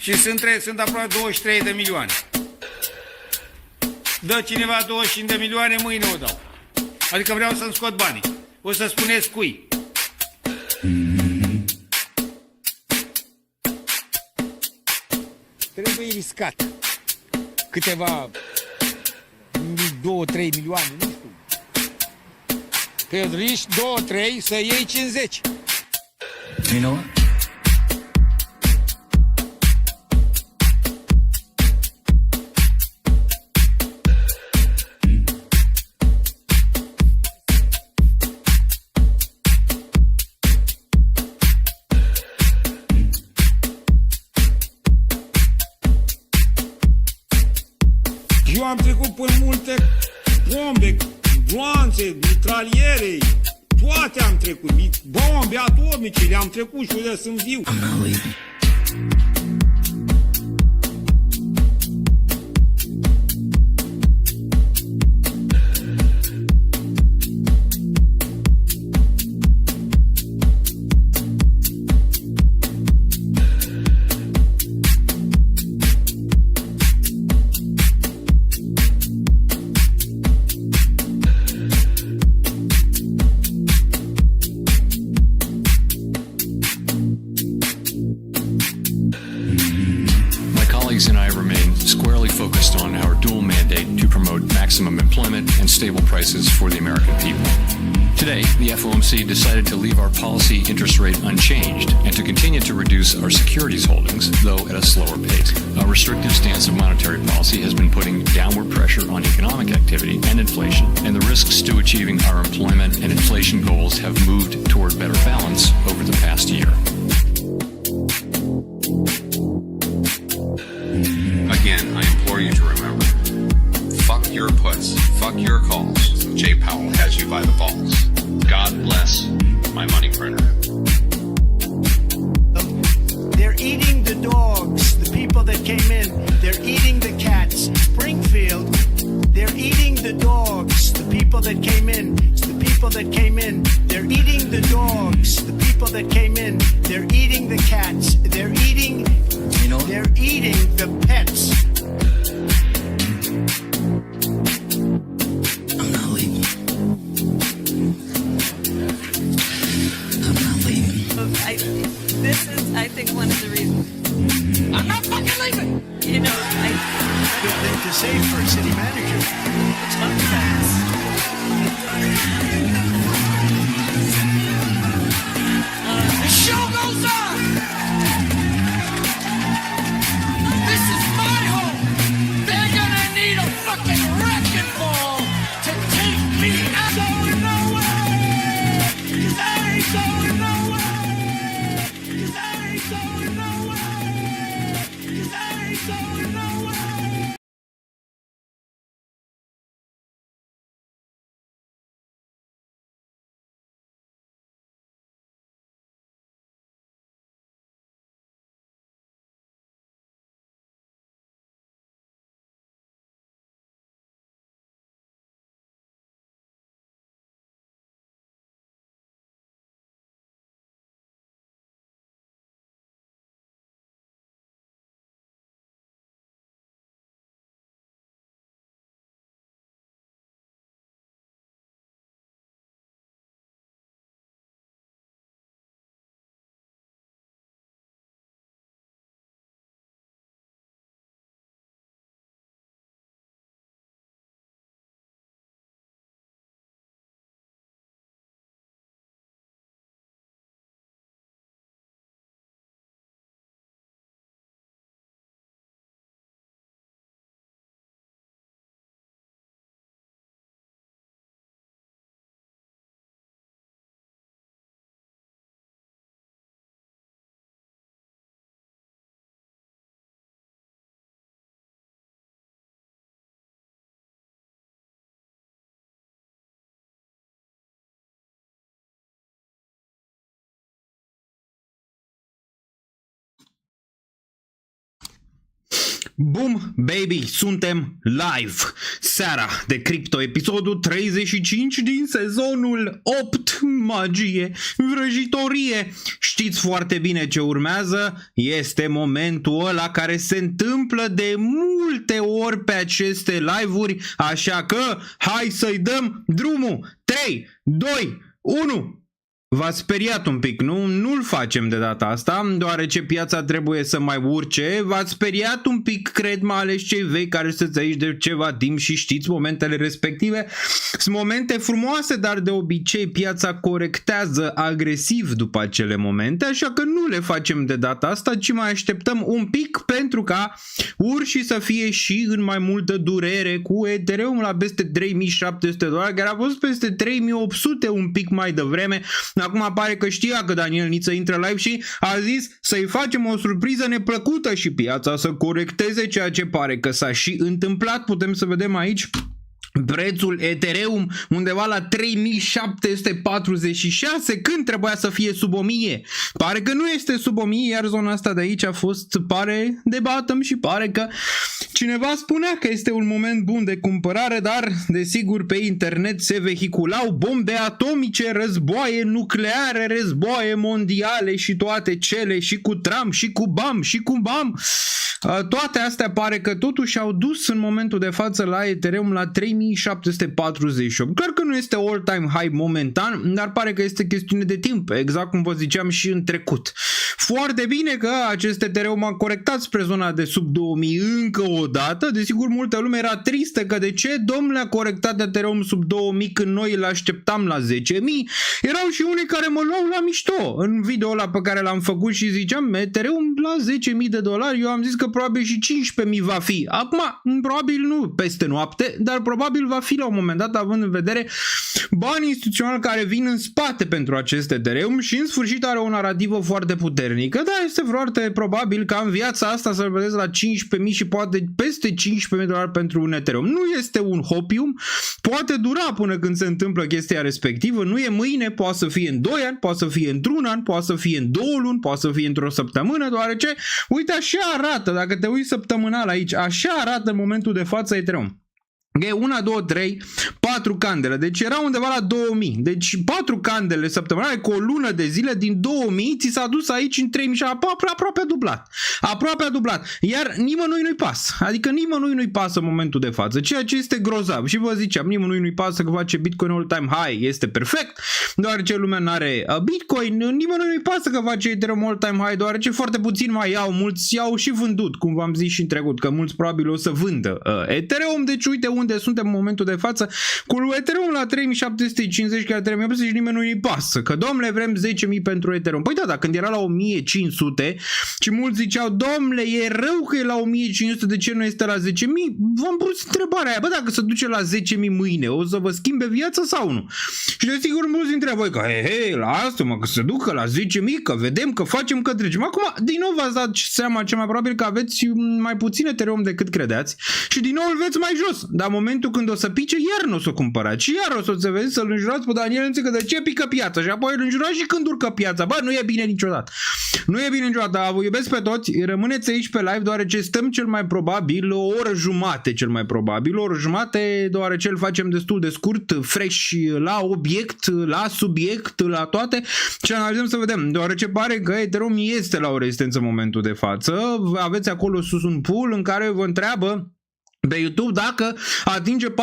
Și sunt aproape 23 de milioane. Dă cineva 25 de milioane, mâine o dau. Adică vreau să-mi scot banii. O să spuneți cui. Trebuie riscat. Câteva 2-3 milioane, nu știu. Că riști 2-3 să iei 50. You know what? Eu am trecut prin multe bombe, gloanțe, mitraliere, toate am trecut, bombe atomice, le-am trecut și unde sunt viu. I'm not leaving. And I remain squarely focused on our dual mandate to promote maximum employment and stable prices for the American people. Today, the FOMC decided to leave our policy interest rate unchanged and to continue to reduce our securities holdings, though at a slower pace. Our restrictive stance of monetary policy has been putting downward pressure on economic activity and inflation, and the risks to achieving our employment and inflation goals have moved toward better balance over the past year. Again, I implore you to remember, fuck your puts, fuck your calls. Jay Powell has you by the balls. God bless my money printer. They're eating the dogs, the people that came in. They're eating the cats. Springfield, they're eating the dogs, the people that came in. It's the people that came in. They're eating the dogs, the people that came in. They're eating the cats. They're eating, You know what? they're eating the pets. I'm not leaving. I'm not leaving. This is, I think, one of the reasons. I'm not fucking leaving. You know, Good thing to say for a city manager. It's not fast. The show goes on. This is my home. They're gonna need a fucking wrecking ball to take me out. Going nowhere. 'Cause I ain't going nowhere. 'Cause I ain't going nowhere. 'Cause I ain't going nowhere. Boom, baby, suntem live. Seara de cripto, episodul 35 din sezonul 8. Magie, vrăjitorie. Știți foarte bine ce urmează. Este momentul ăla care se întâmplă de multe ori pe aceste live-uri. Așa că hai să-i dăm drumul. 3, 2, 1. V-ați speriat un pic, nu? Nu-l facem de data asta, deoarece piața trebuie să mai urce. V-ați speriat un pic, cred, mai ales cei vechi care sunteți aici de ceva timp și știți momentele respective. Sunt momente frumoase, dar de obicei piața corectează agresiv după acele momente, așa că nu le facem de data asta, ci mai așteptăm un pic pentru ca urșii să fie și în mai multă durere, cu Ethereum la peste $3.700, care a fost peste 3.800 un pic mai devreme. Acum pare că știa că Daniel Niță intră live și a zis să-i facem o surpriză neplăcută și piața să corecteze, ceea ce pare că s-a și întâmplat. Putem să vedem aici prețul Ethereum undeva la 3746 când trebuia să fie sub 1000. Pare că nu este sub 1000, iar zona asta de aici a fost, pare de bottom și pare că cineva spunea că este un moment bun de cumpărare, dar desigur pe internet se vehiculau bombe atomice, războaie nucleare, războaie mondiale și toate cele, și cu Trump și cu BAM și cu BAM. Toate astea pare că totuși au dus în momentul de față la Ethereum la 3748. Clar că nu este all-time high momentan, dar pare că este chestiune de timp, exact cum vă ziceam și în trecut. Foarte bine că acest Ethereum a corectat spre zona de sub 2000 încă o dată. Desigur, multă lume era tristă că de ce, domnule, a corectat Ethereum sub 2000 când noi îl așteptam la 10.000. Erau și unii care mă luau la mișto în video ăla pe care l-am făcut și ziceam Ethereum la $10.000. Eu am zis că probabil și 15.000 va fi. Acum, probabil nu peste noapte, dar probabil va fi la un moment dat, având în vedere banii instituționali care vin în spate pentru acest Ethereum și în sfârșit are o narativă foarte puternică. Da, este foarte probabil ca în viața asta să-l vedeți la 15.000 și poate peste $15.000 pentru un Ethereum. Nu este un hopium, poate dura până când se întâmplă chestia respectivă, nu e mâine, poate să fie în 2 ani, poate să fie într-un an, poate să fie în 2 luni, poate să fie într-o săptămână, deoarece, uite, așa arată, dacă te uiți săptămânal aici, așa arată în momentul de față Ethereum. E 1, 2, 3, 4 candele, deci era undeva la 2000, deci 4 candele săptămânale cu o lună de zile din 2000 ți s-a dus aici în 3000, aproape a dublat, iar nimănui nu-i pasă, adică nimănui nu-i pasă în momentul de față, ceea ce este grozav și vă ziceam, nimănui nu-i pasă că face Bitcoin all-time high, este perfect, deoarece lumea n-are Bitcoin, nimănui nu-i pasă că face Ethereum all-time high, deoarece foarte puțin mai iau, mulți iau și vândut, cum v-am zis și în trecut, că mulți probabil o să vândă Ethereum, deci uite unde suntem în momentul de față, cu Ethereum la 3750, chiar 3800 și nimeni nu-i pasă, că domnule vrem 10.000 pentru Ethereum. Păi da, când era la 1500 și mulți ziceau, domnule, e rău că e la 1500, de ce nu este la 10.000? V-am pus întrebarea aia, bă, dacă se duce la 10.000 mâine, o să vă schimbe viața sau nu? Și desigur mulți dintre voi că, hei, lasă-mă, că se ducă la 10.000, că vedem, că facem, că trecem. Acum, din nou v-ați dat seama, cel mai probabil că aveți mai puțin Ethereum decât credeți și din nou îl veți mai jos, dar momentul când o să pice, iar nu o să o cumpărați și iar o să vezi să-l înjurați pe Daniel Niță că de ce pică piața și apoi îl înjurați și când urcă piața. Bă, nu e bine niciodată. Nu e bine niciodată, dar vă iubesc pe toți, rămâneți aici pe live deoarece stăm cel mai probabil o oră jumate, deoarece îl facem destul de scurt, fresh la obiect, la subiect, la toate și analizăm să vedem, deoarece pare că Ethereum este la o rezistență în momentul de față. Aveți acolo sus un pool în care vă întreabă pe YouTube dacă atinge $4.000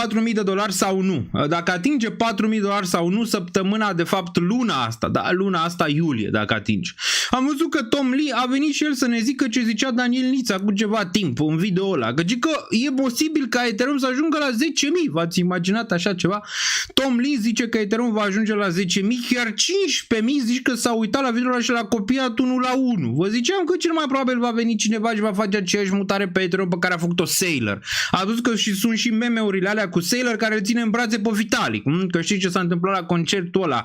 sau nu. Dacă atinge $4.000 sau nu săptămâna, de fapt luna asta, da, luna asta iulie, dacă atinge. Am văzut că Tom Lee a venit și el să ne zică ce zicea Daniel Niță cu ceva timp în video ăla, că e posibil ca Ethereum să ajungă la 10.000. V-ați imaginat așa ceva? Tom Lee zice că Ethereum va ajunge la 10.000, chiar 15.000 zici că s-a uitat la video ăla și l-a copiat 1 la 1. Vă ziceam că cel mai probabil va veni cineva și va face aceeași mutare pe Ethereum pe care a făcut-o Sailor. a adus că sunt și meme-urile alea cu Sailor care îl ține în brațe pe Vitalik. Că știi ce s-a întâmplat la concertul ăla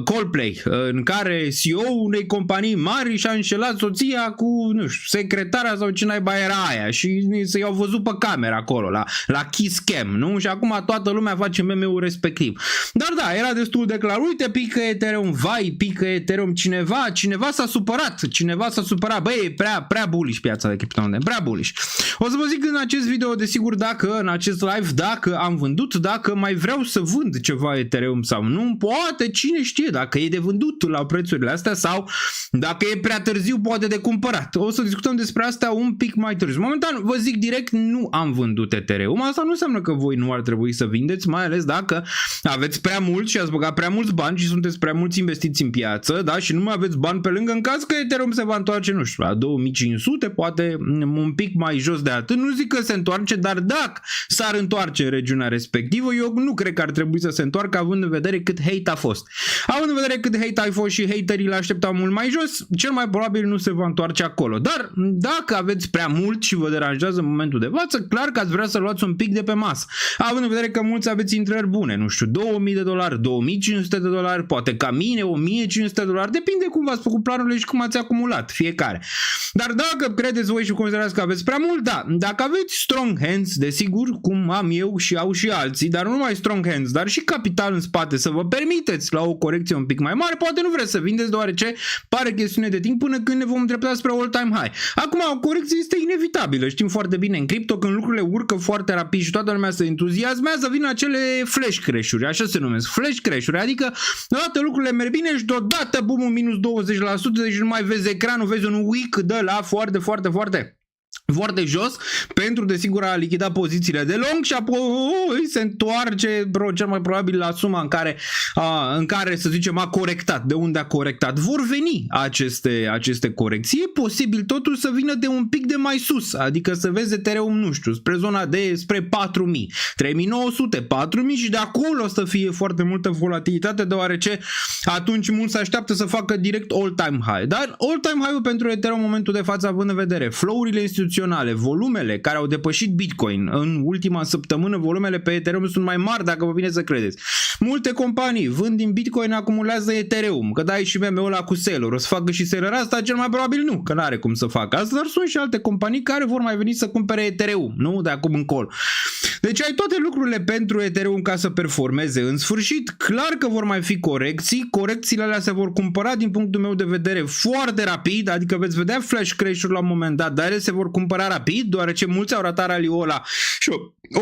Coldplay, în care CEO-ul unei companii mari și-a înșelat soția cu, nu știu, secretara sau ce naiba era aia și i-au văzut pe camera acolo, la Kiss Cam, nu? Și acum toată lumea face meme-ul respectiv. Dar da, era destul de clar. Uite, pică Ethereum, vai, pică Ethereum, cineva s-a supărat, băi, e prea bullish piața de criptomonede, prea bullish. O să vă zic în acest video, desigur, dacă în acest live, dacă am vândut, dacă mai vreau să vând ceva Ethereum sau nu, poate, cine știe, dacă e de vândut la prețurile astea sau dacă e prea târziu, poate de cumpărat. O să discutăm despre asta un pic mai târziu. Momentan, vă zic direct, nu am vândut Ethereum. Asta nu înseamnă că voi nu ar trebui să vindeți, mai ales dacă aveți prea mult și ați băgat prea mulți bani și sunteți prea mulți investiți în piață, da? Și nu mai aveți bani pe lângă, în caz că Ethereum se va întoarce, nu știu, la 2500, poate un pic mai jos de atât. Nu zic că se întoarce, dar dacă s-ar întoarce în regiunea respectivă, eu nu cred că ar trebui să se întoarcă, având în vedere cât hate a fost. Având în vedere cât hate a fost și haterii l-așteptau mult mai jos, cel mai probabil nu se va întoarce acolo. Dar dacă aveți prea mult și vă deranjează în momentul de față, clar că ați vrea să luați un pic de pe masă. Având în vedere că mulți aveți intrări bune, nu știu, $2000, $2500, poate ca mine, $1500, depinde cum v-ați făcut planurile și cum ați acumulat fiecare. Dar dacă credeți voi și considerați că aveți prea mult, da, dacă aveți strong hands, desigur, cum am eu și au și alții, dar nu numai strong hands, dar și capital în spate să vă permiteți la o corecție un pic mai mare, poate nu vreți să vindeți, deoarece pare chestiune de timp până când ne vom îndrepta spre all-time high. Acum, o corecție este inevitabilă, știm foarte bine, în cripto, când lucrurile urcă foarte rapid și toată lumea se entuziasmează, vin acele flash crash-uri, așa se numesc, flash crash-uri, adică deodată lucrurile merg bine și deodată, bum, minus 20%, deci nu mai vezi ecranul, vezi un wick de la foarte jos, pentru desigur a lichida pozițiile de long și apoi se întoarce cel mai probabil la suma în care să zicem a corectat, de unde a corectat. Vor veni aceste corecții, e posibil totul să vină de un pic de mai sus, adică să vezi Ethereum, nu știu, spre zona spre 4000, 3900, 4000 și de acolo o să fie foarte multă volatilitate, deoarece atunci mulți se așteaptă să facă direct all-time high. Dar all-time high-ul pentru Ethereum în momentul de față, având în vedere flow-urile instituționale, volumele care au depășit Bitcoin în ultima săptămână, volumele pe Ethereum sunt mai mari, dacă vă vine să credeți. Multe companii vând din Bitcoin, acumulează Ethereum, că dai și meme-ul ăla cu Sailor, o să facă și Sailor asta, cel mai probabil nu, că n-are cum să facă asta, dar sunt și alte companii care vor mai veni să cumpere Ethereum, nu? De acum încolo. Deci ai toate lucrurile pentru Ethereum ca să performeze. În sfârșit, clar că vor mai fi corecții, corecțiile alea se vor cumpăra din punctul meu de vedere foarte rapid, adică veți vedea flash crash-uri la un moment dat, dar ele se vor cumpăra rapid, deoarece mulți au ratat rally-ul ăla și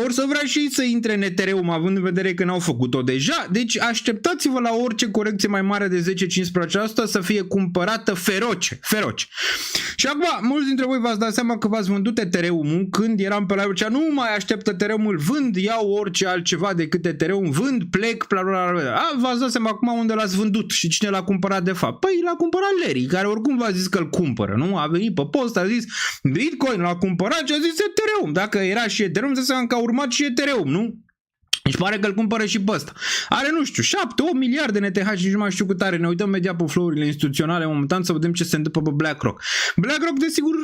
or să vrea și să intre în Ethereum, având în vedere că n-au făcut-o deja. Deci așteptați-vă la orice corecție mai mare de 10-15% să fie cumpărată feroce. Și acum, mulți dintre voi v-ați dat seama că v-ați vândut Ethereum când eram pe live, nu mai aștept Ethereum-ul, vând, iau orice altceva decât Ethereum, vând, plec, v-ați dat seama acum unde l-ați vândut și cine l-a cumpărat de fapt. Păi l-a cumpărat Larry, care oricum v-a zis că îl cumpără, nu? A venit pe post, a zis Bitcoin, l-a cumpărat și a zis Ethereum. Dacă era și Ethereum, se înseamnă că a urmat și Ethereum, nu? Deci pare că îl cumpără și pe ăsta. Are, nu știu, 7-8 miliarde NTH și nu mai știu cât are. Ne uităm imediat pe flow-urile instituționale momentan să vedem ce se întâmplă pe BlackRock. BlackRock, desigur,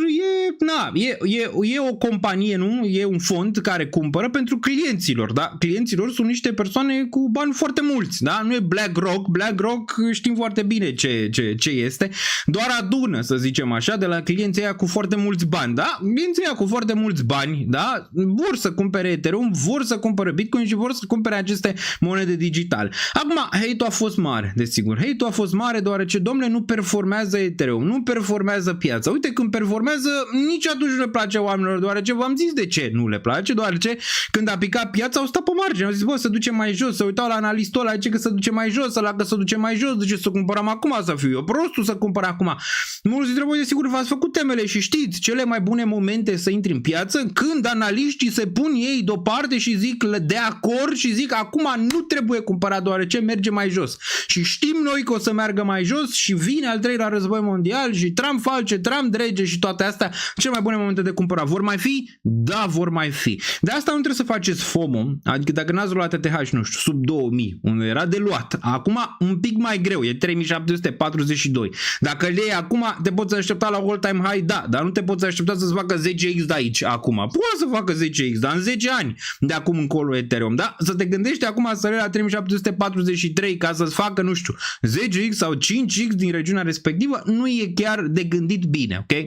e o companie, nu? E un fond care cumpără pentru clienților, da? Clienților sunt niște persoane cu bani foarte mulți, da? Nu e BlackRock. BlackRock știm foarte bine ce este. Doar adună, să zicem așa, de la clienții aia cu foarte mulți bani, da? Clienții aia cu foarte mulți bani, da? Vor să cumpere Ethereum, vor să cumpere Bitcoin și vor să cumpere aceste monede digitale. Acum, hate-ul a fost mare, desigur. Hate-ul a fost mare deoarece, domnule, nu performează Ethereum, nu performează piața. Uite, când performează, nici atunci nu le place oamenilor, deoarece v-am zis de ce nu le place, deoarece când a picat piața au stat pe margine, au zis, bă, să duce mai jos, să uitau la analistul ăla, zice că să duce mai jos, ăla că să duce mai jos, de ce să cumpărăm acum, să fiu eu prostul să cumpăr acum. Mulți dintre voi, desigur, v-ați făcut temele și știți cele mai bune momente să intri în piață când analiștii se pun ei deoparte și zic de acolo hardcore și zic acum nu trebuie cumpărat deoarece merge mai jos. Și știm noi că o să meargă mai jos și vine al 3-lea război mondial și Trump face, Trump drege și toate astea. Cele mai bune momente de cumpărat. Vor mai fi? Da, vor mai fi. De asta nu trebuie să faceți FOMO, adică dacă n-ați luat TTH, nu știu, sub 2000, unde era de luat. Acum un pic mai greu, e 3742. Dacă le iei acum, te poți aștepta la all-time high, da, dar nu te poți aștepta să-ți facă 10x de aici acum. Poate să facă 10x, dar în 10 ani de acum încolo Ethereum, da? Să te gândești acum să le la 3743 ca să-ți facă, nu știu, 10x sau 5x din regiunea respectivă, nu e chiar de gândit bine, ok?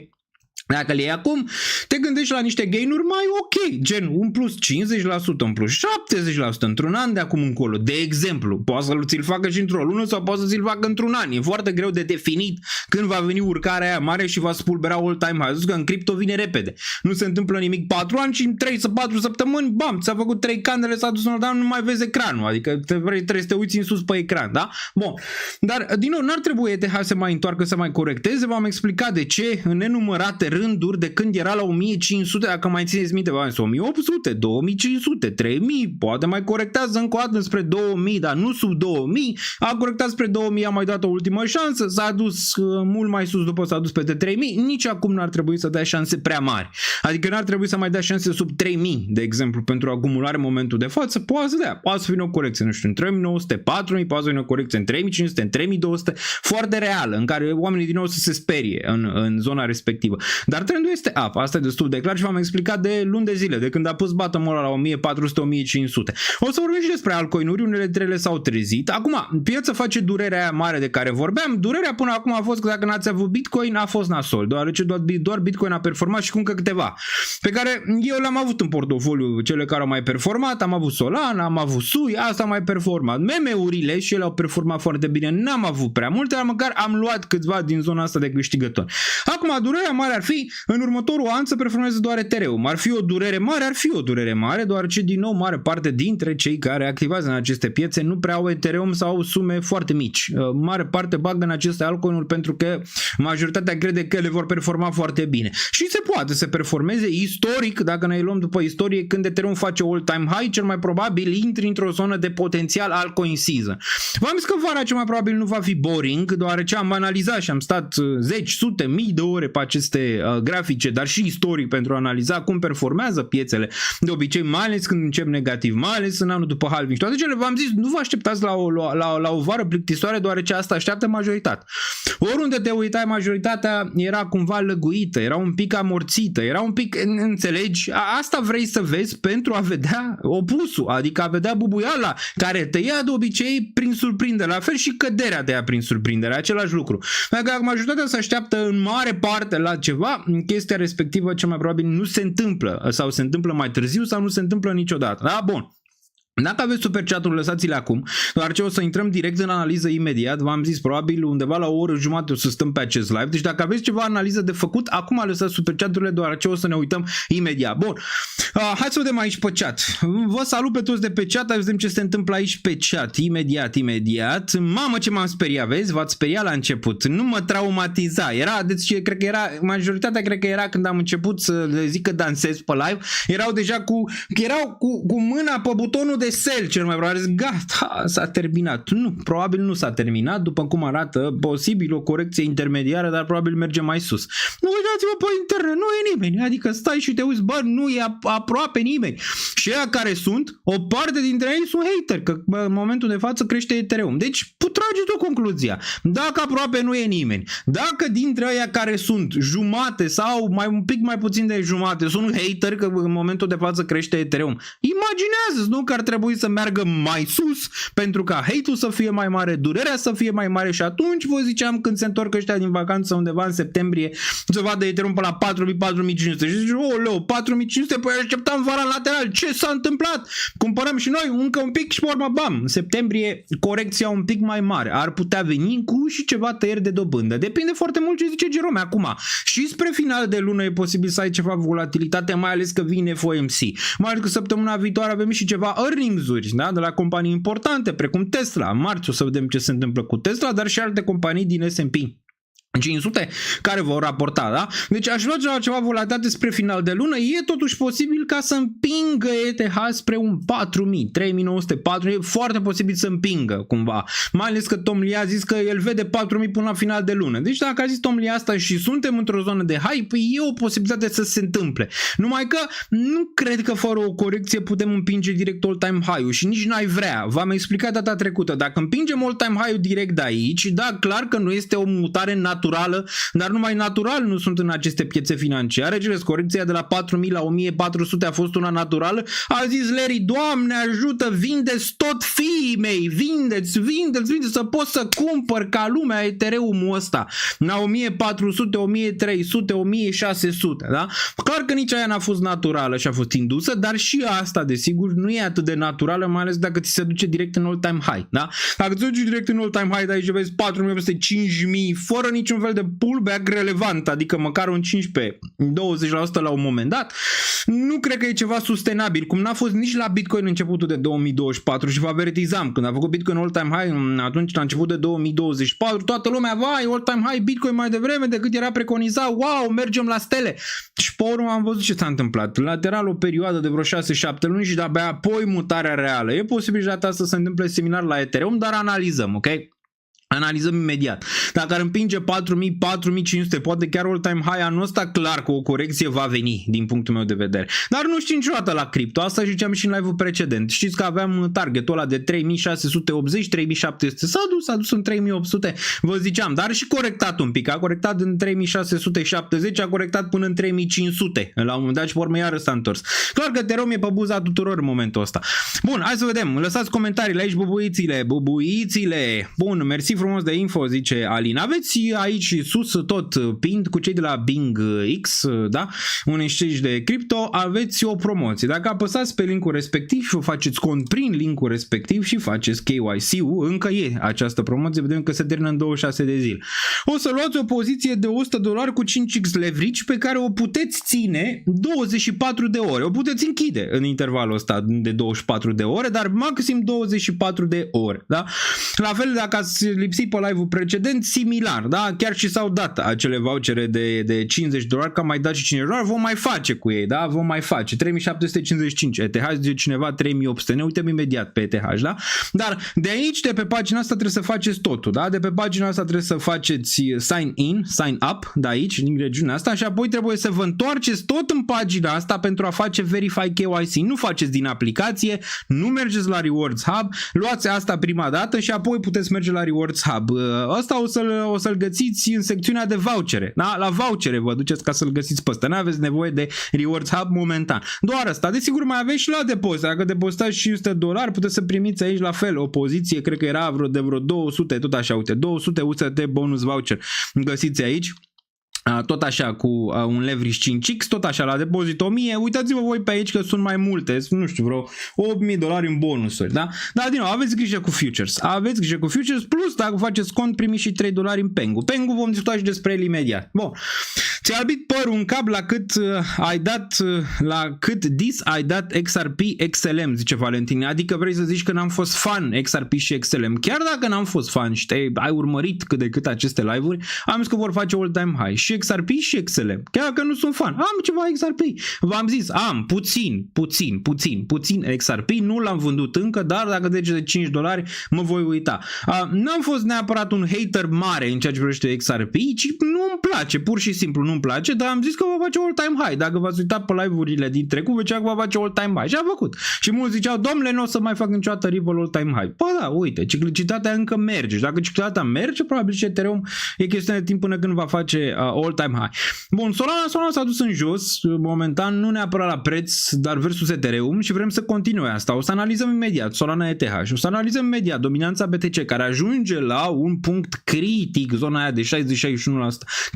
Dacă le iei acum, te gândești la niște gain-uri mai ok, gen un plus 50%, un plus 70% într-un an de acum încolo. De exemplu, poate să ți-l facă și într-o lună sau poate să ți-l facă într-un an. E foarte greu de definit când va veni urcarea aia mare și va spulbera all-time high. Zic că în cripto vine repede. Nu se întâmplă nimic 4 ani și în 3-4 săptămâni, bam, ți-a făcut 3 candele, s-a dus în dar nu mai vezi ecranul. Adică trebuie să te uiți în sus pe ecran, da? Bun. Dar, din nou, n-ar trebui ETH să mai întoarcă, să mai corecteze. V-am explicat de ce în nenumărate rânduri de când era la 1500, dacă mai țineți minte, 1800, 2500, 3000, poate mai corectează încă o dată spre 2000, dar nu sub 2000, a corectat spre 2000, a mai dat o ultimă șansă, s-a dus mult mai sus după s-a dus peste 3000, nici acum n-ar trebui să dea șanse prea mari, adică n-ar trebui să mai dea șanse sub 3000, de exemplu, pentru acumulare în momentul de față, poate să dea, poate să vină o corecție, nu știu, în 3900, 4000, poate să vină o corecție în 3500, în 3200, foarte reală, în care oamenii din nou să se sperie în zona respectivă, dar trendul este up, asta e destul de clar și v-am explicat de luni de zile, de când a pus bottom-ul la 1400-1500. O să vorbim și despre altcoin-uri, unele dintre ele s-au trezit. Acum, piața face durerea aia mare de care vorbeam. Durerea până acum a fost că dacă n-ați avut Bitcoin, a fost nasol, deoarece doar Bitcoin a performat și cu încă câteva, pe care eu le-am avut în portofoliu, cele care au mai performat, am avut Solana, am avut Sui, asta a mai performat. Meme-urile și ele au performat foarte bine, n-am avut prea multe, dar măcar am luat câțiva din zona asta de câștigători. Acum, durerea mare ar fi în următorul an să performeze doar Ethereum. Ar fi o durere mare? Ar fi o durere mare, deoarece din nou mare parte dintre cei care activează în aceste piețe nu prea au Ethereum sau sume foarte mici. Mare parte bagă în aceste altcoin-uri pentru că majoritatea crede că le vor performa foarte bine. Și se poate să performeze istoric, dacă ne luăm după istorie, când Ethereum face all-time high, cel mai probabil intri într-o zonă de potențial altcoin season. V-am zis că vara cel mai probabil nu va fi boring, deoarece am analizat și am stat zeci, sute, mii de ore pe aceste grafice, dar și istoric pentru a analiza cum performează piețele de obicei, mai ales când încep negativ, mai ales în anul după halving. Toate cele v-am zis, nu vă așteptați la o vară plictisoare, deoarece asta așteaptă majoritatea. Oriunde te uitai, majoritatea era cumva lăguită, era un pic amorțită, era un pic, înțelegi? Asta vrei să vezi pentru a vedea opusul, adică a vedea bubuiala care te ia de obicei prin surprindere, la fel și căderea te ia prin surprindere, același lucru. Dacă majoritatea se așteaptă în mare parte la ceva, chestia respectivă cel mai probabil nu se întâmplă sau se întâmplă mai târziu sau nu se întâmplă niciodată. Da, bun. Dacă aveți super chat-uri, lăsați-le acum, deoarece o să intrăm direct în analiză imediat. V-am zis, probabil undeva la o oră jumătate o să stăm pe acest live. Deci dacă aveți ceva analiză de făcut, acum lăsați super chat-urile, deoarece o să ne uităm imediat. Bun, hai să vedem aici pe chat. Vă salut pe toți de pe chat, hai să vedem ce se întâmplă aici pe chat. Imediat. Mamă, ce m-am speriat, vezi? V-ați speriat la început. Nu mă traumatiza. Deci cred că era, majoritatea cred că era când am început să le zic că dansez pe live, erau deja cu mâna pe butonul de sell, cel mai probabil, gata, s-a terminat. Nu, probabil nu s-a terminat, după cum arată, posibil o corecție intermediară, dar probabil merge mai sus. Nu uitați-vă pe internet, nu e nimeni, adică stai și te uiți, bă, nu e aproape nimeni. Și ăia care sunt, o parte dintre ei sunt hater, că în momentul de față crește Ethereum. Deci, trageți o concluzia. Dacă aproape nu e nimeni, dacă dintre ăia care sunt jumate sau un pic mai puțin de jumate sunt hater, că în momentul de față crește Ethereum, imaginează-ți, nu, că ar trebui să meargă mai sus pentru ca hate-ul să fie mai mare, durerea să fie mai mare și atunci vă ziceam când se întorc ăștia din vacanță undeva în septembrie să vadă Ethereum pe la 4.000-4.500 și zice, oleu, 4.500, păi așteptam vara în lateral, ce s-a întâmplat? Cumpărăm și noi încă un pic și pe urmă, bam, în septembrie corecția un pic mai mare, ar putea veni cu și ceva tăieri de dobândă, depinde foarte mult ce zice Jerome acum și spre final de lună e posibil să ai ceva volatilitate, mai ales că vine FOMC, mai ales că săptămâna viitoare avem și ceva earnings-uri, da? De la companii importante, precum Tesla. În marți o să vedem ce se întâmplă cu Tesla, dar și alte companii din S&P 500 care vor raporta, da? Deci aș merge la ceva volatilitate spre final de lună, e totuși posibil ca să împingă ETH spre un 4000, 3900, 4000, e foarte posibil să împingă cumva, mai ales că Tom Lee a zis că el vede 4000 până la final de lună, deci dacă a zis Tom Lee asta și suntem într-o zonă de hype, e o posibilitate să se întâmple, numai că nu cred că fără o corecție putem împinge direct all-time high-ul și nici n-ai vrea, v-am explicat data trecută, dacă împingem all-time high-ul direct de aici, da, clar că nu este o mutare naturală, dar numai natural nu sunt în aceste piețe financiare. Cele corecția de la 4000 la 1400 a fost una naturală. A zis Larry, Doamne ajută, vindeți tot fiii mei, vindeți, să pot să cumpăr ca lumea Ethereum-ul ăsta la 1400, 1300, 1600, da? Clar că nici aia n-a fost naturală și a fost indusă, dar și asta, desigur, nu e atât de naturală, mai ales dacă ți se duce direct în all-time high, da? Dacă ți se duce direct în all-time high, de aici vezi 4800, 5000, fără niciun fel de pullback relevant, adică măcar un 15-20% la un moment dat, nu cred că e ceva sustenabil, cum n-a fost nici la Bitcoin începutul de 2024 și vă avertizam, când a făcut Bitcoin all-time high, atunci la început de 2024, toată lumea, vai, all-time high Bitcoin mai devreme decât era preconizat, wow, mergem la stele. Și pe urmă am văzut ce s-a întâmplat. Lateral o perioadă de vreo 6-7 luni și de-abia apoi mutarea reală. E posibil de data asta să se întâmple similar la Ethereum, dar analizăm, ok? Analizăm imediat. Dacă ar împinge 4000, 4500, poate chiar all-time high anul ăsta, clar că o corecție va veni din punctul meu de vedere. Dar nu știu niciodată la cripto. Asta ziceam și în live-ul precedent. Știți că aveam targetul ăla de 3680, 3700. S-a dus în 3800, vă ziceam, dar și corectat un pic. A corectat în 3670, a corectat până în 3500. La un moment dat și pe urmă iară s-a întors. Clar că Ethereum e pe buza tuturor în momentul ăsta. Bun, hai să vedem. Lăsați comentariile aici, bubuițile. Bun, mersi frumos de info, zice Alin. Aveți aici sus tot pinned cu cei de la Bing X, da? Un exchange de cripto, aveți o promoție. Dacă apăsați pe linkul respectiv și o faceți cont prin linkul respectiv și faceți KYC-ul, încă e această promoție, vedem că se termină în 26 de zile. O să luați o poziție de $100 cu 5x leverage pe care o puteți ține 24 de ore. O puteți închide în intervalul ăsta de 24 de ore, dar maxim 24 de ore, da? La fel, dacă ați lipsit pe live-ul precedent, similar, da? Chiar și s-au dat acele vouchere de $50, că am mai dat și $50, vom mai face cu ei, da? Vom mai face. 3755 ETH, zice cineva 3800, ne uităm imediat pe ETH, da? Dar de aici, de pe pagina asta trebuie să faceți totul, da? De pe pagina asta trebuie să faceți sign in, sign up, de aici, din regiunea asta și apoi trebuie să vă întoarceți tot în pagina asta pentru a face verify KYC. Nu faceți din aplicație, nu mergeți la Rewards Hub, luați asta prima dată și apoi puteți merge la Rewards Hub. Asta o să-l găsiți în secțiunea de vouchere. Da? La vouchere vă duceți ca să-l găsiți pe ăsta. Nu aveți nevoie de Rewards Hub momentan. Doar asta. Desigur mai aveți și la depozit. Dacă depozitați $500, puteți să primiți aici la fel o poziție, cred că era de vreo 200, tot așa, uite, 200 UST bonus voucher. Găsiți aici. Tot așa cu un leverage 5x, tot așa la depozit 1000, uitați-vă voi pe aici că sunt mai multe, nu știu, vreo $8.000 în bonusuri, da? Dar din nou, aveți grijă cu futures, plus dacă faceți cont primiți și $3 în Pengu. Pengu vom discuta și despre el imediat. Bun, ți-a albit părul în cap la cât ai dat XRP XLM, zice Valentin, adică vrei să zici că n-am fost fan XRP și XLM, chiar dacă n-am fost fan și ai urmărit cât de cât aceste live-uri, am zis că vor face all-time high. Și XRP și XLM. Chiar că nu sunt fan. Am ceva XRP. V-am zis, am puțin XRP. Nu l-am vândut încă, dar dacă trece de $5 mă voi uita. N-am fost neapărat un hater mare în ceea ce privește XRP, ci nu-mi place. Pur și simplu nu-mi place, dar am zis că va face all-time high. Dacă v-ați uitat pe live-urile din trecut, vedea că va face all-time high. Și a făcut. Și mulți ziceau, domnule, nu o să mai fac niciodată Ripple all-time high. Păi da, uite, ciclicitatea încă merge. Și dacă ciclicitatea merge, probabil și Ethereum e chestiune de timp până când va face all-time high. Bun, Solana s-a dus în jos, momentan, nu neapărat la preț, dar versus Ethereum și vrem să continue asta. O să analizăm imediat Solana ETH și o să analizăm imediat dominanța BTC care ajunge la un punct critic, zona aia de 60-61%,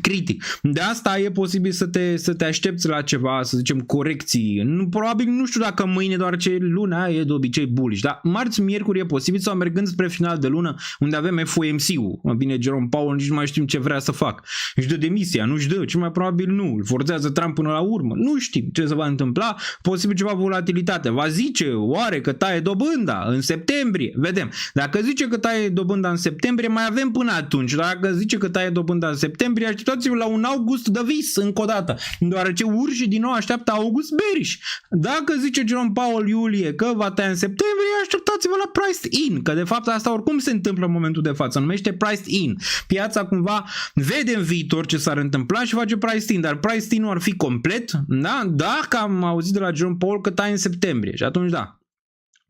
critic. De asta da, e posibil să te aștepți la ceva, să zicem, corecții. Probabil, nu știu dacă mâine, doar ce luna e de obicei bullish, dar marți, miercuri e posibil, sau mergând spre final de lună, unde avem FOMC-ul. Bine, Jerome Powell, nici nu mai știm ce vrea să facă. Își dă demisia, nu-și dă, cel mai probabil nu. Îl forțează Trump până la urmă. Nu știm ce se va întâmpla, posibil ceva volatilitate. Va zice, oare că taie dobânda în septembrie? Vedem. Dacă zice că taie dobânda în septembrie, mai avem până atunci. Dacă zice că taie dobânda în septembrie, așteptați-vă la un august de vis încă o dată, deoarece urșii din nou așteaptă august bearish. Dacă zice Jerome Powell iulie că va tăia în septembrie, așteptați-vă la priced in, că de fapt asta oricum se întâmplă în momentul de față, numește priced in. Piața cumva vede în viitor ce s-ar întâmpla și face priced in, dar priced in nu ar fi complet, da? Dacă am auzit de la Jerome Powell că taie în septembrie și atunci da.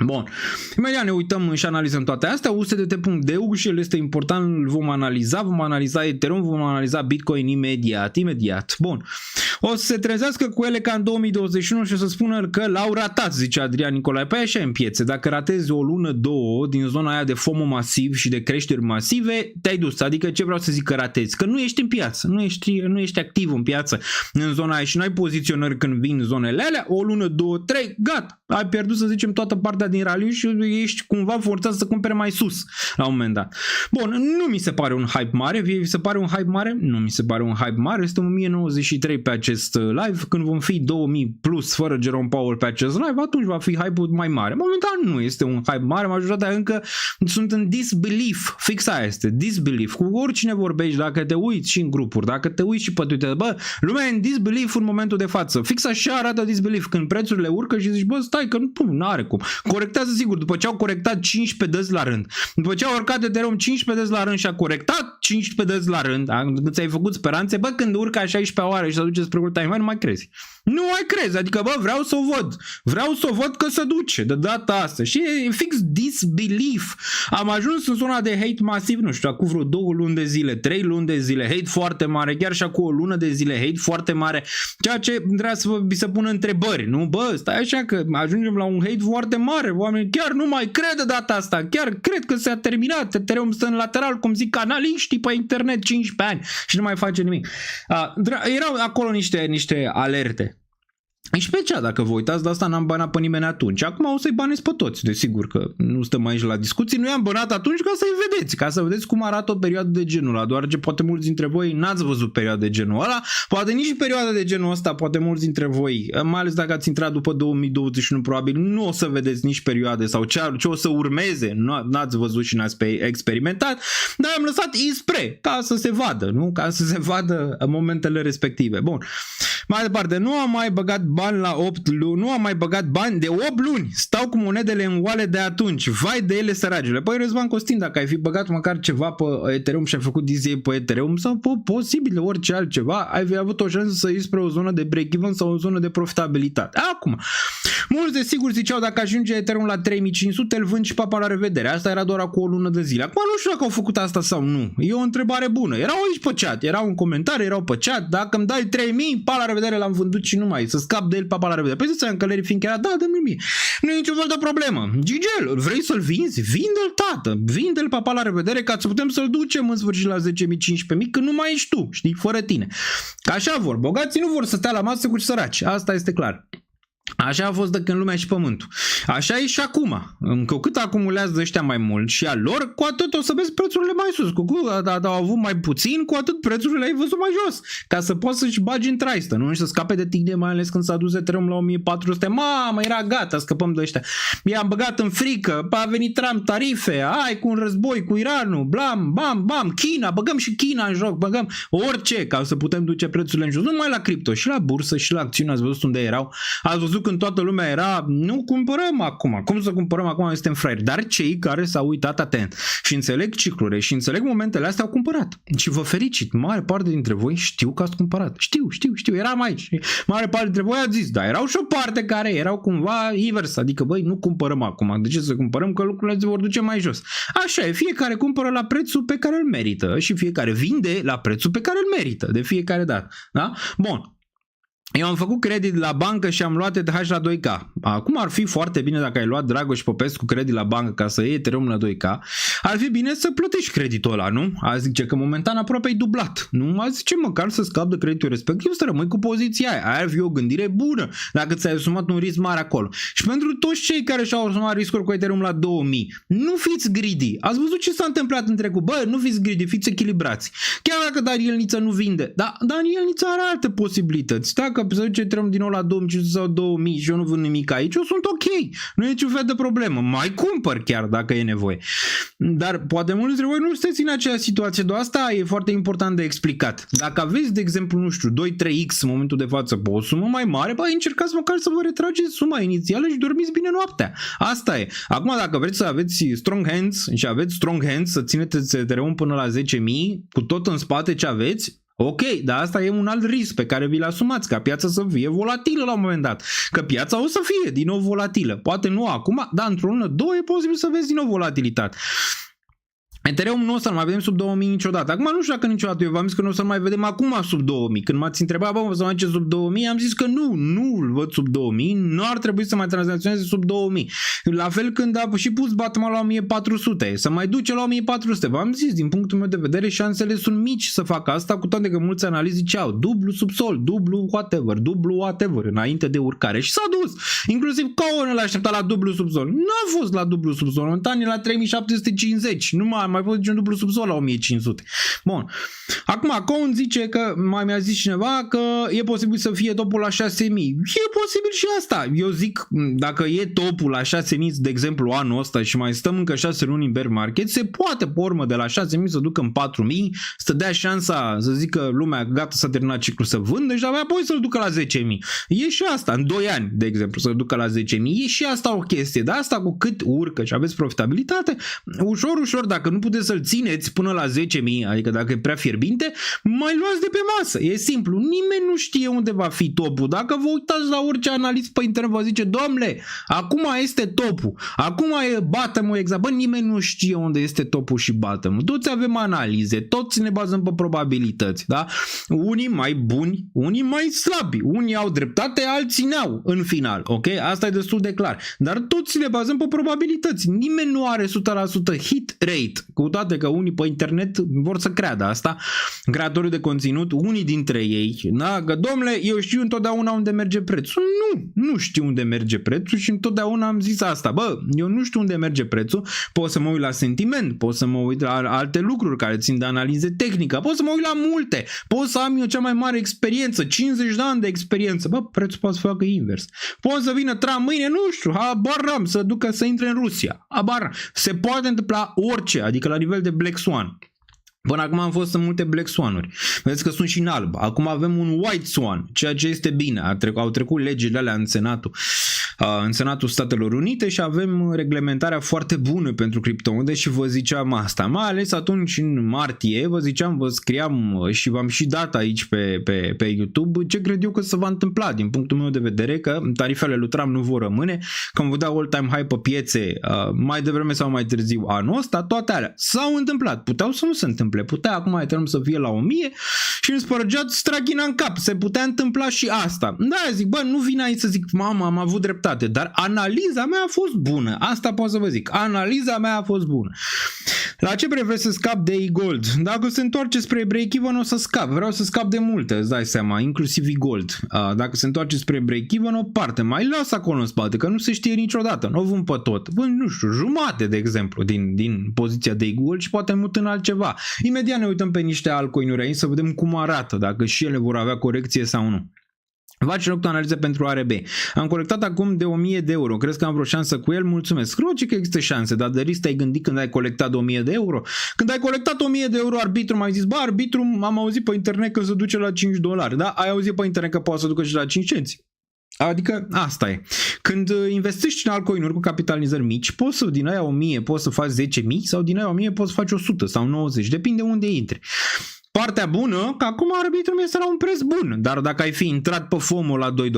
Bun, imediat ne uităm și analizăm toate astea. USDT.de-ul și el este important, îl vom analiza Ethereum, vom analiza Bitcoin imediat. Bun, o să se trezească cu ele ca în 2021 și o să spună că l-au ratat, zice Adrian Nicolae. Păi așa în piețe, dacă ratezi o lună, două din zona aia de FOMO masiv și de creșteri masive, te-ai dus. Adică ce vreau să zic că ratezi? Că nu ești în piață, nu ești activ în piață în zona aia și nu ai poziționări când vin zonele alea, o lună, două, trei, gata, ai pierdut, să zicem, toată partea din raliu și ești cumva forțat să cumpere mai sus la un moment dat. Bun, nu mi se pare un hype mare. Vi se pare un hype mare? Nu mi se pare un hype mare. Este 1093 pe acest live. Când vom fi 2000 plus fără Jerome Powell pe acest live, atunci va fi hype-ul mai mare. Momentan nu este un hype mare. Majoritatea încă sunt în disbelief. Fix aia este. Disbelief. Cu oricine vorbești, dacă te uiți și în grupuri, dacă te uiți și pe Twitter, bă, lumea e în disbelief în momentul de față. Fix așa arată disbelief. Când prețurile urcă și zici, bă, stai că nu are cum. Corectează sigur, după ce au corectat 15 dăzi la rând. După ce au urcat Ethereum 15 dăzi la rând și a corectat 15 dăzi la rând, când ți-ai făcut speranțe, bă, când urcă a 16 oare și se duce spre all-time high, nu mai crezi. Nu mai crezi, adică, bă, vreau să o văd. Vreau să o văd că se duce de data asta. Și e fix disbelief. Am ajuns în zona de hate masiv, nu știu, acum vreo 2 luni de zile, 3 luni de zile, hate foarte mare, chiar și acum o lună de zile, hate foarte mare, ceea ce trebuie să vi se pună întrebări, nu? Bă, stai așa că ajungem la un hate foarte mare, oameni chiar nu mai cred de data asta, chiar cred că s-a terminat, Ethereum stă în lateral, cum zic analiștii pe internet 15 ani și nu mai face nimic. Erau acolo niște alerte. Și pe cea, dacă vă uitați, de asta n-am banat pe nimeni atunci. Acum o să-i banez pe toți, desigur că nu stăm aici la discuții. Nu i-am banat atunci ca să-i vedeți, ca să vedeți cum arată o perioadă de genul ăla. Doar ce poate mulți dintre voi n-ați văzut perioada de genul ăla, poate nici perioada de genul ăsta, poate mulți dintre voi, mai ales dacă ați intrat după 2021, probabil nu o să vedeți nici perioade sau ce o să urmeze, n-ați văzut și n-ați experimentat, dar am lăsat ispre, ca să se vadă, nu? Ca să se vadă momentele respective. Bun. Mai departe, nu am mai băgat bani la 8 luni, nu am mai băgat bani de 8 luni. Stau cu monedele în wallet de atunci. Vai de ele, săragile. Păi, Răzvan Costin, dacă ai fi băgat măcar ceva pe Ethereum și ai făcut DCA pe Ethereum sau posibil orice altceva, ai fi avut o șansă să iei spre o zonă de break-even sau o zonă de profitabilitate. Acum, mulți de sigur ziceau dacă ajunge Ethereum la 3500, îl vând și papa la revedere. Asta era doar cu o lună de zile. Acum nu știu dacă au făcut asta sau nu. E o întrebare bună. Erau aici pe chat, erau în comentarii, erau pe chat. Dacă îmi dai 3000, pa la revedere, l-am vândut și numai. Să scap de el, papa la revedere. Păi să-ți încăleri fiindcă era, da, dă-mi mie. Nu e niciun fel de problemă. Gigel, vrei să-l vinzi? Vinde-l, tată. Vinde-l, papa la revedere, ca să putem să-l ducem în sfârșit la 10.000, 15.000, când nu mai ești tu, știi, fără tine. Că așa vor. Bogații nu vor să stea la masă cu săraci. Asta este clar. Așa a fost de când lumea și pământul. Așa e și acum. Cu cât acumulează ăștia mai mult și al lor, cu atât o să vezi prețurile mai sus. Cu cât au avut mai puțin, cu atât prețurile ai văzut mai jos. Ca să poți să-și bagi în traistă, nu? Și să scape de tine, mai ales când s-a dus Ethereum la 1400. Mamă, era gata, scăpăm de ăștia. I-am băgat în frică, a venit Trump tarife, ai cu un război cu Iranul, blam, bam, bam, China, băgăm și China în joc, băgăm orice ca să putem duce prețurile în jos. Nu numai la cripto, și la bursă, și la acțiuni, ați văzut unde erau. Ați văzut când toată lumea era, nu cumpărăm acum. Cum să cumpărăm acum? Suntem fraieri. Dar cei care s-au uitat atent și înțeleg ciclurile și înțeleg momentele astea au cumpărat. Și vă fericit. Mare parte dintre voi știu că ați cumpărat. Știu. Eram aici. Mare parte dintre voi ați zis, dar erau și o parte care erau cumva invers. Adică, băi, nu cumpărăm acum. De ce să cumpărăm? Că lucrurile se vor duce mai jos. Așa e. Fiecare cumpără la prețul pe care îl merită și fiecare vinde la prețul pe care îl merită. De fiecare dată. Da? Bun. Eu am făcut credit la bancă și am luat ETH la 2K. Acum ar fi foarte bine dacă ai luat Dragoș Popescu credit la bancă ca să iei Ethereum la 2K, ar fi bine să plătești creditul ăla, nu? A zice că momentan aproape e dublat, nu? A zice măcar să scapi de creditul respectiv, să rămâi cu poziția aia. Aia ar fi o gândire bună dacă ți-ai asumat un risc mare acolo. Și pentru toți cei care și-au asumat riscuri cu Ethereum la 2000, nu fiți greedy. Ați văzut ce s-a întâmplat în trecut? Bă, nu fiți greedy, fiți echilibrați. Chiar dacă Daniel Niță nu vinde, dar Daniel Niță are alte posibilități. Dacă se duce Ethereum din nou la 2500 sau 2000 și eu nu vând nimic aici, eu sunt ok. Nu e niciun fel de problemă. Mai cumpăr chiar dacă e nevoie. Dar poate mulți dintre voi nu sunteți în aceeași situație, dar asta e foarte important de explicat. Dacă aveți, de exemplu, nu știu, 2-3x în momentul de față pe o sumă mai mare, bă, încercați măcar să vă retrageți suma inițială și dormiți bine noaptea. Asta e. Acum, dacă vreți să aveți strong hands și aveți strong hands, să țineți Ethereum până la 10.000, cu tot în spate ce aveți, ok, dar asta e un alt risc pe care vi-l asumați, ca piața să fie volatilă la un moment dat. Că piața o să fie din nou volatilă. Poate nu acum, dar într-o lună, două e posibil să vezi din nou volatilitate. Ethereum nu o să-l mai vedem sub 2000 niciodată. Acum nu știu dacă niciodată, eu v-am zis că nu o să-l mai vedem acum sub 2000. Când m-ați întrebat, bă, o să mai ce sub 2000, am zis că nu-l văd sub 2000, nu ar trebui să mai tranzacționeze sub 2000. La fel când a și pus batma la 1400, să mai duce la 1400. V-am zis, din punctul meu de vedere, șansele sunt mici să facă asta, cu toate că mulți analizi ziceau dublu subsol, dublu whatever, înainte de urcare. Și s-a dus. Inclusiv Cohen l-a așteptat la dublu subsol. Nu a fost la dublu subsol, momentan e la 3750, nu mai fost niciun dublu subsol la 1500. Bun. Acum, Cohen zice că, mai mi-a zis cineva că e posibil să fie topul la 6000. E posibil și asta. Eu zic, dacă e topul la 6000, de exemplu, anul ăsta și mai stăm încă 6 luni în bear market, se poate, pe urmă, de la 6000 să ducă în 4000, să dea șansa să zică lumea gata, s-a terminat ciclul să vândă și abia apoi să-l ducă la 10.000. E și asta, în 2 ani, de exemplu, să-l ducă la 10.000. E și asta o chestie. Dar asta cu cât urcă și aveți profitabilitate, ușor, dacă nu puteți să-l țineți până la 10.000, adică dacă e prea fierbinte, mai luați de pe masă. E simplu. Nimeni nu știe unde va fi topul. Dacă vă uitați la orice analist pe internet, vă zice, domnule, acum este topul. Acum e bottom-ul exact. Bă, nimeni nu știe unde este topul și bottom-ul. Toți avem analize, toți ne bazăm pe probabilități, da? Unii mai buni, unii mai slabi. Unii au dreptate, alții n-au în final, ok? Asta e destul de clar. Dar toți ne bazăm pe probabilități. Nimeni nu are 100% hit rate. Cu toate că unii pe internet vor să creadă asta, creatorii de conținut, unii dintre ei, da? Că domnule, eu știu întotdeauna unde merge prețul. Nu știu unde merge prețul și întotdeauna am zis asta. Bă, eu nu știu unde merge prețul, pot să mă uit la sentiment, pot să mă uit la alte lucruri care țin de analize tehnică, pot să mă uit la multe, pot să am eu cea mai mare experiență, 50 de ani de experiență. Bă, prețul poate să facă invers. Pot să vină Trump mâine, nu știu, habar n-am, să ducă să intre în Rusia. Habar. Se poate întâmpla orice, adică la nivel de Black Swan. Până acum am fost în multe Black Swan-uri. Vedeți că sunt și în alb. Acum avem un White Swan, ceea ce este bine. Au trecut legile alea în Senatul Statelor Unite și avem reglementarea foarte bună pentru criptomonede și vă ziceam asta. Mai ales atunci în martie, vă ziceam, vă scriam și v-am și dat aici pe YouTube ce cred eu că se va întâmpla din punctul meu de vedere, că tarifele lui Trump nu vor rămâne, că am vedea all-time high pe piețe mai devreme sau mai târziu anul ăsta, toate alea s-au întâmplat. Puteau să nu se întâmple. Putea acum Ethereum să fie la 1000 și îmi spărgeați strachina în cap. Se putea întâmpla și asta. Da, zic, bă, nu vin aici să zic, mama, am avut dreptate, dar analiza mea a fost bună. Asta pot să vă zic. Analiza mea a fost bună. La ce preferi să scap de e-gold? Dacă se întoarce spre break-even, o să scap. Vreau să scap de multe, îți dai seama, inclusiv e-gold. Dacă se întoarce spre break-even, o parte. Mai las acolo în spate, că nu se știe niciodată. Nu o vând pe tot. Vând, nu știu, jumate, de exemplu, din poziția de e-gold și poate mut în altceva. Imediat ne uităm pe niște altcoin-uri aici să vedem cum arată, dacă și ele vor avea corecție sau nu. Facem o analiză pentru ARB. Am colectat acum de 1000 de euro. Crezi că am vreo șansă cu el? Mulțumesc. Logic că există șanse, dar de risc te-ai gândit când ai colectat de 1000 de euro? Când ai colectat 1000 de euro, arbitru m-ai zis, bă, arbitru am auzit pe internet că se duce la $5. Da? Ai auzit pe internet că poate să ducă și la 5 cenți. Adică asta e. Când investești în altcoin-uri cu capitalizări mici, poți să din aia 1000 poți să faci 10.000 sau din aia 1000 poți să faci 100 sau 90. Depinde unde intri. Partea bună, că acum arbitrul este la un preț bun, dar dacă ai fi intrat pe FOMO la $2,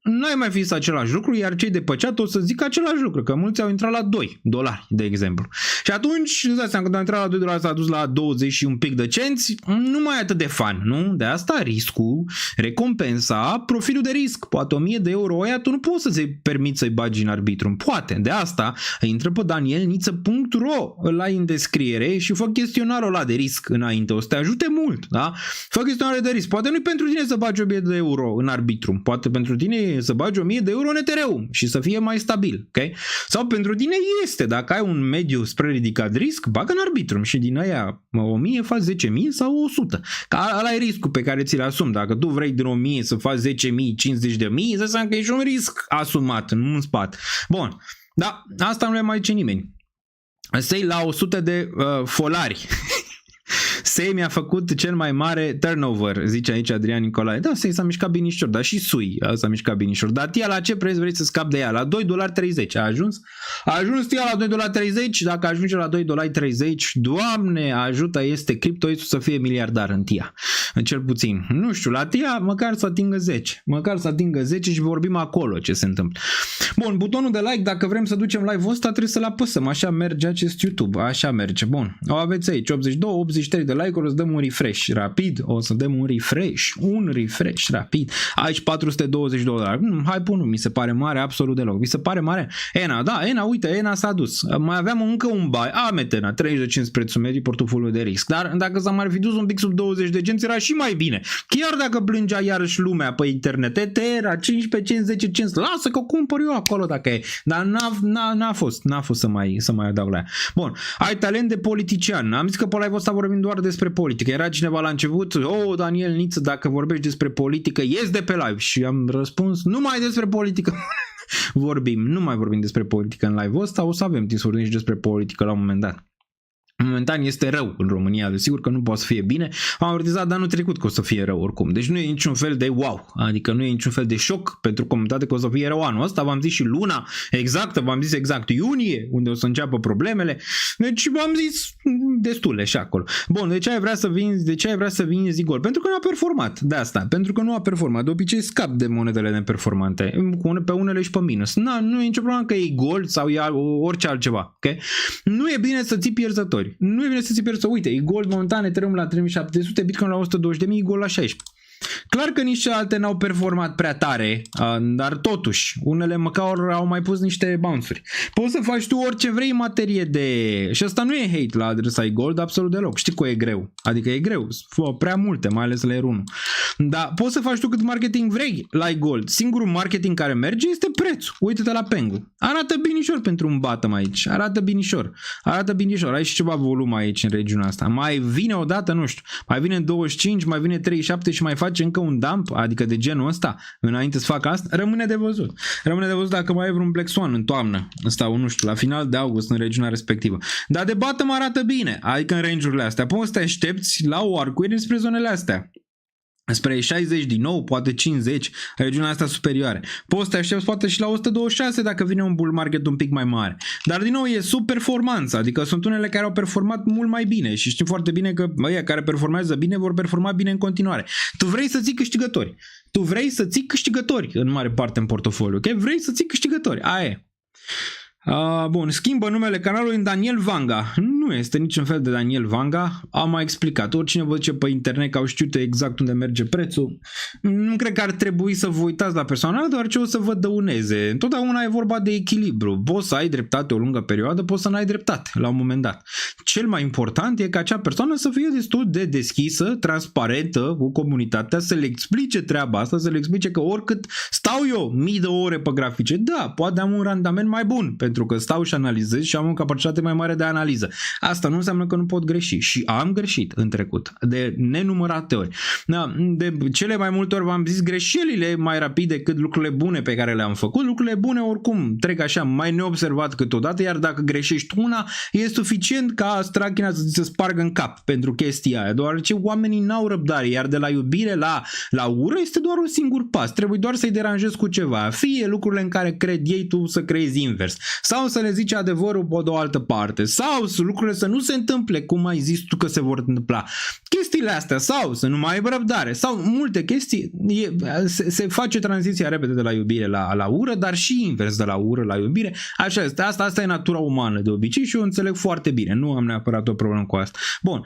n-ai mai fi același lucru, iar cei de pe chat o să zic același lucru, că mulți au intrat la $2, de exemplu. Și atunci, îți dați seama, când au intrat la $2 s-a dus la 20 și un pic de cenți, nu mai e atât de fan, nu? De asta riscul, recompensa, profilul de risc, poate €1000 aia, tu nu poți să-ți permiți să-i bagi în arbitru, poate. De asta intră pe danielniță.ro, îl ai în descriere și fă chestionarul ăla de risc înainte, o să te ajute mult, da? Fă chestionare de risc. Poate nu-i pentru tine să bagi €1000 în arbitru, poate pentru tine să bagi €1000 în Ethereum și să fie mai stabil, ok? Sau pentru tine este, dacă ai un mediu spre ridicat risc, bagă în arbitru și din aia 1000 faci 10.000 sau 100. Că ăla e riscul pe care ți-l asumi. Dacă tu vrei din 1000 să faci 10.000, 50.000, îți înseamnă că ești un risc asumat, nu în spate. Bun, da, asta nu le mai zice nimeni. Să-i la 100 de folari. Sei mi-a făcut cel mai mare turnover, zice aici Adrian Nicolae. Da, Sei s-a mișcat binișor, dar și Sui s-a mișcat binișor. Dar tia la ce preț vrei să scapi de ea? La $2.30 a ajuns? A ajuns tia la $2.30, dacă ajunge la $2.30, Doamne ajută, este criptoisul să fie miliardar în tia. Cel puțin. Nu știu, la tia măcar să atingă 10. Măcar să atingă 10 și vorbim acolo ce se întâmplă. Bun, butonul de like, dacă vrem să ducem live-ul ăsta, trebuie să-l apăsăm. Așa merge acest YouTube. Așa merge. Bun. O aveți aici 82, 83 de like-uri, o să dăm un refresh rapid. O să dăm un refresh rapid. Aici $422. Hai pun, mi se pare mare absolut deloc. Vi se pare mare? ENA, da, ENA, uite, ENA s-a dus. Mai aveam încă un buy. Metena, 35 prețul mediu, portofoliul de risc. Dar dacă s-a mai fi dus un pic sub 20 de cenți, era și mai bine. Chiar dacă plângea iarăși lumea pe internet, era 15 cenți, 10 cenți, lasă că o cumpăr eu acolo dacă e. Dar n-a fost să mai adaug la ea. Bun, ai talent de politician. Am zis că pe live-ul ăsta vorbim doar despre politică. Era cineva la început, Daniel Niță, dacă vorbești despre politică, ies de pe live. Și am răspuns, nu mai despre politică nu mai vorbim despre politică în live-ul ăsta, o să avem timp să vorbim și despre politică la un moment dat. Momentan este rău în România, desigur că nu poate să fie bine. Am avertizat de anul trecut că o să fie rău oricum. Deci nu e niciun fel de wow, adică nu e niciun fel de șoc pentru comunitate că o să fie rău anul ăsta. V-am zis și luna exactă, v-am zis exact iunie, unde o să înceapă problemele. Deci v-am zis destule și acolo. Bun, de ce ai vrea să vinzi Gold? Pentru că nu a performat. De asta, pentru că nu a performat. De obicei scap de monedele neperformante, pe unele și pe minus. Nu e nicio problemă că e Gold sau e orice altceva, ok? Nu e bine să ții pierzători. Nu e bine să ți pierzi. Uite, e Gold momentan, Ethereum la 3700, Bitcoin la 120.000, Gold la 16. Clar că nici alte n-au performat prea tare, dar totuși, unele măcar au mai pus niște bounce-uri. Poți să faci tu orice vrei în materie de... Și asta nu e hate la adresa Gold, absolut deloc. Știi că e greu. Adică e greu. Prea multe, mai ales la R1. Dar poți să faci tu cât marketing vrei la Gold. Singurul marketing care merge este prețul. Uite-te la Pengu. Arată binișor pentru un bottom aici. Arată binișor. Ai și ceva volum aici în regiunea asta. Mai vine odată, nu știu. Mai vine 25, mai vine 37 și mai face încă un dump, adică de genul ăsta, înainte să facă asta, rămâne de văzut. Rămâne de văzut dacă mai e vreun Black Swan în toamnă, sau nu știu, la final de august în regiunea respectivă. Dar de bottom arată bine, adică în range-urile astea. Poți să te aștepți la o arcuire spre zonele astea. Spre 60 din nou, poate 50, regiunea asta superioare. Poți să te aștepți poate și la 126 dacă vine un bull market un pic mai mare. Dar din nou e sub performanță, adică sunt unele care au performat mult mai bine și știm foarte bine că ăia care performează bine vor performa bine în continuare. Tu vrei să ții câștigători. În mare parte în portofoliu, ok? Vrei să ții câștigători, aia e. Bun, schimbă numele canalului în Daniel Vanga. Nu este niciun fel de Daniel Vanga. Am mai explicat. Oricine vă zice pe internet că au știut exact unde merge prețul. Nu cred că ar trebui să vă uitați la persoana, deoarece o să vă dăuneze. Întotdeauna e vorba de echilibru. Poți să ai dreptate o lungă perioadă, poți să n-ai dreptate la un moment dat. Cel mai important e ca acea persoană să fie destul de deschisă, transparentă cu comunitatea, să le explice treaba asta, să le explice că oricât stau eu mii de ore pe grafice, da, poate am un randament mai bun, pentru că stau și analizez și am o capacitate mai mare de analiză. Asta nu înseamnă că nu pot greși și am greșit în trecut de nenumărate ori. Da, de cele mai multe ori v-am zis greșelile mai rapid decât lucrurile bune pe care le-am făcut. Lucrurile bune oricum trec așa mai neobservat câteodată, iar dacă greșești una, e suficient ca strachina să ți se spargă în cap pentru chestia aia, deoarece oamenii n-au răbdare, iar de la iubire la ură este doar un singur pas. Trebuie doar să-i deranjezi cu ceva. Fie lucrurile în care cred ei, tu să creezi invers. Sau să le zici adevărul pe de o altă parte. Sau lucrurile lucrurile să nu se întâmple cum ai zis tu că se vor întâmpla. Chestiile astea sau să nu mai ai răbdare sau multe chestii, se face tranziția repede de la iubire la ură, dar și invers de la ură la iubire. Așa este, asta e natura umană de obicei și eu înțeleg foarte bine, nu am neapărat o problemă cu asta. Bun.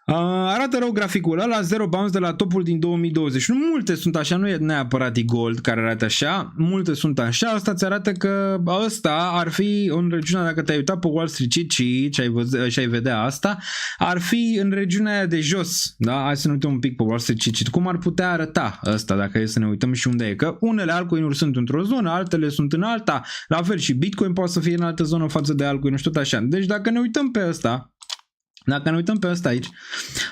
Arată rău graficul ăla, 0 bounce de la topul din 2020. Nu multe sunt așa, nu e neapărat gold care arată așa, multe sunt așa. Asta îți arată că ăsta ar fi în regiunea, dacă te-ai uitat pe Wall Street și ai vedea asta, ar fi în regiunea aia de jos. Da? Hai să ne uităm un pic pe Wall Street. Cum ar putea arăta ăsta dacă e să ne uităm și unde e? Că unele altcoin-uri sunt într-o zonă, altele sunt în alta, la fel și Bitcoin poate să fie în altă zonă față de altcoin, și tot așa. Deci dacă ne uităm pe ăsta, aici,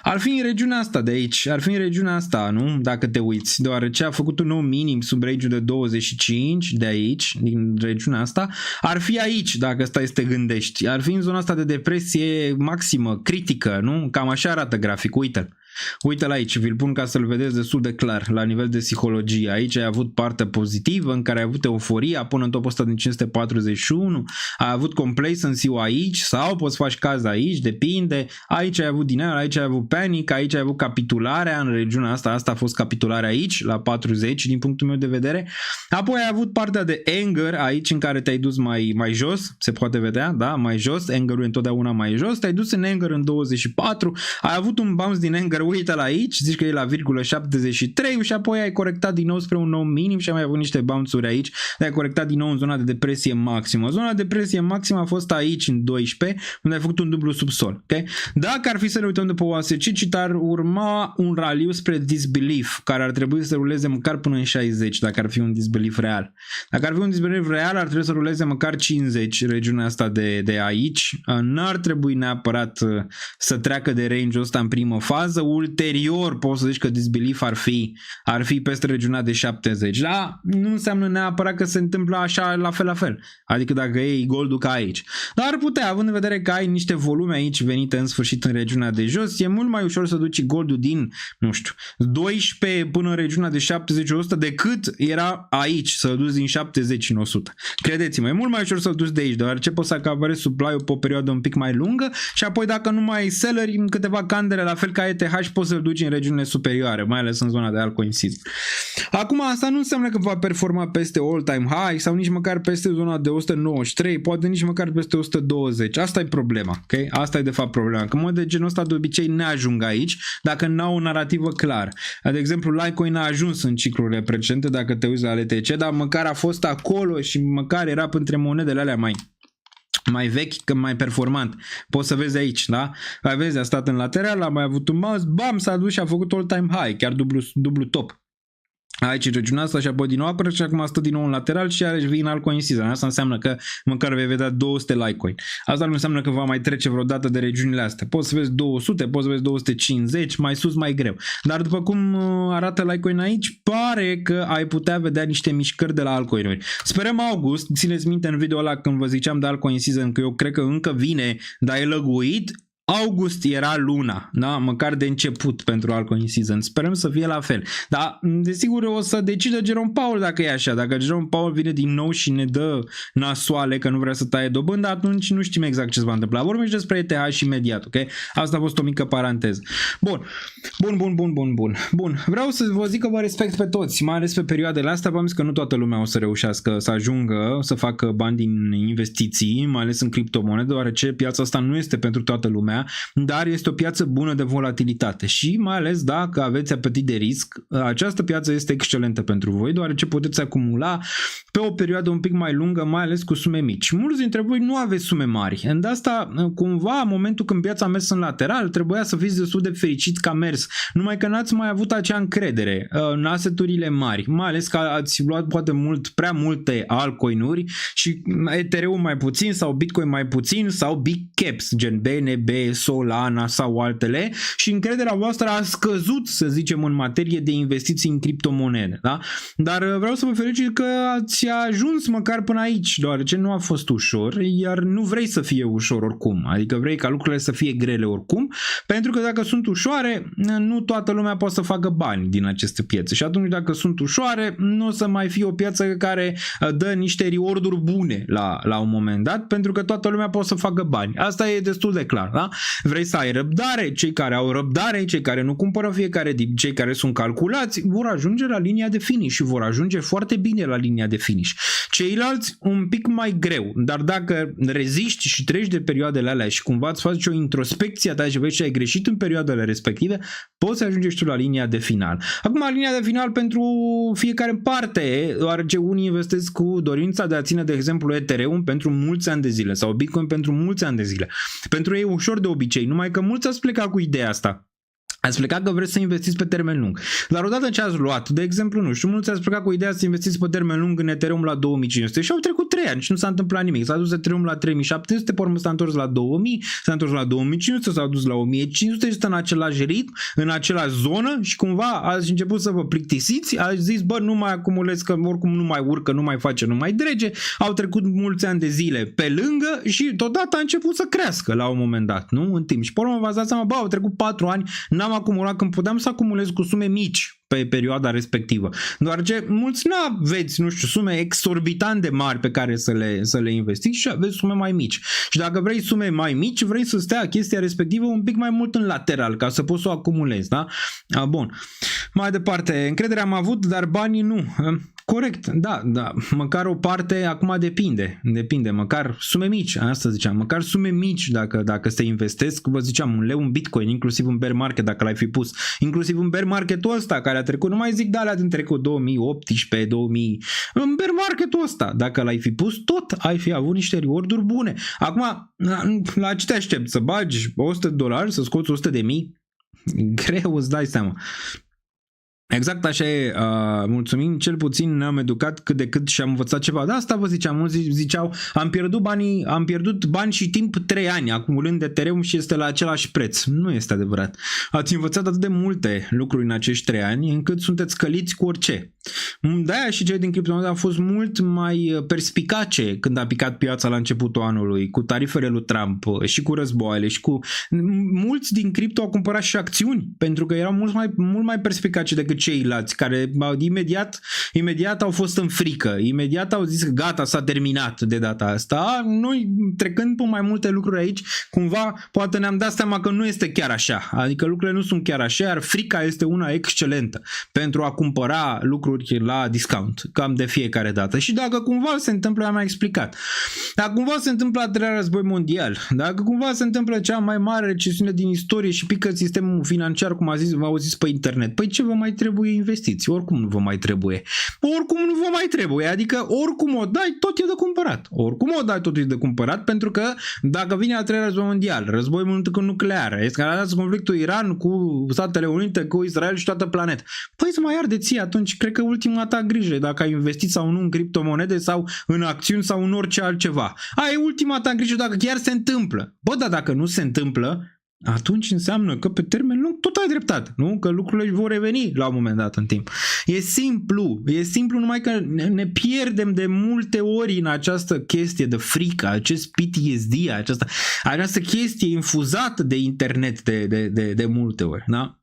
ar fi în regiunea asta de aici, ar fi în regiunea asta, nu? Dacă te uiți, deoarece a făcut un nou minim sub range-ul de 25 de aici, din regiunea asta, ar fi aici, dacă stai să te gândești, ar fi în zona asta de depresie maximă, critică, nu? Cam așa arată graficul, uite-l. Uite-l aici, vi-l pun ca să-l vedeți destul de clar la nivel de psihologie. Aici ai avut partea pozitivă în care ai avut euforia până în topul ăsta din 541, ai avut complacency-ul aici sau poți faci caz aici, depinde. Aici ai avut denial, aici ai avut panic, aici ai avut capitularea în regiunea asta a fost capitularea aici la 40 din punctul meu de vedere. Apoi ai avut partea de anger aici în care te-ai dus mai jos, se poate vedea, da, mai jos, anger-ul e întotdeauna mai jos, te-ai dus în anger în 24, ai avut un bounce din anger, uite-l aici, zici că e la 0,73 și apoi ai corectat din nou spre un nou minim și ai mai avut niște bounce-uri aici, ai corectat din nou în zona de depresie maximă. Zona de depresie maximă a fost aici în 12, unde ai făcut un dublu subsol, ok? Dacă ar fi să ne uităm după OASC, ar urma un raliu spre disbelief, care ar trebui să ruleze măcar până în 60, dacă ar fi un disbelief real. Dacă ar fi un disbelief real, ar trebui să ruleze măcar 50, regiunea asta de aici. N-ar trebui neapărat să treacă de range-ul ăsta în primă fază. Ulterior poți să zici că disbelief ar fi peste regiunea de 70. Da, nu înseamnă neapărat că se întâmplă așa la fel. Adică dacă e goldul ca aici. Dar ar putea, având în vedere că ai niște volume aici venite în sfârșit în regiunea de jos, e mult mai ușor să duci goldul din, 12 până în regiunea de 70-100 decât era aici, să-l duci din 70 în 100. Credeți-mă, e mult mai ușor să-l duci de aici, deoarece poți să acaparezi supply-ul pe o perioadă un pic mai lungă și apoi dacă nu mai ai selleri în câteva candele, la fel ca ETH, poți să-l duci în regiunile superioare, mai ales în zona de altcoin season. Acum asta nu înseamnă că va performa peste all-time high sau nici măcar peste zona de 193, poate nici măcar peste 120. Asta e problema, ok? Asta e de fapt problema. Că mod de genul ăsta de obicei ne ajung aici dacă n-au o narrativă clar. De exemplu, Litecoin a ajuns în ciclurile precedente, dacă te uiți la LTC, dar măcar a fost acolo și măcar era între monedele alea mai vechi, că mai performant. Poți să vezi aici, da? Vezi, a stat în lateral, a mai avut un mouse, bam, s-a dus și a făcut all-time high, chiar dublu top. Aici în regiunea asta și apoi din nou apără și acum stă din nou în lateral și iarăși vii în altcoin season. Asta înseamnă că măcar vei vedea 200 Litecoin. Asta nu înseamnă că va mai trece vreodată de regiunile astea. Poți să vezi 200, poți să vezi 250, mai sus, mai greu. Dar după cum arată Litecoin aici, pare că ai putea vedea niște mișcări de la altcoin-uri. Sperăm august, țineți minte în video ăla când vă ziceam de altcoin season că eu cred că încă vine, dar e lăguit. August era luna, da? Măcar de început pentru altcoin season. Sperăm să fie la fel. Dar, desigur, o să decidă Jerome Powell dacă e așa. Dacă Jerome Powell vine din nou și ne dă nasoale că nu vrea să taie dobândă, atunci nu știm exact ce se va întâmpla. Vorbim și despre ETH și imediat, ok? Asta a fost o mică paranteză. Bun. Vreau să vă zic că vă respect pe toți, mai ales pe perioadele astea. V-am zis că nu toată lumea o să reușească să ajungă să facă bani din investiții, mai ales în criptomonede, deoarece piața asta nu este pentru toată lumea, dar este o piață bună de volatilitate și mai ales dacă aveți apetit de risc, această piață este excelentă pentru voi, deoarece puteți acumula pe o perioadă un pic mai lungă, mai ales cu sume mici. Mulți dintre voi nu aveți sume mari. De asta, cumva, în momentul când piața a mers în lateral, trebuia să fiți destul de fericiți că a mers, numai că n-ați mai avut acea încredere în asset-urile mari, mai ales că ați luat poate prea multe altcoin-uri și Ethereum mai puțin sau Bitcoin mai puțin sau big caps, gen BNB, Solana sau altele și încrederea voastră a scăzut, să zicem, în materie de investiții în criptomonede, da? Dar vreau să vă felicit că ați ajuns măcar până aici, deoarece nu a fost ușor, iar nu vrei să fie ușor oricum, adică vrei ca lucrurile să fie grele oricum, pentru că dacă sunt ușoare, nu toată lumea poate să facă bani din aceste piețe și atunci dacă sunt ușoare, nu o să mai fie o piață care dă niște reward-uri bune la un moment dat, pentru că toată lumea poate să facă bani. Asta e destul de clar, da? Vrei să ai răbdare, cei care au răbdare, cei care nu cumpără fiecare tip, cei care sunt calculați, vor ajunge la linia de finish și vor ajunge foarte bine la linia de finish. Ceilalți un pic mai greu, dar dacă reziști și treci de perioadele alea și cumva îți faci o introspecție a ta și vezi ce ai greșit în perioadele respective, poți să ajungi tu la linia de final. Acum, linia de final pentru fiecare parte, deoarece unii investesc cu dorința de a ține, de exemplu, Ethereum pentru mulți ani de zile sau Bitcoin pentru mulți ani de zile. Pentru ei e ușor de obicei, numai că mulți ați plecat cu ideea asta. Ați plecat că vreți să investiți pe termen lung. Dar odată ce ați luat, de exemplu, nu știu, mulți ați plecat cu ideea să investiți pe termen lung în Ethereum la 2500 și au trecut 3 ani și nu s-a întâmplat nimic. S-a dus Ethereum la 3700, pe urmă s-a întors la 2000, s-a întors la 2500, s-a dus la 1500 și stă în același ritm, în același zonă și cumva ați început să vă plictisiți, ați zis, bă, nu mai acumulez că oricum nu mai urcă, nu mai face, nu mai drege. Au trecut mulți ani de zile pe lângă și totodată a început să crească la un moment dat, nu? În timp. Și pe urmă v-ați dat seama, bă, au trecut 4 ani, n-am acumulat când puteam să acumulez cu sume mici pe perioada respectivă. Deoarece mulți nu aveți, nu știu, sume exorbitant de mari pe care să le investiți și aveți sume mai mici. Și dacă vrei sume mai mici, vrei să stea chestia respectivă un pic mai mult în lateral, ca să poți să o acumulezi, da? Bun. Mai departe, încredere am avut, dar banii nu. Corect, da, măcar o parte acum depinde, măcar sume mici, asta ziceam, măcar sume mici dacă se investesc, vă ziceam, un leu în Bitcoin, inclusiv în bear market dacă l-ai fi pus, inclusiv în bear marketul ăsta care a trecut, nu mai zic de alea din trecut, 2018, 2000, în bear marketul ăsta, dacă l-ai fi pus, tot ai fi avut niște reward-uri bune. Acum, la ce te aștept? Să bagi $100, să scoți 100.000? Greu, îți dai seama. Exact așa e, mulțumim, cel puțin ne-am educat cât de cât și am învățat ceva. Da, asta vă ziceam, mulți ziceau, am pierdut bani și timp 3 ani acumulând de Ethereum și este la același preț. Nu este adevărat. Ați învățat atât de multe lucruri în acești 3 ani încât sunteți căliți cu orice. De-aia și cei din criptomonede au fost mult mai perspicace când a picat piața la începutul anului, cu tarifele lui Trump și cu războaiele și cu... Mulți din cripto au cumpărat și acțiuni, pentru că erau mult mai perspicace decât ceilalți, care imediat au fost în frică, imediat au zis că gata, s-a terminat de data asta. Noi, trecând pe mai multe lucruri aici, cumva, poate ne-am dat seama că nu este chiar așa, adică lucrurile nu sunt chiar așa, iar frica este una excelentă pentru a cumpăra lucruri la discount, cam de fiecare dată. Și dacă cumva se întâmplă, am mai explicat, dacă cumva se întâmplă al 3-lea război mondial, dacă cumva se întâmplă cea mai mare recesiune din istorie și pică sistemul financiar, cum v-au zis pe internet, păi ce vă mai trebuie investiții? Oricum nu vă mai trebuie. Oricum nu vă mai trebuie, adică oricum o dai, tot e de cumpărat. Oricum o dai, tot e de cumpărat, pentru că dacă vine al 3-lea război mondial, război nuclear, escaladează conflictul Iran cu Statele Unite, cu Israel și toată planeta, păi să mai arde ție atunci, cred că ultima ta grijă, dacă ai investit sau nu în criptomonede sau în acțiuni sau în orice altceva. Aia e ultima ta grijă dacă chiar se întâmplă. Bă, dar dacă nu se întâmplă, atunci înseamnă că pe termen lung tot ai dreptate, nu? Că lucrurile vor reveni la un moment dat în timp. E simplu, numai că ne pierdem de multe ori în această chestie de frică, acest PTSD, această chestie infuzată de internet de multe ori, da?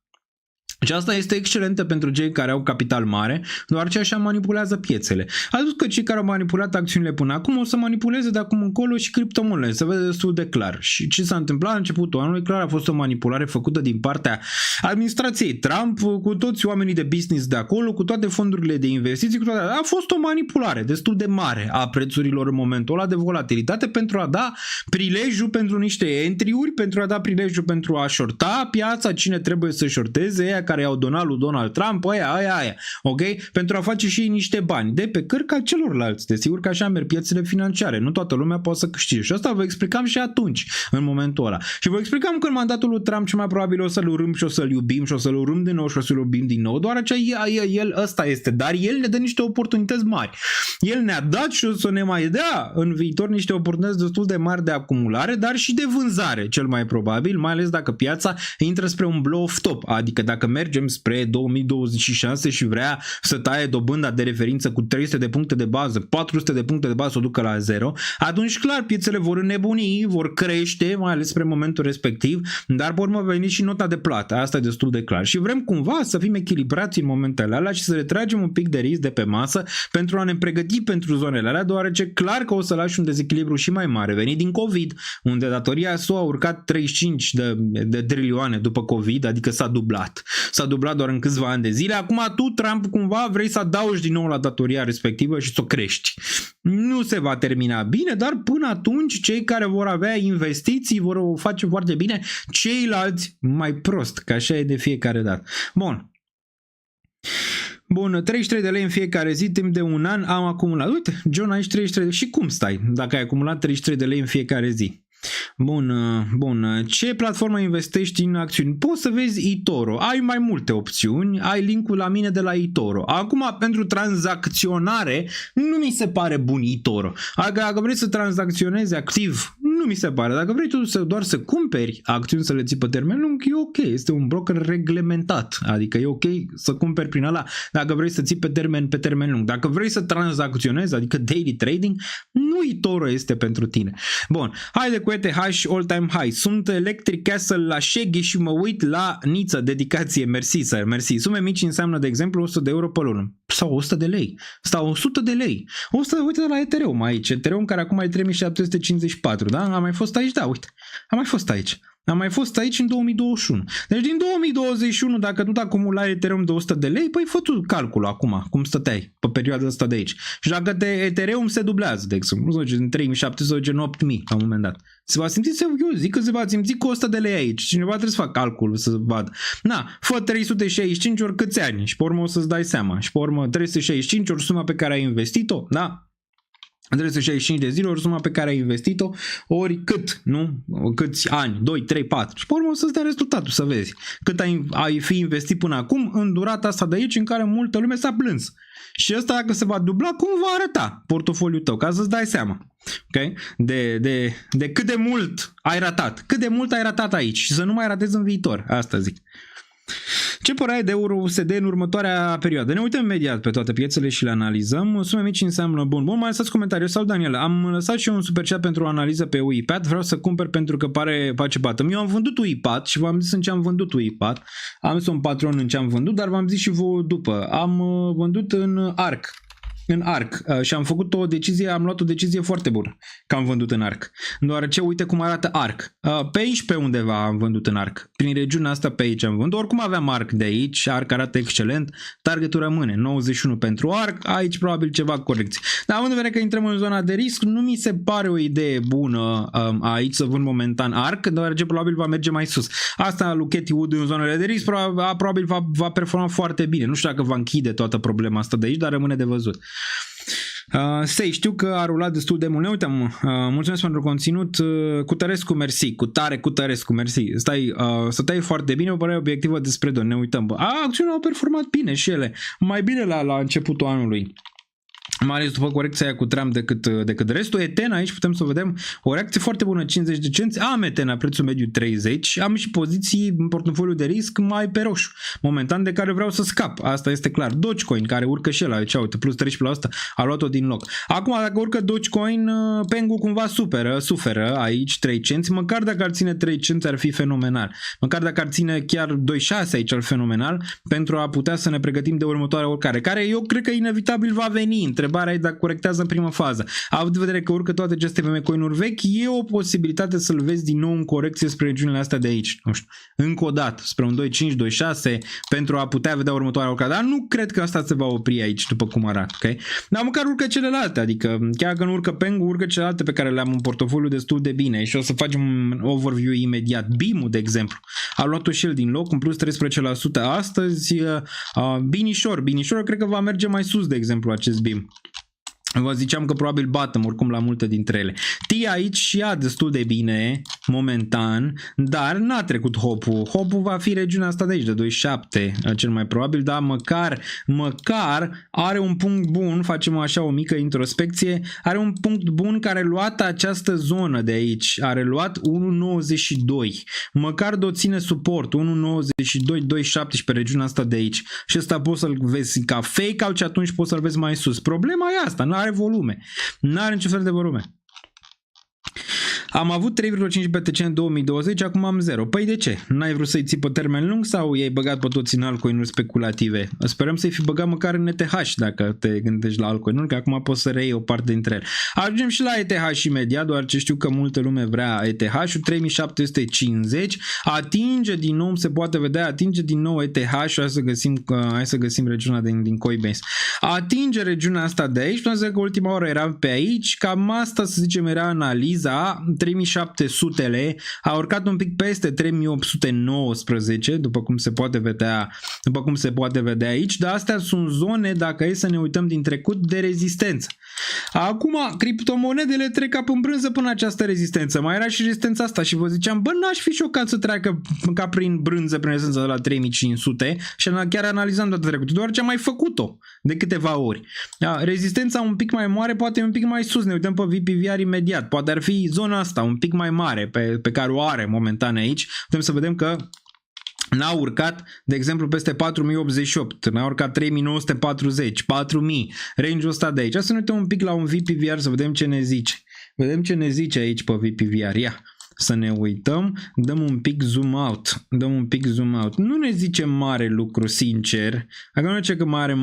Și asta este excelentă pentru cei care au capital mare, deoarece așa manipulează piețele. A zis că cei care au manipulat acțiunile până acum o să manipuleze de acum încolo și criptomonedele, se vede destul de clar. Și ce s-a întâmplat la începutul anului, clar a fost o manipulare făcută din partea administrației Trump, cu toți oamenii de business de acolo, cu toate fondurile de investiții, cu toate... A fost o manipulare destul de mare a prețurilor în momentul ăla de volatilitate pentru a da prilejul pentru niște entry-uri, pentru a da prilejul pentru a shorta piața, cine trebuie să shorteze, ea care i-au donat lui Donald Trump, aia, ok? Pentru a face și ei niște bani de pe cărca celorlalți. Desigur că așa merg piețele financiare, nu toată lumea poate să câștige. Și asta vă explicam și atunci, în momentul ăla. Și vă explicam că în mandatul lui Trump cel mai probabil o să-l urâm și o să-l iubim și o să-l urâm din nou și o să-l iubim din nou, doar ce el ăsta este, dar el ne dă niște oportunități mari. El ne-a dat și o să ne mai dea în viitor niște oportunități destul de mari de acumulare, dar și de vânzare, cel mai probabil, mai ales dacă piața intră spre un blow of top, adică dacă mergem spre 2026 și vrea să taie dobânda de referință cu 300 de puncte de bază, 400 de puncte de bază o ducă la zero, atunci clar piețele vor înnebuni, vor crește, mai ales spre momentul respectiv, dar pe urmă veni și nota de plată, asta e destul de clar. Și vrem cumva să fim echilibrați în momentele alea și să retragem un pic de risc de pe masă pentru a ne pregăti pentru zonele alea, deoarece clar că o să lași un dezechilibru și mai mare venit din COVID, unde datoria SUA a urcat 35 de trilioane după COVID, adică s-a dublat. S-a dublat doar în câțiva ani de zile. Acum tu, Trump, cumva vrei să adaugi din nou la datoria respectivă și să o crești. Nu se va termina bine, dar până atunci cei care vor avea investiții vor o face foarte bine, ceilalți mai prost, că așa e de fiecare dată. Bun, 33 de lei în fiecare zi, timp de un an am acumulat. Uite, John, aici 33 și cum stai dacă ai acumulat 33 de lei în fiecare zi? Bun. Ce platformă investești în acțiuni? Poți să vezi eToro. Ai mai multe opțiuni. Ai linkul la mine de la eToro. Acum, pentru tranzacționare, nu mi se pare bun eToro. Dacă vrei să tranzacționezi activ, nu mi se pare. Dacă vrei tu doar să cumperi acțiuni să le ții pe termen lung, e ok. Este un broker reglementat. Adică e ok să cumperi prin ăla dacă vrei să ții pe termen lung. Dacă vrei să tranzacționezi, adică daily trading, nu eToro este pentru tine. Bun, haide cu ETH all-time high. Sunt Electric Castle la Shaggy și mă uit la Niță. Dedicație, mersi, sir, mersi. Sume mici înseamnă, de exemplu, 100 de euro pe lună. Sau 100 de lei. Sau 100 de lei. 100, uite la Ethereum aici. Ethereum care acum e 3754, da? Am mai fost aici? Da, uite. Am mai fost aici. Am mai fost aici în 2021. Deci din 2021, dacă tu acumulai Ethereum de 100 de lei, păi fă tu calculul acum, cum stăteai pe perioada asta de aici. Și dacă Ethereum se dublează, de exemplu, din 3700 în 8000 la un moment dat. Se va simți, eu zic că se va simți cu 100 de lei aici. Cineva trebuie să facă calculul să vadă. Na, fă 365 ori câți ani și pe urmă o să-ți dai seama. Și pe urmă 365 ori suma pe care ai investit-o, da? 365 de zile ori suma pe care ai investit-o, ori cât, nu? Câți ani, 2, 3, 4. Și pe urmă o să-ți dea rezultatul, să vezi. Cât ai fi investit până acum în durata asta de aici în care multă lume s-a plâns. Și ăsta dacă se va dubla, cum va arăta portofoliul tău, ca să-ți dai seama. Okay? De cât de mult ai ratat. Cât de mult ai ratat aici și să nu mai ratezi în viitor. Asta zic. Ce părere ai de euro-USD în următoarea perioadă? Ne uităm imediat pe toate piețele și le analizăm. Sume mici înseamnă bun. Mai lăsați comentariu. Sau Daniel, am lăsat și eu un super chat pentru o analiză pe UiPath. Vreau să cumpăr pentru că pare pace bottom. Eu am vândut UiPath și v-am zis în ce am vândut UiPath. Am zis un patron în ce am vândut, dar v-am zis și vouă după. Am vândut în ARK. Și am făcut o decizie, am luat o decizie foarte bună că am vândut în ARK. Deoarece uite cum arată ARK. Pe aici pe undeva am vândut în ARK. Prin regiunea asta pe aici am vândut. Oricum aveam ARK de aici, ARK arată excelent. Targetul rămâne 91 pentru ARK, aici probabil ceva corecție. Dar având în vedere că intrăm în zona de risc, nu mi se pare o idee bună aici să vând momentan ARK, deoarece probabil va merge mai sus. Asta lui Cathy Wood în zonele de risc probabil va performa foarte bine. Nu știu dacă va închide toată problema asta de aici, dar rămâne de văzut. Sei, știu că a rulat destul de mult. Ne uităm. Mulțumesc pentru conținut. Cutărescu, mersi. Cutărescu, mersi. Stai foarte bine. O părere obiectivă despre Don. Ne uităm. Acțiunile au performat bine și ele. Mai bine la începutul anului. Mai ales după corecția aia cu Trump decât restul. Etena, aici putem să vedem o reacție foarte bună, 50 de cenți. Am Etena, prețul mediu 30. Am și poziții în portofoliu de risc mai pe roșu. Momentan de care vreau să scap. Asta este clar. Dogecoin, care urcă și el aici, uite, plus 13%, a luat-o din loc. Acum, dacă urcă Dogecoin, Pengu cumva suferă aici 3 cenți. Măcar dacă ar ține 3 cenți ar fi fenomenal. Măcar dacă ar ține chiar 2,6 aici ar fi fenomenal pentru a putea să ne pregătim de următoarea oricare, care eu cred că inevitabil va veni. Întrebarea e dacă corectează în prima fază. Având în vedere că urcă toate aceste meme coin-uri vechi, e o posibilitate să-l vezi din nou în corecție spre regiunile astea de aici. Nu știu, încă o dată, spre un 2.5, 2.6, pentru a putea vedea următoarea urcare. Dar nu cred că asta se va opri aici, după cum arată, ok? Dar măcar urcă celelalte, adică chiar că nu urcă Pengu, urcă celelalte pe care le-am în portofoliu destul de bine și o să facem un overview imediat. BIM-ul, de exemplu, a luat-o și el din loc, în plus 13% astăzi. Binișor, cred că va merge mai sus, de exemplu, acest BIM. Vă ziceam că probabil bottom oricum la multe dintre ele. TI aici și ea destul de bine momentan, dar n-a trecut hop-ul. Hop-ul va fi regiunea asta de aici, de 2.7 cel mai probabil, dar măcar are un punct bun, facem așa o mică introspecție, are un punct bun care a luat această zonă de aici, are luat 1.92, măcar de o ține suport, 1.92, 2.17 pe regiunea asta de aici și ăsta poți să-l vezi ca fake-out și atunci poți să-l vezi mai sus. Problema e asta, nu are volume, nu are niciun fel de volume. Am avut 3,5 BTC în 2020, acum am 0. Păi de ce? N-ai vrut să-i ții pe termen lung sau i-ai băgat pe toți în altcoin-uri speculative? Sperăm să-i fi băgat măcar în ETH dacă te gândești la altcoin-uri, că acum poți să reiei o parte dintre ele. Ajungem și la ETH imediat, doar ce știu că multă lume vrea ETH-ul, 3750, atinge din nou, se poate vedea, atinge din nou ETH-ul, hai să găsim regiunea din Coinbase. Atinge regiunea asta de aici, pentru că ultima oră eram pe aici, cam asta să zicem era analiza, 3700-le, a urcat un pic peste 3819, după cum se poate vedea aici, dar astea sunt zone, dacă e să ne uităm din trecut, de rezistență. Acum, criptomonedele trec ca în brânză până această rezistență. Mai era și rezistența asta și vă ziceam, bă, n-aș fi șocat să treacă ca prin brânză, prin rezistența de la 3500 și chiar analizam data trecută, doar ce am mai făcut-o de câteva ori. Rezistența un pic mai mare, poate un pic mai sus, ne uităm pe VPVR imediat, poate ar fi zona asta un pic mai mare pe care o are momentan aici. Putem să vedem că n-a urcat, de exemplu, peste 4088, n-a urcat 3940, 4000, range-ul ăsta de aici. Să ne uităm un pic la un VPVR să vedem ce ne zice. Vedem ce ne zice aici pe VPVR. Ia, să ne uităm, dăm un pic zoom out. Nu ne zice mare lucru, sincer. Dacă nu zice că mare,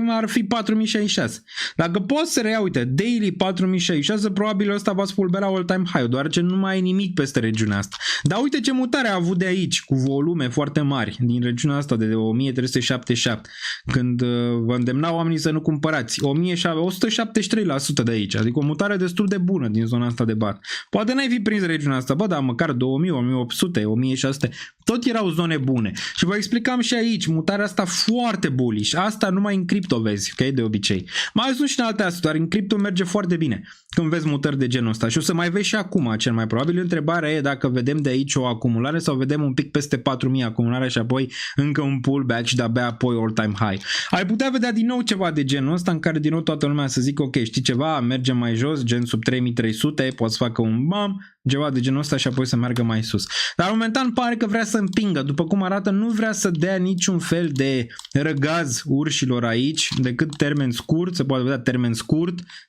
ar fi 4066. Dacă poți să reia, uite, daily 4066, probabil ăsta va spulbera all-time high, deoarece nu mai e nimic peste regiunea asta. Dar uite ce mutare a avut de aici, cu volume foarte mari, din regiunea asta de 1377, când vă îndemnau oamenii să nu cumpărați. 173% de aici, adică o mutare destul de bună din zona asta de bat. Poate n-ai fi prins regiunea asta, bă, dar măcar 2000, 1800, 1600, tot erau zone bune. Și vă explicam și aici, mutarea asta foarte bullish. Asta numai în cripto vezi, ok, de obicei. Mai sunt și în alte astea, dar în cripto merge foarte bine când vezi mutări de genul ăsta. Și o să mai vezi și acum, cel mai probabil. Întrebarea e dacă vedem de aici o acumulare sau vedem un pic peste 4000 acumulare și apoi încă un pullback și de-abia apoi all-time high. Ai putea vedea din nou ceva de genul ăsta în care din nou toată lumea să zică, ok, știi ceva, mergem mai jos, gen sub 3300, poți să facă un bam, ceva de genul ăsta și apoi să meargă mai sus. Dar momentan pare că vrea să împingă, după cum arată, nu vrea să dea niciun fel de răgaz urșilor aici, decât termen scurt, se poate vedea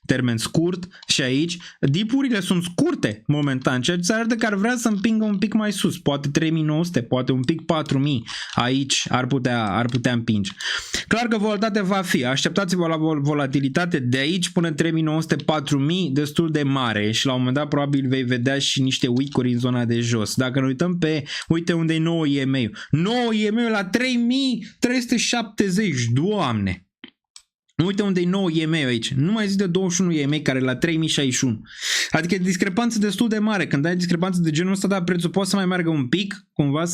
termen scurt și aici. Dipurile sunt scurte momentan, ceea ce arată că ar vrea să împingă un pic mai sus, poate 3900, poate un pic 4000, aici ar putea împinge. Clar că volatilitatea va fi, așteptați-vă la volatilitate de aici până 3900-4000 destul de mare și la un moment dat probabil vei vedea și niște week-uri în zona de jos. Dacă ne uităm pe, uite unde e 9 EMA-ul. 9 EMA-ul la 3370, Doamne! Uite unde e 9 EMA aici. Nu mai zic de 21 EMA care e la 3061. Adică discrepanță destul de mare. Când ai discrepanță de genul ăsta, da, prețul poate să mai meargă un pic, cumva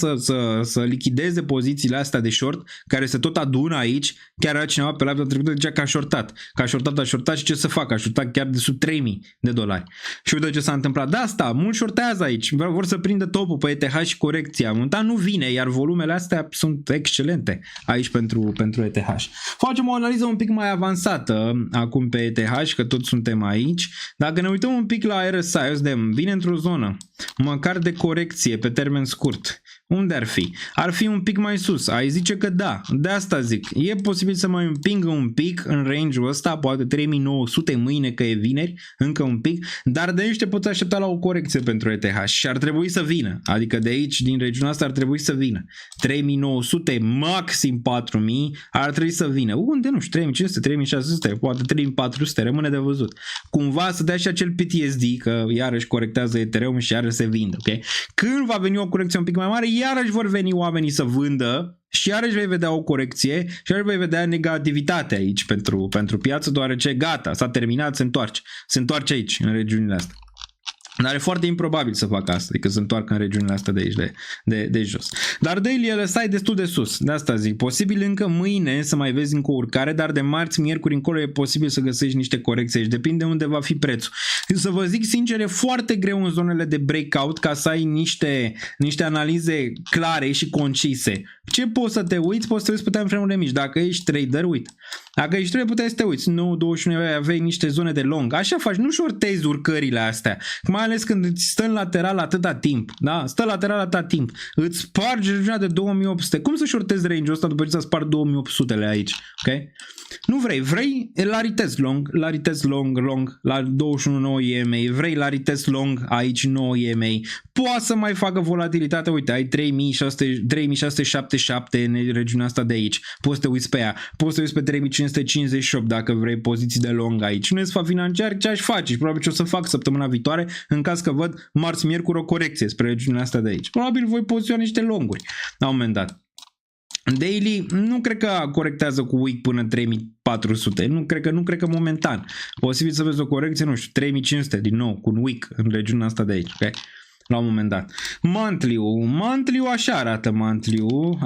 să lichideze pozițiile astea de short, care se tot adună aici. Chiar era cineva pe live-ul trecut zicea că a shortat. Că a shortat și ce să facă? A shortat chiar de sub $3000. Și uite ce s-a întâmplat. Da, asta, mulți shortează aici. Vor să prindă topul pe ETH și corecția. Momentan nu vine, iar volumele astea sunt excelente aici pentru ETH. Facem o analiză un pic mai avansată acum pe ETH, că toți suntem aici. Dacă ne uităm un pic la RSI, vine într-o zonă măcar de corecție pe termen scurt. Unde ar fi? Ar fi un pic mai sus. Ai zice că da. De asta zic. E posibil să mai împingă un pic în range-ul ăsta, poate 3900 mâine că e vineri, încă un pic, dar de aici te poți aștepta la o corecție pentru ETH și ar trebui să vină. Adică de aici, din regiunea asta, ar trebui să vină. 3900, maxim 4000, ar trebui să vină. Unde? Nu știu, 3500, 3600, poate 3400, rămâne de văzut. Cumva să dea și acel PTSD, că iarăși corectează Ethereum și iarăși se vinde, ok? Când va veni o corecție un pic mai mare, iarăși vor veni oamenii să vândă și iarăși vei vedea o corecție și iarăși vei vedea negativitate aici pentru piață, deoarece gata, s-a terminat, se întoarce aici, în regiunile astea. Dar e foarte improbabil să facă asta, adică să întoarcă în regiunile astea de aici, de jos. Dar daily el stai destul de sus, de asta zic. Posibil încă mâine să mai vezi încă o urcare, dar de marți, miercuri încolo e posibil să găsești niște corecții aici, depinde unde va fi prețul. Să vă zic sincer, e foarte greu în zonele de breakout ca să ai niște analize clare și concise. Ce poți să te uiți? Poți să te uiți pe time frame-urile mici. Dacă ești trader, uite. Dacă ești trader, puteai să te uiți. 9-21 aveai niște zone de long. Așa faci, nu shortezi urcările astea. Mai ales când îți stă în lateral atâta timp. Da? Stă lateral atâta timp. Îți spargi regiunea de 2800. Cum să shortezi range-ul ăsta după ce ți-a spart 2800-le aici? Ok? Nu vrei laritez long la 21.9 EMA, vrei laritez long aici 9 EMA, poate să mai facă volatilitate, uite, ai 3677 în regiunea asta de aici, poți să te uiți pe ea, poți să te uiți pe 3558 dacă vrei poziții de long aici, nu e sfat financiar, ce aș face și probabil ce o să fac săptămâna viitoare în caz că văd marți-miercuri o corecție spre regiunea asta de aici, probabil voi poziționa niște longuri la un moment dat. Daily nu cred că corectează cu week până 3400, nu cred că momentan. Posibil să vezi o corecție, nu știu, 3500 din nou cu un week în regiunea asta de aici, ok? La un moment dat. Monthly-ul așa arată monthly-ul,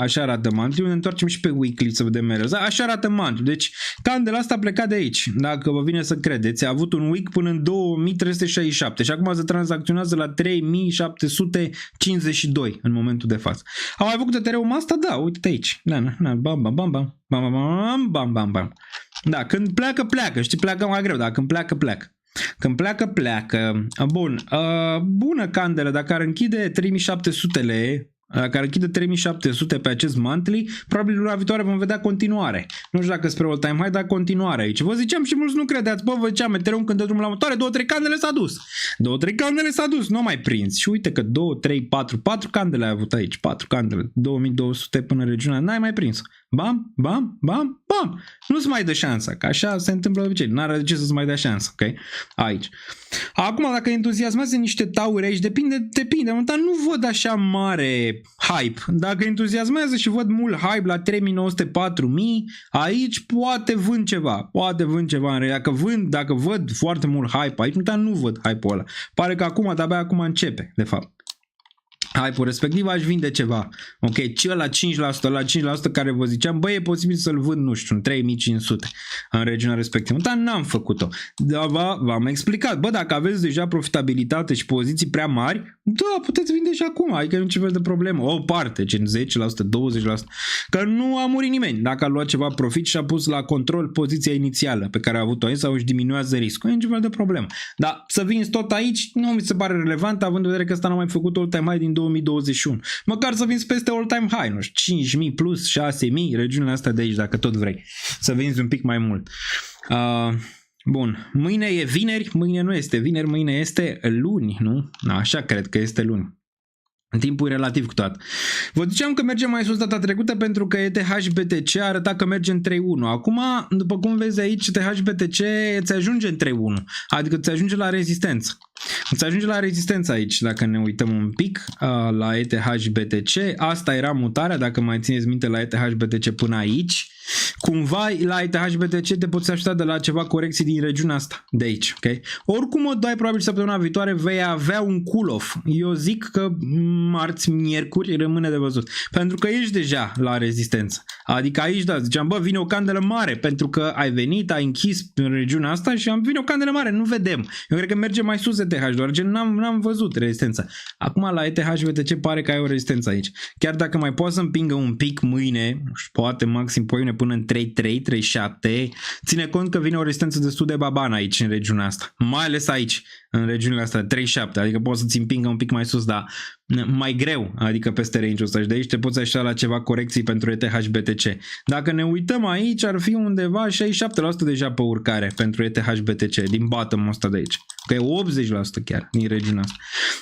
ne întoarcem și pe weekly să vedem mereu. Așa arată monthly. Deci candela asta a plecat de aici. Dacă vă vine să credeți, a avut un week până în 2367 și acum se tranzacționează la 3752 în momentul de față. Au mai făcut Ethereum asta? Da, uite aici. Da, bam. Da, când pleacă, știi, pleacă mai greu, dar când pleacă. Când pleacă. Bun. Bună candelă, dacă ar închide 3700-le, dacă ar închide 3700 pe acest monthly, probabil luna viitoare vom vedea continuare. Nu știu dacă spre all time high, dar continuare aici. Vă ziceam și mulți nu credeți. Bă, vă ziceam, Ethereum când dă drumul la motoare, 2-3 candele s-a dus. Nu mai prins. Și uite că 2, 3, 4 candele ai avut aici. 4 candele. 2200 până în regiunea. N-ai mai prins. Bam. Nu-ți mai dă șansa, că așa se întâmplă de obicei. N-are de ce să-ți mai dea șansa, ok? Aici. Acum, dacă entuziasmează niște tauri aici, depinde, dar nu văd așa mare hype. Dacă entuziasmează și văd mult hype la 3900-4000, aici poate vând ceva. Dacă văd foarte mult hype aici, dar nu văd hype-ul ăla. Pare că de-abia acum începe, de fapt. Hype-ul respectiv aș vinde ceva. Ok, ce la 5%, care vă ziceam, băi, e posibil să-l vând, nu știu, în 3500 în regiunea respectivă. Dar n-am făcut-o. Dar v-am explicat. Bă, dacă aveți deja profitabilitate și poziții prea mari, da, puteți vinde și acum. Adică nu ce fel de problemă. O parte, gen 10%, 20%. Că nu a murit nimeni. Dacă a luat ceva profit și a pus la control poziția inițială pe care a avut-o aici sau își diminuează riscul. Nu e nicio fel de problemă. Dar să vinzi tot aici nu mi se pare relevant, având în vedere că ăsta n-a mai făcut all-time high din 2021. Măcar să vinzi peste all-time high, nu știu, 5.000 plus 6.000, regiunile astea de aici, dacă tot vrei. Să vinzi un pic mai mult. Bun, mâine e vineri, mâine nu este vineri, mâine este luni, nu? Așa cred că este luni. Timpul e relativ cu toate. Vă ziceam că merge mai sus data trecută pentru că ETH-BTC arăta că merge în 3.1. Acum, după cum vezi aici, ETH-BTC îți ajunge în 3.1. Adică îți ajunge la rezistență. Îți ajunge la rezistență aici, dacă ne uităm un pic la ETH-BTC. Asta era mutarea, dacă mai țineți minte, la ETH-BTC până aici. Cumva la ETH-BTC te poți aștepta de la ceva corecții din regiunea asta, de aici, ok? Oricum o dai, probabil săptămâna viitoare vei avea un cool-off. Eu zic că marți, miercuri rămâne de văzut. Pentru că ești deja la rezistență. Adică aici, da, ziceam, bă, vine o candelă mare, pentru că ai venit, ai închis în regiunea asta și vine o candelă mare, nu vedem. Eu cred că merge mai sus ETH, doar ce n-am văzut rezistența. Acum la ETH-BTC pare că ai o rezistență aici. Chiar dacă mai poți să împingă un pic mâine, poate maxim poimine până în 3.3, 3.7, ține cont că vine o rezistență destul de babană aici în regiunea asta. Mai ales aici, în regiunile astea, 3.7, adică poți să-ți împingă un pic mai sus, dar mai greu, adică peste range-ul ăsta și de aici te poți aștepta la ceva corecții pentru ETH-BTC. Dacă ne uităm aici, ar fi undeva 67% deja pe urcare pentru ETH-BTC din bottom-ul ăsta de aici. Că e 80% chiar din regiunea asta.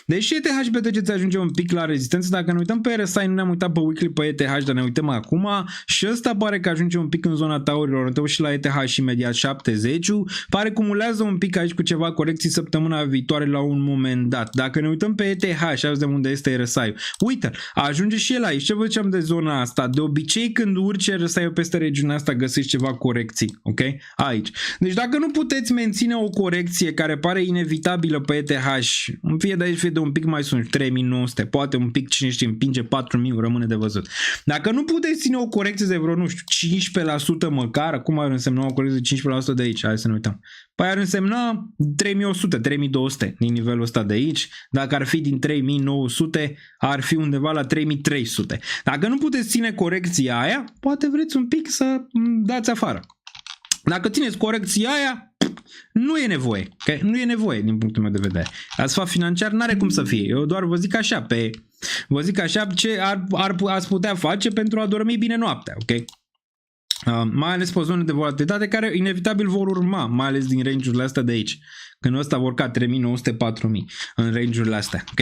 Deși ETH-BTC ți ajunge un pic la rezistență, dacă ne uităm pe RSI, nu ne-am uitat pe weekly pe ETH, dar ne uităm acum și ăsta pare că ajunge un pic în zona taurilor, ne și la ETH și imediat 70, pare cumulează un pic aici cu ceva corecții săptămâna viitoare la un moment dat. Dacă ne uităm pe ETH și azi de unde este RSI-ul, uite, ajunge și el aici. Ce vă ziceam de zona asta? De obicei când urci RSI-ul peste regiunea asta găsești ceva corecții, ok? Aici. Deci dacă nu puteți menține o corecție care pare inevitabilă pe ETH, fie de aici, fie de un pic mai sus, 3900, poate un pic, cine știe, împinge 4000, rămâne de văzut. Dacă nu puteți ține o corecție de vreo, nu știu, 15% măcar, cum ar însemna o corecție de 15% de aici? Hai să ne uităm. Păi ar însemna 3100, 3200 din nivelul ăsta de aici. Dacă ar fi din 3900, ar fi undeva la 3300. Dacă nu puteți ține corecția aia, poate vreți un pic să dați afară. Dacă țineți corecția aia, nu e nevoie. Okay? Nu e nevoie din punctul meu de vedere. La sfat financiar n-are cum să fie. Eu doar vă zic așa, ce ați putea face pentru a dormi bine noaptea. Ok? Mai ales pe zone de volatilitate care inevitabil vor urma, mai ales din range-urile astea de aici. Când ăsta vor ca 3900-4000 în range-urile astea, ok?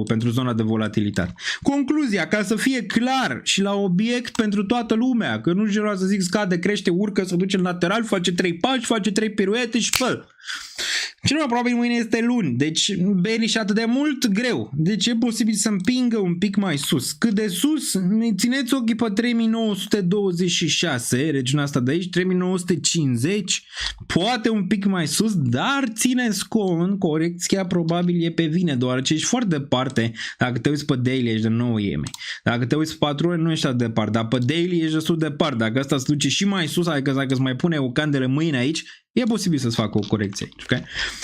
Pentru zona de volatilitate. Concluzia, ca să fie clar și la obiect pentru toată lumea, că nu vreau să zic scade, crește, urcă, se duce în lateral, face 3 pași, face 3 piruete și pă. Cel mai probabil mâine este luni, deci bearish atât de mult, greu. Deci e posibil să împingă un pic mai sus. Cât de sus? Țineți ochii pe 3926, regiunea asta de aici, 3950, poate un pic mai sus, dar țineți cont, corecția probabil e pe vine, deoarece ești foarte departe. Dacă te uiți pe daily ești de 9 EMA. Dacă te uiți pe 4 ore nu ești atât de departe, dar pe daily ești destul de departe. Dacă asta se duce și mai sus, adică dacă îți mai pune o candelă mâine aici, e posibil să-ți facă o corecție aici, ok?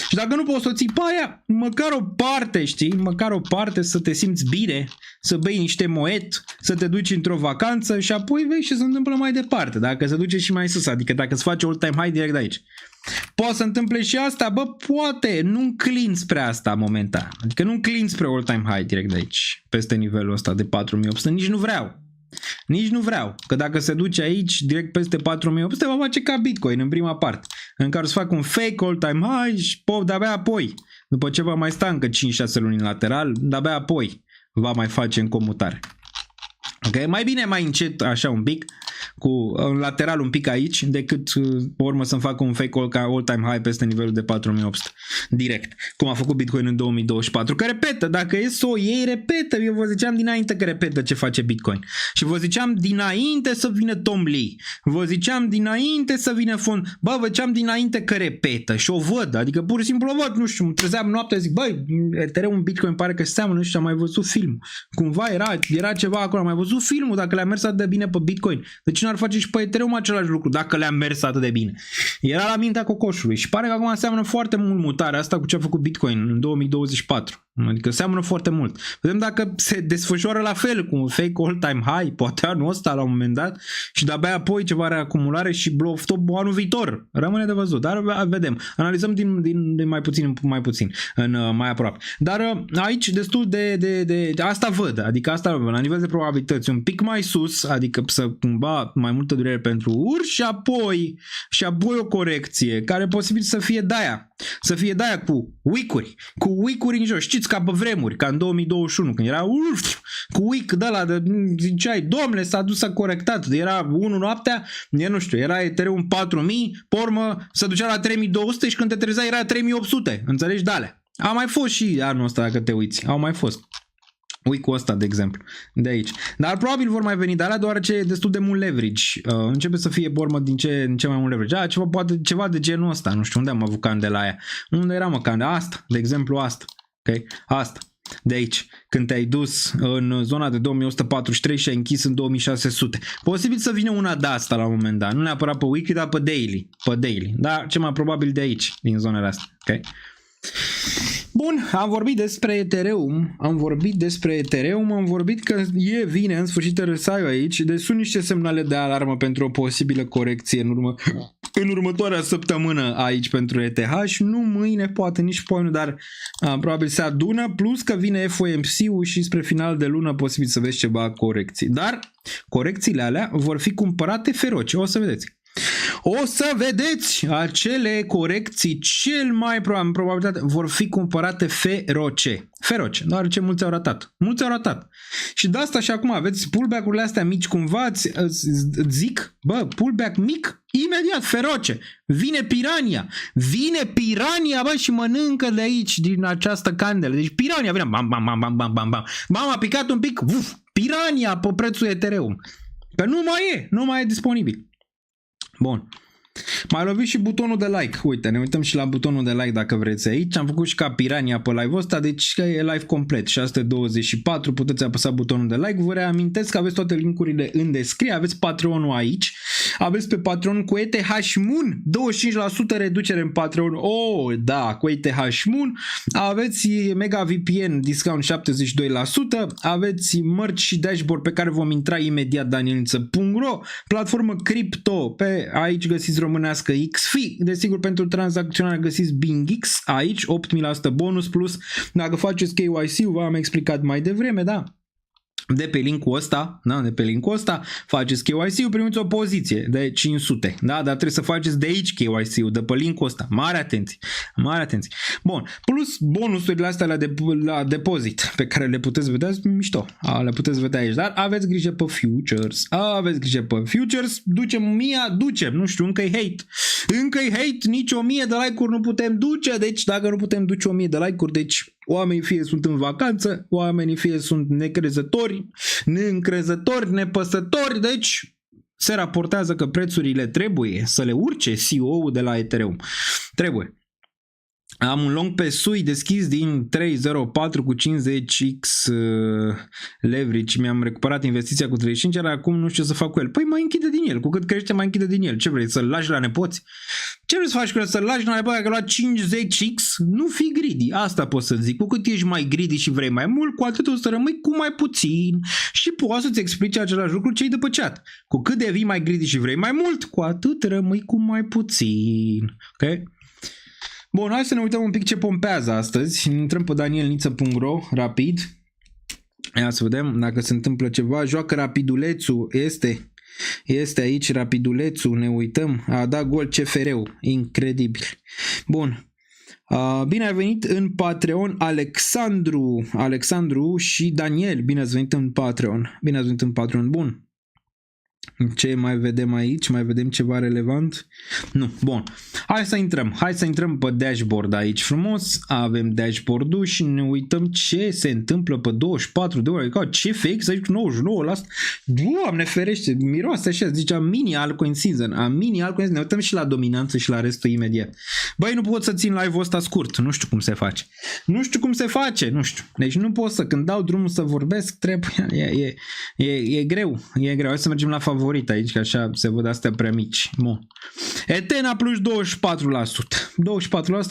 Și dacă nu poți să o ții pe aia, măcar o parte, știi? Măcar o parte să te simți bine, să bei niște moet, să te duci într-o vacanță și apoi vezi ce se întâmplă mai departe. Dacă se duce și mai sus, adică dacă îți face all-time high direct de aici. Poate să întâmple și asta? Bă, poate, nu înclin spre asta momentan. Adică nu înclin spre all-time high direct de aici, peste nivelul ăsta de 4800, nici nu vreau. Nici nu vreau, că dacă se duce aici direct peste 4800 va face ca Bitcoin în prima parte, în care o să fac un fake all-time high și de-abia apoi, după ce va mai sta încă 5-6 luni în lateral, de-abia apoi va mai face în comutare. Ok, mai bine mai încet așa un pic, cu un lateral un pic aici, decât pe urmă să-mi facă un fake all-time high peste nivelul de 4800 direct, cum a făcut Bitcoin în 2024, că repetă, dacă e să o iei, repetă. Eu vă ziceam dinainte că repetă ce face Bitcoin și vă ziceam dinainte să vină Tom Lee, vă ziceam dinainte să vină fond, bă, vă ziceam dinainte că repetă și o văd, adică pur și simplu o văd, nu știu, trezeam noaptea, zic, băi, Ethereum Bitcoin pare că seamănă, nu știu, am mai văzut filmul, cumva era ceva acolo, am mai văzut filmul, dacă le-a mers atât de bine pe Bitcoin, de ce n-ar face și pe Ethereum același lucru dacă le-a mers atât de bine? Era la mintea cocoșului și pare că acum seamănă foarte mult mutarea asta cu ce a făcut Bitcoin în 2024. Adică seamănă foarte mult. Vedem dacă se desfășoară la fel cu un fake all-time high, poate anul ăsta la un moment dat și de-abia apoi ceva reacumulare și blow top anul viitor. Rămâne de văzut, dar vedem. Analizăm din mai puțin în mai puțin, mai aproape. Dar aici destul de asta văd, adică asta la nivel de probabilități un pic mai sus, adică să cumva mai multă durere pentru urs și apoi o corecție care posibil să fie de-aia. Să fie de-aia cu week-uri în jos. Știți, ca pe vremuri, ca în 2021, când era cu week de ăla, ziceai, domnule, s-a dus, s-a corectat, era 1 noaptea, nu știu, era Ethereum 4000, pe urmă se ducea la 3200 și când te trezeai era 3800, înțelegi, de-alea. A mai fost și anul ăsta, dacă te uiți, au mai fost. Week-ul ăsta, de exemplu, de aici. Dar probabil vor mai veni de alea, deoarece e destul de mult leverage. Începe să fie bormă din ce mai mult leverage. Poate ceva de genul ăsta. Nu știu unde am avut candela aia. Unde era mă candela? Asta, de exemplu asta. Ok? Asta. De aici. Când te-ai dus în zona de 2143 și ai închis în 2600. Posibil să vină una de asta la un moment dat. Nu neapărat pe weekly, dar pe daily. Pe daily. Dar ce mai probabil de aici, din zonele astea. Ok? Bun, am vorbit despre Ethereum, am vorbit că vine în sfârșit RSI aici, deci sunt niște semnale de alarmă pentru o posibilă corecție în urmă în următoarea săptămână aici pentru ETH, nu mâine, poate nici poate, dar probabil se adună, plus că vine FOMC-ul și spre final de lună posibil să vezi ceva corecții. Dar corecțiile alea vor fi cumpărate feroce, o să vedeți. O să vedeți, acele corecții cel mai probabilitate vor fi cumpărate feroce. Feroce, deoarece mulți au ratat. Mulți au ratat. Și de asta și acum aveți pullback-urile astea mici cumva, zic, bă, pullback mic, imediat, feroce. Vine pirania, bă, și mănâncă de aici, din această candelă. Deci pirania vine, bam, bam, bam, bam, bam, bam, bam. Bam, a picat un pic, uf, pirania pe prețul Ethereum. Că nu mai e disponibil. Bun. Mai lovit și butonul de like. Uite, ne uităm și la butonul de like dacă vreți aici. Am făcut și ca pirania pe live-ul ăsta, deci e live complet. 624, puteți apăsa butonul de like. Vă reamintesc că aveți toate linkurile în descriere. Aveți Patreon-ul aici. Aveți pe Patreon cu ETH Moon 25% reducere în Patreon. Oh, da, cu ETH Moon. Aveți Mega VPN discount 72%. Aveți merch și dashboard pe care vom intra imediat, danielniță.ro. Platformă cripto, pe aici găsiți românească XFI. Desigur, pentru tranzacționare găsiți BingX aici, 8000% bonus, plus dacă faceți KYC, v-am explicat mai devreme, da? De pe linkul ăsta, faceți KYC-ul, primiți o poziție de 500, da? Dar trebuie să faceți de aici KYC-ul, de pe linkul ăsta. Mare atenție. Bun, plus bonusurile astea la depozit, pe care le puteți vedea, mișto, le puteți vedea aici, dar aveți grijă pe futures, ducem, nu știu, încă-i hate, nici 1000 de like-uri nu putem duce, deci dacă nu putem duce 1000 de like-uri, deci oamenii fie sunt în vacanță, oamenii fie sunt necrezători, neîncrezători, nepăsători, deci se raportează că prețurile trebuie să le urce CEO-ul de la Ethereum. Trebuie. Am un long pe SUI deschis din 304 cu 50x leverage. Mi-am recuperat investiția cu 35, iar acum nu știu ce să fac cu el. Păi mai închide din el. Cu cât crește, mai închide din el. Ce vrei? Să-l lași la nepoți? Ce vrei să faci cu el? Să-l lași la nepoți? Că la 50x? Nu fi greedy. Asta pot să zic. Cu cât ești mai greedy și vrei mai mult, cu atât o să rămâi cu mai puțin. Și poți să-ți explice același lucru cei de pe chat. Cu cât devii mai greedy și vrei mai mult, cu atât rămâi cu mai puțin. Ok? Bun, hai să ne uităm un pic ce pompează astăzi. Intrăm pe danielniță.ro rapid. Ia să vedem dacă se întâmplă ceva. Joacă rapidulețul. Este aici rapidulețul. Ne uităm. A dat gol CFR-ul. Incredibil. Bun. Bine ai venit în Patreon Alexandru și Daniel. Bine ați venit în Patreon. Bun. Ce mai vedem aici? Mai vedem ceva relevant? Nu. Bun. Hai să intrăm pe dashboard aici frumos. Avem dashboard-ul și ne uităm ce se întâmplă pe 24 de ore. Ce fix? Aici 99%. Doamne ferește, miroase așa. Zicea mini altcoin season. Ne uităm și la dominanță și la restul imediat. Băi, nu pot să țin live-ul ăsta scurt. Nu știu cum se face. Deci nu pot să, când dau drumul să vorbesc, trebuie. E greu. Hai să mergem la favorit aici, că așa se văd astea prea mici. Bun. Etena plus 24%,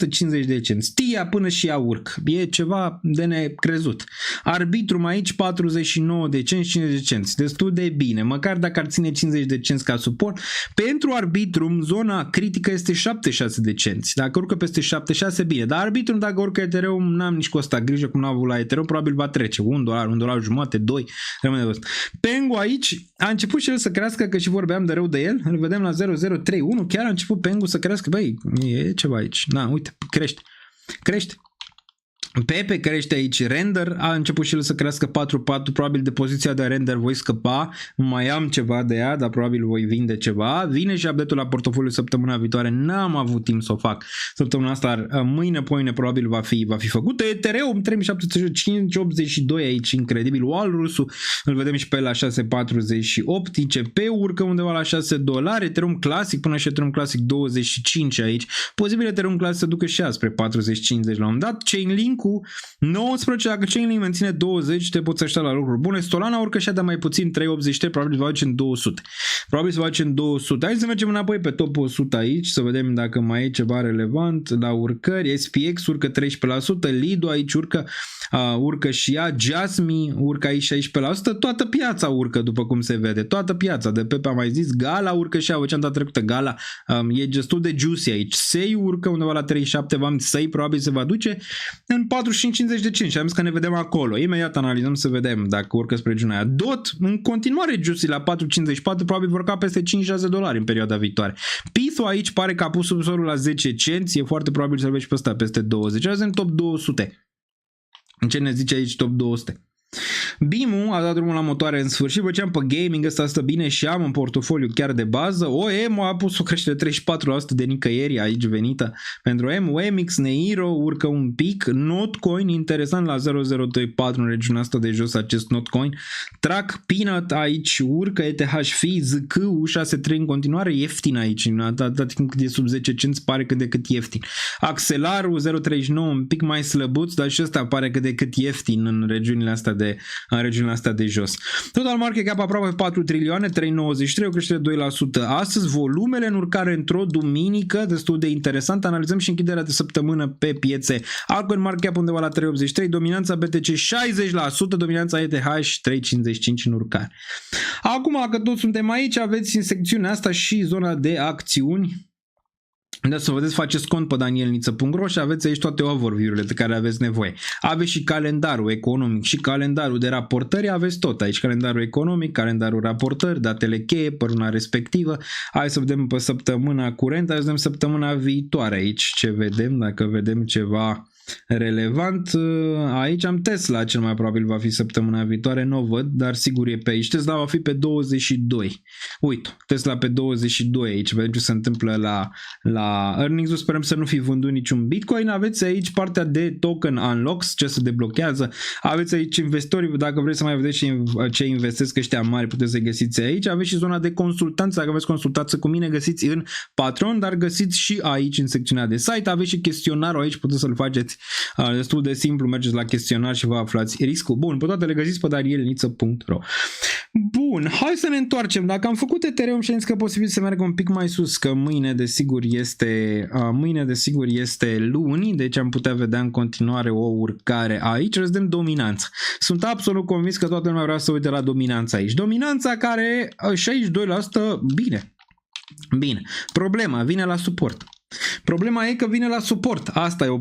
50 de cenți. TIA până și ea urc. E ceva de necrezut. Arbitrum aici 49 de cenți, 50 de cenți. Destul de bine. Măcar dacă ar ține 50 de cenți ca suport. Pentru Arbitrum, zona critică este 76 de cenți. Dacă urcă peste 76, bine. Dar Arbitrum, dacă urcă Ethereum, n-am nici cu asta grijă, cum n-am avut la Ethereum, probabil va trece. $1, $1.50, 2. Rămâne de văzut. Pengu aici a început și el să crească, că și vorbeam de rău de el. Îl vedem la 0,031. Chiar a început Pengu să crească. Băi, e ceva aici. Na, uite, crește. Pepe crește aici, Render a început și el să crească 4-4, probabil de poziția de Render voi scăpa, mai am ceva de ea, dar probabil voi vinde ceva. Vine și update-ul la portofoliu săptămâna viitoare, n-am avut timp să o fac săptămâna asta, mâine, poine probabil va fi făcută. Ethereum 3782 aici, incredibil. Walrus-ul îl vedem și pe la 648, ICP urcă undeva la $6, Ethereum Classic până și Ethereum Classic 25 aici, posibil Ethereum Classic să ducă și ea spre 40-50 la un dat. Chainlink cu 19, dacă Chainlink menține 20, te poți aștepta la lucruri bune. Solana urcă și de mai puțin, 3,83, probabil va duce în 200. Probabil se va duce în 200. Hai să mergem înapoi pe top 100 aici, să vedem dacă mai e ceva relevant la urcări. SPX urcă 13%, Lido aici urcă și ea, Jasmine urcă aici 16%, toată piața urcă după cum se vede, toată piața, de pe am mai zis, Gala urcă și ea, ce am dat trecută, Gala e destul de juicy aici, Sei urcă undeva la 37, Sei probabil se va duce în 45-55, am zis că ne vedem acolo, imediat analizăm să vedem dacă urcă spre regiunea aia. DOT în continuare juicy la 4,54, probabil vor urca peste $5-6 în perioada viitoare. Pitho aici pare că a pus subsorul la 10 cenți, e foarte probabil să-l vezi pe ăsta peste 20, azi în top 200. Ce ne zice aici top 200? BIM-ul a dat drumul la motoare în sfârșit, făceam pe gaming, ăsta stă bine și am în portofoliu chiar de bază. OEM a pus o creștere 34% de nicăieri aici venită pentru OMX, Neiro urcă un pic, Notcoin interesant la 0,024 în regiunea asta de jos acest Notcoin, Track Peanut aici urcă, ETH ZK 6,3 în continuare ieftin aici, atât timp cât e sub 10 cenți pare cât de cât ieftin. Axelarul 0,39 un pic mai slăbuț, dar și ăsta pare cât de cât ieftin în regiunile astea de jos. Total market cap aproape 4 trilioane, 3,93, o creștere 2%. Astăzi volumele în urcare într-o duminică, destul de interesant. Analizăm și închiderea de săptămână pe piețe. Altcoin market cap undeva la 3,83, dominanța BTC 60%, dominanța ETH 3,55 în urcare. Acum că toți suntem aici, aveți în secțiunea asta și zona de acțiuni. Da, să vedeți, faceți cont pe danielniță.ro și aveți aici toate overview-urile de care aveți nevoie. Aveți și calendarul economic și calendarul de raportări, aveți tot aici, calendarul economic, calendarul raportări, datele cheie pe luna respectivă. Hai să vedem pe săptămâna curentă, hai să vedem săptămâna viitoare aici ce vedem, dacă vedem ceva relevant. Aici am Tesla, cel mai probabil va fi săptămâna viitoare, nu o văd, dar sigur e pe aici. Tesla va fi pe 22. Uite, Tesla pe 22 aici, vedem ce se întâmplă la earnings-ul, sperăm să nu fi vândut niciun Bitcoin. Aveți aici partea de token unlocks, ce se deblochează. Aveți aici investitori, dacă vreți să mai vedeți ce investesc ăștia mari, puteți să găsiți aici. Aveți și zona de consultanță, dacă aveți consultație cu mine, găsiți în Patreon, dar găsiți și aici în secțiunea de site. Aveți și chestionarul aici, puteți să-l faceți destul de simplu, mergeți la chestionar și vă aflați riscul. Bun, pe toate le găsiți pe danielniță.ro. Bun, hai să ne întoarcem. Dacă am făcut Ethereum și am zis că posibil să meargă un pic mai sus, că mâine de sigur este luni, deci am putea vedea în continuare o urcare aici. Vedem dominanță. Sunt absolut convins că toată lumea vrea să uite la dominanța aici. Dominanța care 62%, bine. Problema vine la suport. Problema e că vine la suport. Asta e o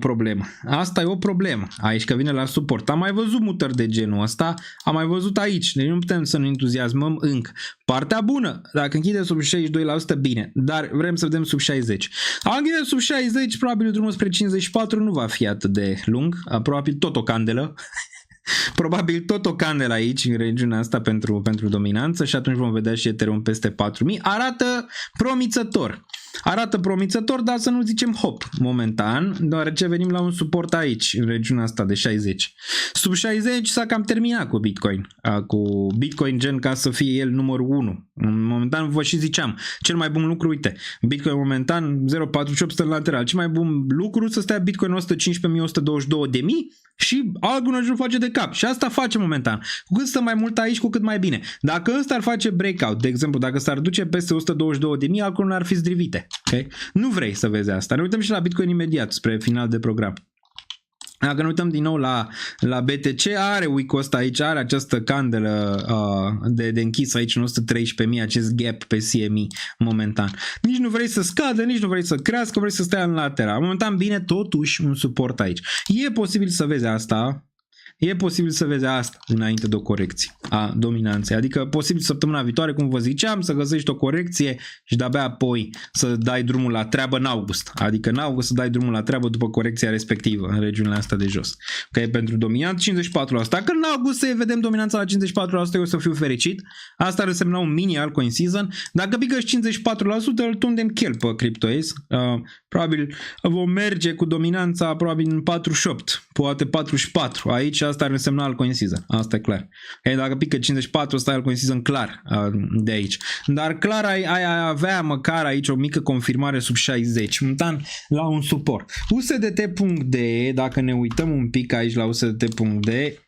problemă. Aici că vine la suport. Am mai văzut mutări de genul ăsta. Am mai văzut aici. Deci nu putem să ne entuziasmăm încă. Partea bună, dacă închide sub 62%, bine. Dar vrem să vedem sub 60. Am închide sub 60, probabil drumul spre 54 nu va fi atât de lung. Probabil tot o candelă. Probabil tot o candelă aici în regiunea asta pentru dominanță și atunci vom vedea și Ethereum peste 4000. Arată promițător, dar să nu zicem hop momentan, deoarece venim la un suport aici, în regiunea asta de 60. Sub 60 s-a cam terminat cu Bitcoin. Cu Bitcoin gen ca să fie el numărul 1. Momentan vă și ziceam, cel mai bun lucru, uite, Bitcoin momentan 0,48 stă în lateral. Cel mai bun lucru să stea Bitcoin 115.122 de mii și altul nu face de cap. Și asta face momentan. Cu cât stă mai mult aici, cu cât mai bine. Dacă ăsta ar face breakout, de exemplu, dacă s-ar duce peste 122.000, altul ar fi zdrivite. Okay? Nu vrei să vezi asta. Ne uităm și la Bitcoin imediat, spre final de program. Dacă ne uităm din nou la BTC, are week-ul ăsta aici, are această candelă de închis aici în 113.000, acest gap pe CME momentan. Nici nu vrei să scadă, nici nu vrei să crească, vrei să stai în lateral. Momentan bine, totuși un suport aici. E posibil să vezi asta. E posibil să vezi asta înainte de o corecție a dominanței. Adică posibil săptămâna viitoare, cum vă ziceam, să găsești o corecție și de-abia apoi să dai drumul la treabă în august. Adică în august să dai drumul la treabă după corecția respectivă în regiunile astea de jos. Că e pentru dominant 54%. Dacă în august să vedem dominanța la 54%, eu să fiu fericit. Asta ar însemna un mini altcoin season. Dacă pică 54%, îl tundem chel pe CryptoAce. Probabil vom merge cu dominanța probabil în 48. poate 44. Aici asta ar însemna altcoin season. Asta e clar. Dacă pică 54, asta e altcoin season clar de aici. Dar clar ai avea măcar aici o mică confirmare sub 60. Momentan la un suport. USDT.de, dacă ne uităm un pic aici la USDT.de,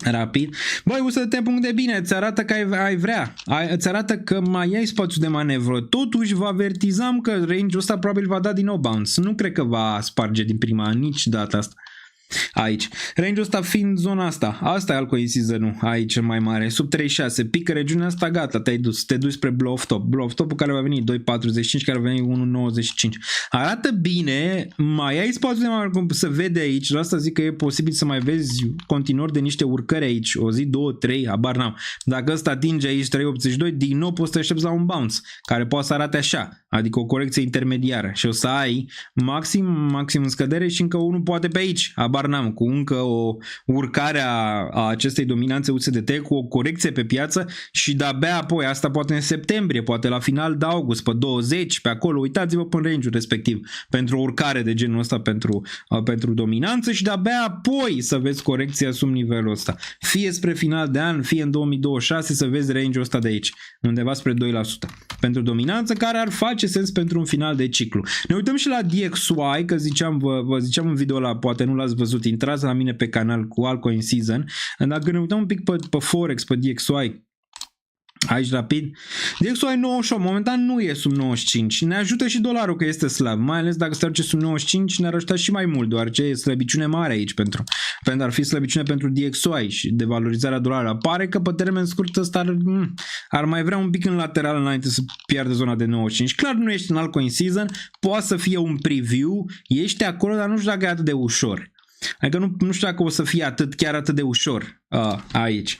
rapid. Băi, USDT.de bine, îți arată că ai vrea. Îți arată că mai ai spațiu de manevră. Totuși vă avertizam că range-ul ăsta probabil va da din nou bounce. Nu cred că va sparge din prima, nici data asta. Aici. Range-ul ăsta fiind zona asta. Asta e altcoin season-ul aici cel mai mare. Sub 36. Pică regiunea asta, gata, te duci spre blow of top. Blow of top-ul care va veni 2.45, care va veni 1.95. Arată bine, mai ai spațiu de mai să vede aici. De asta zic că e posibil să mai vezi continuări de niște urcări aici. O zi, 2, 3, habar n-am. Dacă ăsta atinge aici 3.82, din nou poți să te aștepți la un bounce, care poate să arate așa. Adică o corecție intermediară. Și o să ai maxim în scădere și încă unul poate pe aici. Habar n-am, cu încă o urcare a acestei dominanțe USDT, cu o corecție pe piață și de-abia apoi, asta poate în septembrie, poate la final de august, pe 20, pe acolo, uitați-vă până range-ul respectiv, pentru o urcare de genul ăsta pentru dominanță și de-abia apoi să vezi corecția sub nivelul ăsta. Fie spre final de an, fie în 2026 să vezi range-ul ăsta de aici, undeva spre 2% pentru dominanță, care ar face sens pentru un final de ciclu. Ne uităm și la DXY, că vă ziceam în video ăla, poate nu l-ați văzut, intrați la mine pe canal cu altcoin season. Dacă ne uităm un pic pe Forex, pe DXY, aici rapid, DXY 98, momentan nu e sub 95. Ne ajută și dolarul că este slab, mai ales dacă se duce sub 95 ne-ar ajuta și mai mult, deoarece e slăbiciune mare aici pentru ar fi slăbiciune pentru DXY și devalorizarea dolarului. Pare că pe termen scurt ăsta ar mai vrea un pic în lateral înainte să piardă zona de 95. Clar nu ești în altcoin season, poate să fie un preview, ești acolo, dar nu știu dacă e atât de ușor. Adică nu știu dacă o să fie chiar atât de ușor aici,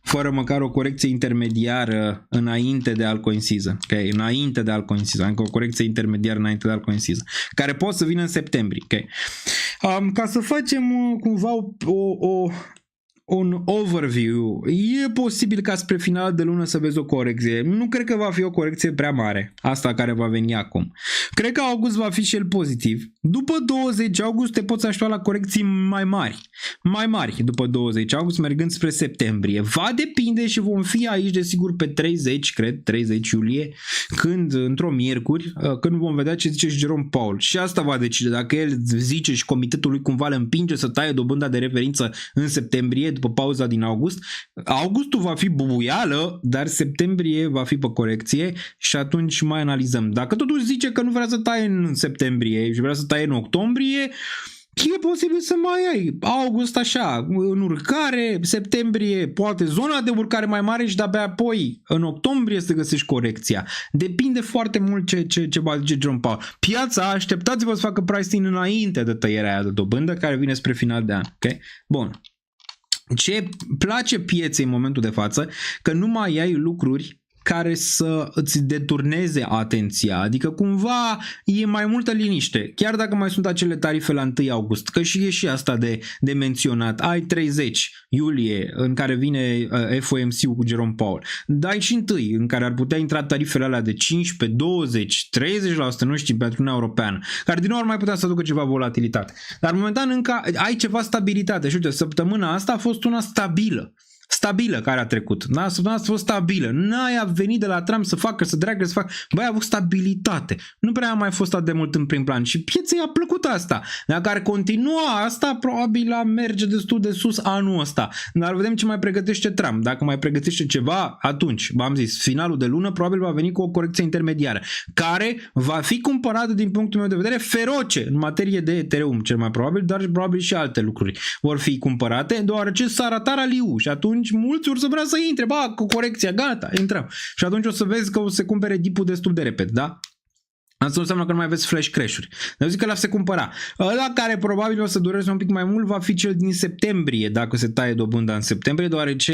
fără măcar o corecție intermediară înainte de altcoin season. Okay? Înainte de altcoin season. Adică o corecție intermediară înainte de altcoin season, care poate să vină în septembrie. Okay? Ca să facem cumva un overview, e posibil ca spre final de lună să vezi o corecție. Nu cred că va fi o corecție prea mare, asta care va veni acum. Cred că august va fi și el pozitiv. După 20 august te poți aștepta la corecții mai mari după 20 august, mergând spre septembrie. Va depinde și vom fi aici desigur pe 30 iulie, când într-o miercuri, când vom vedea ce zice și Jerome Powell. Și asta va decide dacă el zice și comitetul lui cumva îl împinge să taie dobânda de referință în septembrie, după pauza din august. Augustul va fi bubuială, dar septembrie va fi pe corecție și atunci mai analizăm. Dacă totuși zice că nu vrea să taie în septembrie și vrea să taie în octombrie, e posibil să mai ai august așa, în urcare, septembrie, poate zona de urcare mai mare și de-abia apoi în octombrie să găsești corecția. Depinde foarte mult ce va zice Jerome Powell. Piața, așteptați-vă să facă pricing înainte de tăierea aia de dobândă care vine spre final de an. Okay? Bun. Ce place pieței în momentul de față, că nu mai ai lucruri care să îți deturneze atenția, adică cumva e mai multă liniște, chiar dacă mai sunt acele tarife la 1 august, că și e și asta de menționat, ai 30 iulie în care vine FOMC-ul cu Jerome Powell, dai și 1 în care ar putea intra tarifele alea de 15, 20, 30%, nu știu, pentru Uniunea Europeană, care din nou ar mai putea să aducă ceva volatilitate, dar momentan încă ai ceva stabilitate și uite, săptămâna asta a fost una stabilă care a trecut. Da? Săptămâna asta a fost stabilă. N-ai venit de la Trump să facă, să dragă, să facă. Băi, a avut stabilitate. Nu prea a mai fost atât de mult în prim plan. Și pieței a plăcut asta. Dacă ar continua asta, probabil a merge destul de sus anul ăsta. Dar vedem ce mai pregătește Trump. Dacă mai pregătește ceva, atunci, v-am zis, finalul de lună probabil va veni cu o corecție intermediară, care va fi cumpărată din punctul meu de vedere feroce în materie de Ethereum, cel mai probabil, dar probabil și alte lucruri vor fi cumpărate, deoarece s-a arătat raliu și atunci mulți vor să vrea să intre, cu corecția, gata, intrăm. Și atunci o să vezi că o să se cumpere dip-ul destul de repede, da? Asta nu înseamnă că nu mai aveți flash crash-uri. Dar zic că ăla se cumpăra. Ăla care probabil o să dureze un pic mai mult va fi cel din septembrie, dacă se taie dobânda în septembrie, deoarece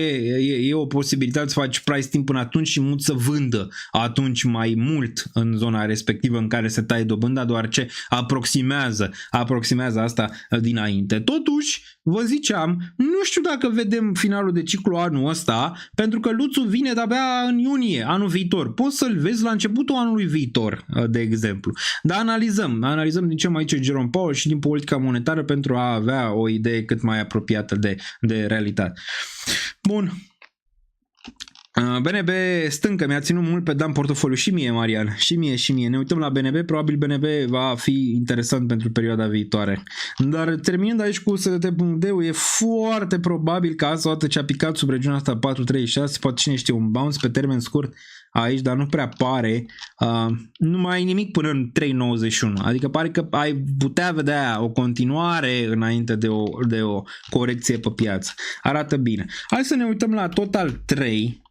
e o posibilitate să faci price timp până atunci și mulți să vândă atunci mai mult în zona respectivă în care se taie dobânda, deoarece aproximează asta dinainte. Totuși, vă ziceam, nu știu dacă vedem finalul de ciclu anul ăsta, pentru că luțul vine de-abia în iunie, anul viitor. Poți să-l vezi la începutul anului viitor, de exemplu. Dar analizăm din ce mai zice Jerome Powell și din politica monetară pentru a avea o idee cât mai apropiată de realitate. Bun. BNB stâncă, mi-a ținut mult pe Dan portofoliu și mie, Marian, și mie. Ne uităm la BNB, probabil BNB va fi interesant pentru perioada viitoare. Dar terminând aici cu USDT.de-ul, e foarte probabil că asta odată ce a picat sub regiunea asta 436, poate cine știe un bounce pe termen scurt aici, dar nu prea pare, nu mai ai nimic până în 3.91, adică pare că ai putea vedea o continuare înainte de o corecție pe piață. Arată bine. Hai să ne uităm la Total 3.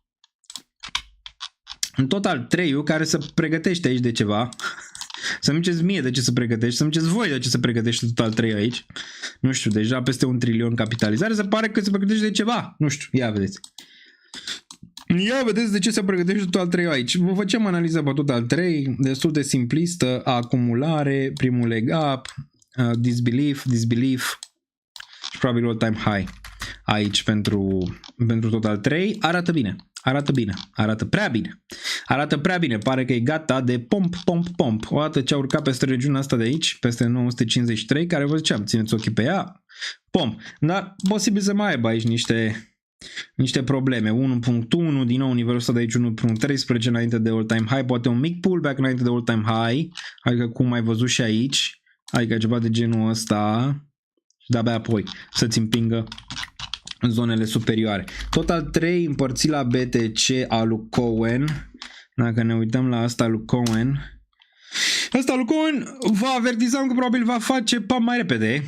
În Total 3-ul care se pregătește aici de ceva. Să-mi ziceți mie de ce se pregătește, să-mi ziceți voi de ce se pregătește Total 3 aici. Nu știu, deja peste 1 trilion capitalizare, se pare că se pregătește de ceva. Nu știu, ia vedeți. Ia vedeți de ce se pregătește Total 3 aici. Vă facem analiza pe Total 3, destul de simplistă, acumulare, primul leg up, disbelief și probabil all time high aici pentru Total 3. Arată bine. Arată prea bine. Pare că e gata de pomp. Odată ce a urcat peste regiunea asta de aici, peste 953, care vă ziceam, țineți ochii pe ea, pomp. Dar posibil să mai aibă aici niște probleme. 1.1, din nou nivelul ăsta de aici 1.13 înainte de all time high, poate un mic pullback înainte de all time high, adică cum ai văzut și aici, adică ceva de genul ăsta și de-abia apoi să-ți împingă zonele superioare. Total 3 împărțit la BTC al lui Cohen. Dacă ne uităm la asta lui Cohen, vă avertizam că probabil va face pump mai repede.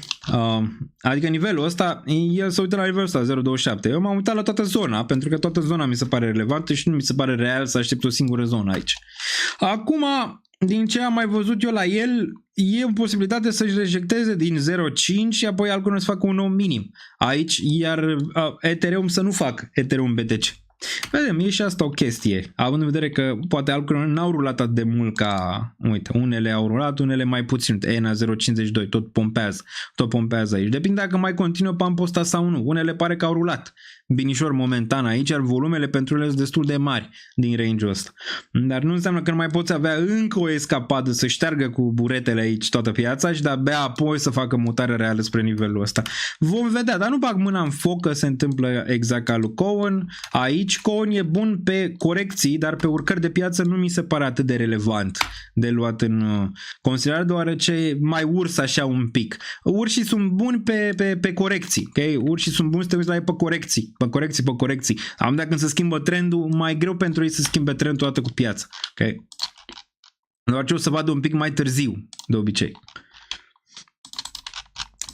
Adică nivelul ăsta, el se uită la nivelul ăsta 0.27. Eu m-am uitat la toată zona, pentru că toată zona mi se pare relevantă și nu mi se pare real să aștept o singură zonă aici. Acum, din ce am mai văzut eu la el, e o posibilitate să-și rejecteze din 0.5 și apoi altcoin să facă un nou minim aici, iar Ethereum să nu facă Ethereum BTC. Vedem, e și asta o chestie, având în vedere că poate altcoin n-au rulat atât de mult ca, uite, unele au rulat, unele mai puțin, ENA 0.52, tot pompează aici. Depinde dacă mai continuă pumpul ăsta sau nu. Unele pare că au rulat binișor momentan aici, iar volumele pentru ele sunt destul de mari din range-ul ăsta. Dar nu înseamnă că nu mai poți avea încă o escapadă să șteargă cu buretele aici toată piața și de-abia apoi să facă mutare reală spre nivelul ăsta. Vom vedea, dar nu bag mâna în foc că se întâmplă exact ca lui Cohen. Aici Cohen e bun pe corecții, dar pe urcări de piață nu mi se pare atât de relevant de luat în considerare, deoarece mai urs așa un pic. Urșii sunt buni pe corecții, ok? Urșii sunt buni să te uiți la ei pe corecții. Am dat când se schimbă trendul, mai greu pentru ei să schimbe trendul toată cu piața, ok? Doar ce o să vadă un pic mai târziu, de obicei.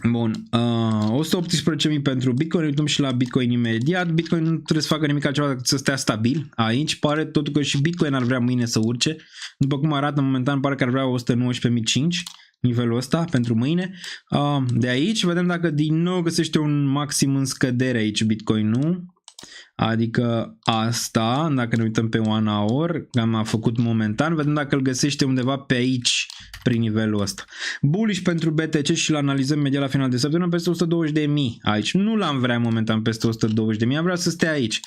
Bun, 118.000 pentru Bitcoin, uităm și la Bitcoin imediat. Bitcoin nu trebuie să facă nimic altceva decât să stea stabil. Aici pare totul că și Bitcoin ar vrea mâine să urce. După cum arată momentan, pare că ar vrea 119.500 nivelul ăsta pentru mâine. De aici vedem dacă din nou găsește un maxim în scădere aici Bitcoin, nu? Adică asta, dacă ne uităm pe 1 hour, cam a făcut momentan, vedem dacă îl găsește undeva pe aici, prin nivelul ăsta. Bullish pentru BTC și l-analizăm imediat la final de săptămână peste 120.000 aici. Nu l-am vrea momentan peste 120.000, am vrea să stea aici.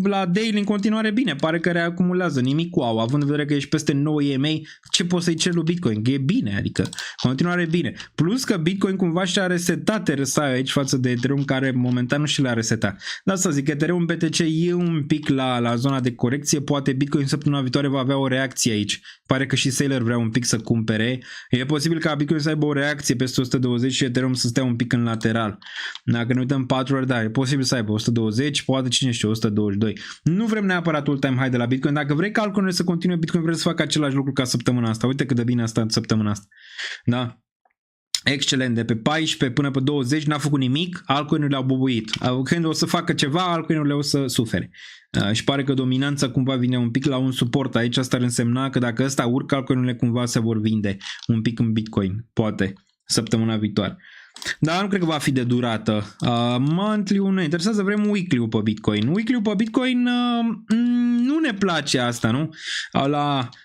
La daily în continuare bine, pare că reacumulează, nimic wow, având în vedere că ești peste 9 EMA, ce poți să-i ceri lui Bitcoin? Că e bine, adică continuare bine. Plus că Bitcoin cumva și-a resetat RSI aici față de Ethereum, care momentan nu și l-a resetat. Da, să zic, Ethereum BTC e un pic la zona de corecție, poate Bitcoin săptămâna viitoare va avea o reacție aici. Pare că și Sailor vrea un pic să cumpere. E posibil ca Bitcoin să aibă o reacție peste 120 și Ethereum să stea un pic în lateral. Dacă ne uităm 4 ori, da, e posibil să aibă 120, poate cine știe 122. Nu vrem neapărat all time high de la Bitcoin. Dacă vrei ca altcoin să continue, Bitcoin vrea să facă același lucru ca săptămâna asta. Uite cât de bine a stat săptămâna asta. Da? Excelent, de pe 14 până pe 20 n-a făcut nimic, altcoin-urile au bubuit. Când o să facă ceva, altcoin-urile o să sufere. Și pare că dominanța cumva vine un pic la un suport aici, asta ar însemna că dacă ăsta urcă, altcoin-urile cumva se vor vinde un pic în Bitcoin, poate, săptămâna viitoare. Dar nu cred că va fi de durată. Monthly-ul ne interesează, vrem weekly-ul pe Bitcoin. Weekly-ul pe Bitcoin nu ne place asta, nu?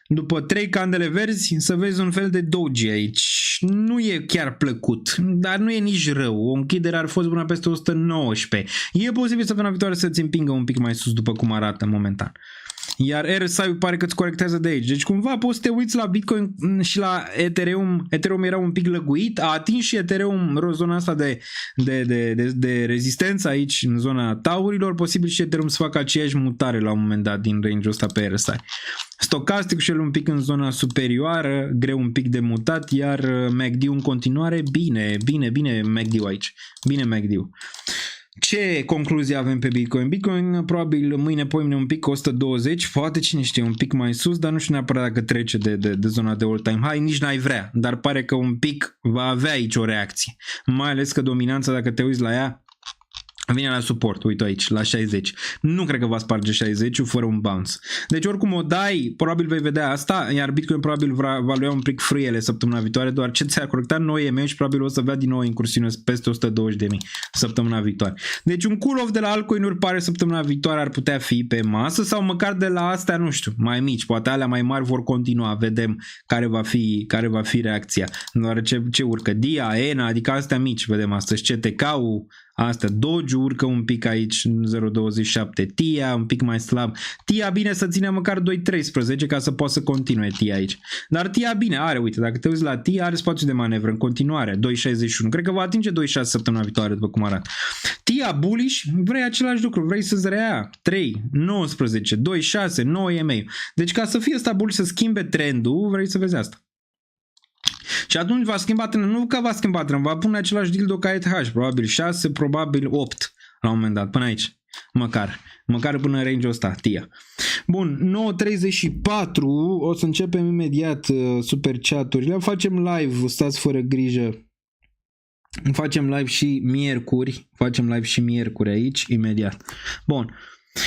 După 3 candele verzi să vezi un fel de doji aici. Nu e chiar plăcut, dar nu e nici rău. O închidere ar fost până peste 119. E posibil săptămâna viitoare să-ți împingă un pic mai sus după cum arată momentan. Iar RSI pare că îți corectează de aici. Deci cumva poți să te uiți la Bitcoin și la Ethereum. Ethereum era un pic lăguit, a atins și Ethereum zona asta de rezistență aici în zona taurilor. Posibil și Ethereum să facă aceeași mutare la un moment dat din range-ul ăsta pe RSI. Stochastic și el un pic în zona superioară, greu un pic de mutat, iar MACD în continuare, bine MACD aici. Bine MACD. Ce concluzie avem pe Bitcoin? Bitcoin probabil mâine, poimine un pic 120, poate cine știe un pic mai sus, dar nu știu neapărat dacă trece de zona de all-time high, nici n-ai vrea, dar pare că un pic va avea aici o reacție, mai ales că dominanța, dacă te uiți la ea, vine la suport, uite aici, la 60. Nu cred că va sparge 60 fără un bounce. Deci oricum o dai, probabil vei vedea asta, iar Bitcoin probabil va lua un pic frâiele săptămâna viitoare, doar ce ți-a corectat 9 EMA și probabil o să avea din nou incursiune peste 120.000 săptămâna viitoare. Deci un cool-off de la altcoin-uri pare săptămâna viitoare ar putea fi pe masă sau măcar de la astea, nu știu, mai mici, poate alea mai mari vor continua, vedem care va fi reacția. Doar ce urcă, DIA, ENA, adică astea mici, vedem astăzi, CTK-ul, astea, Doge urcă un pic aici, 0.27, TIA un pic mai slab, TIA bine să ține măcar 2.13 ca să poată să continue TIA aici, dar TIA bine are, uite, dacă te uiți la TIA are spațiu de manevră în continuare, 2.61, cred că va atinge 2.6 săptămâna viitoare după cum arată. TIA bullish, vrei același lucru, vrei să-ți rea 3, 19, 2.6, 9 EMA, deci ca să fie ăsta bullish să schimbe trendul, vrei să vezi asta. Și atunci va schimba trendul, nu că va schimba trendul, va pune același dildo ca ETH, probabil 6, probabil 8 la un moment dat, până aici, măcar până în range-ul ăsta, TIA. Bun, 9.34, o să începem imediat super chat-urile, facem live, stați fără grijă, facem live și miercuri, aici, imediat. Bun.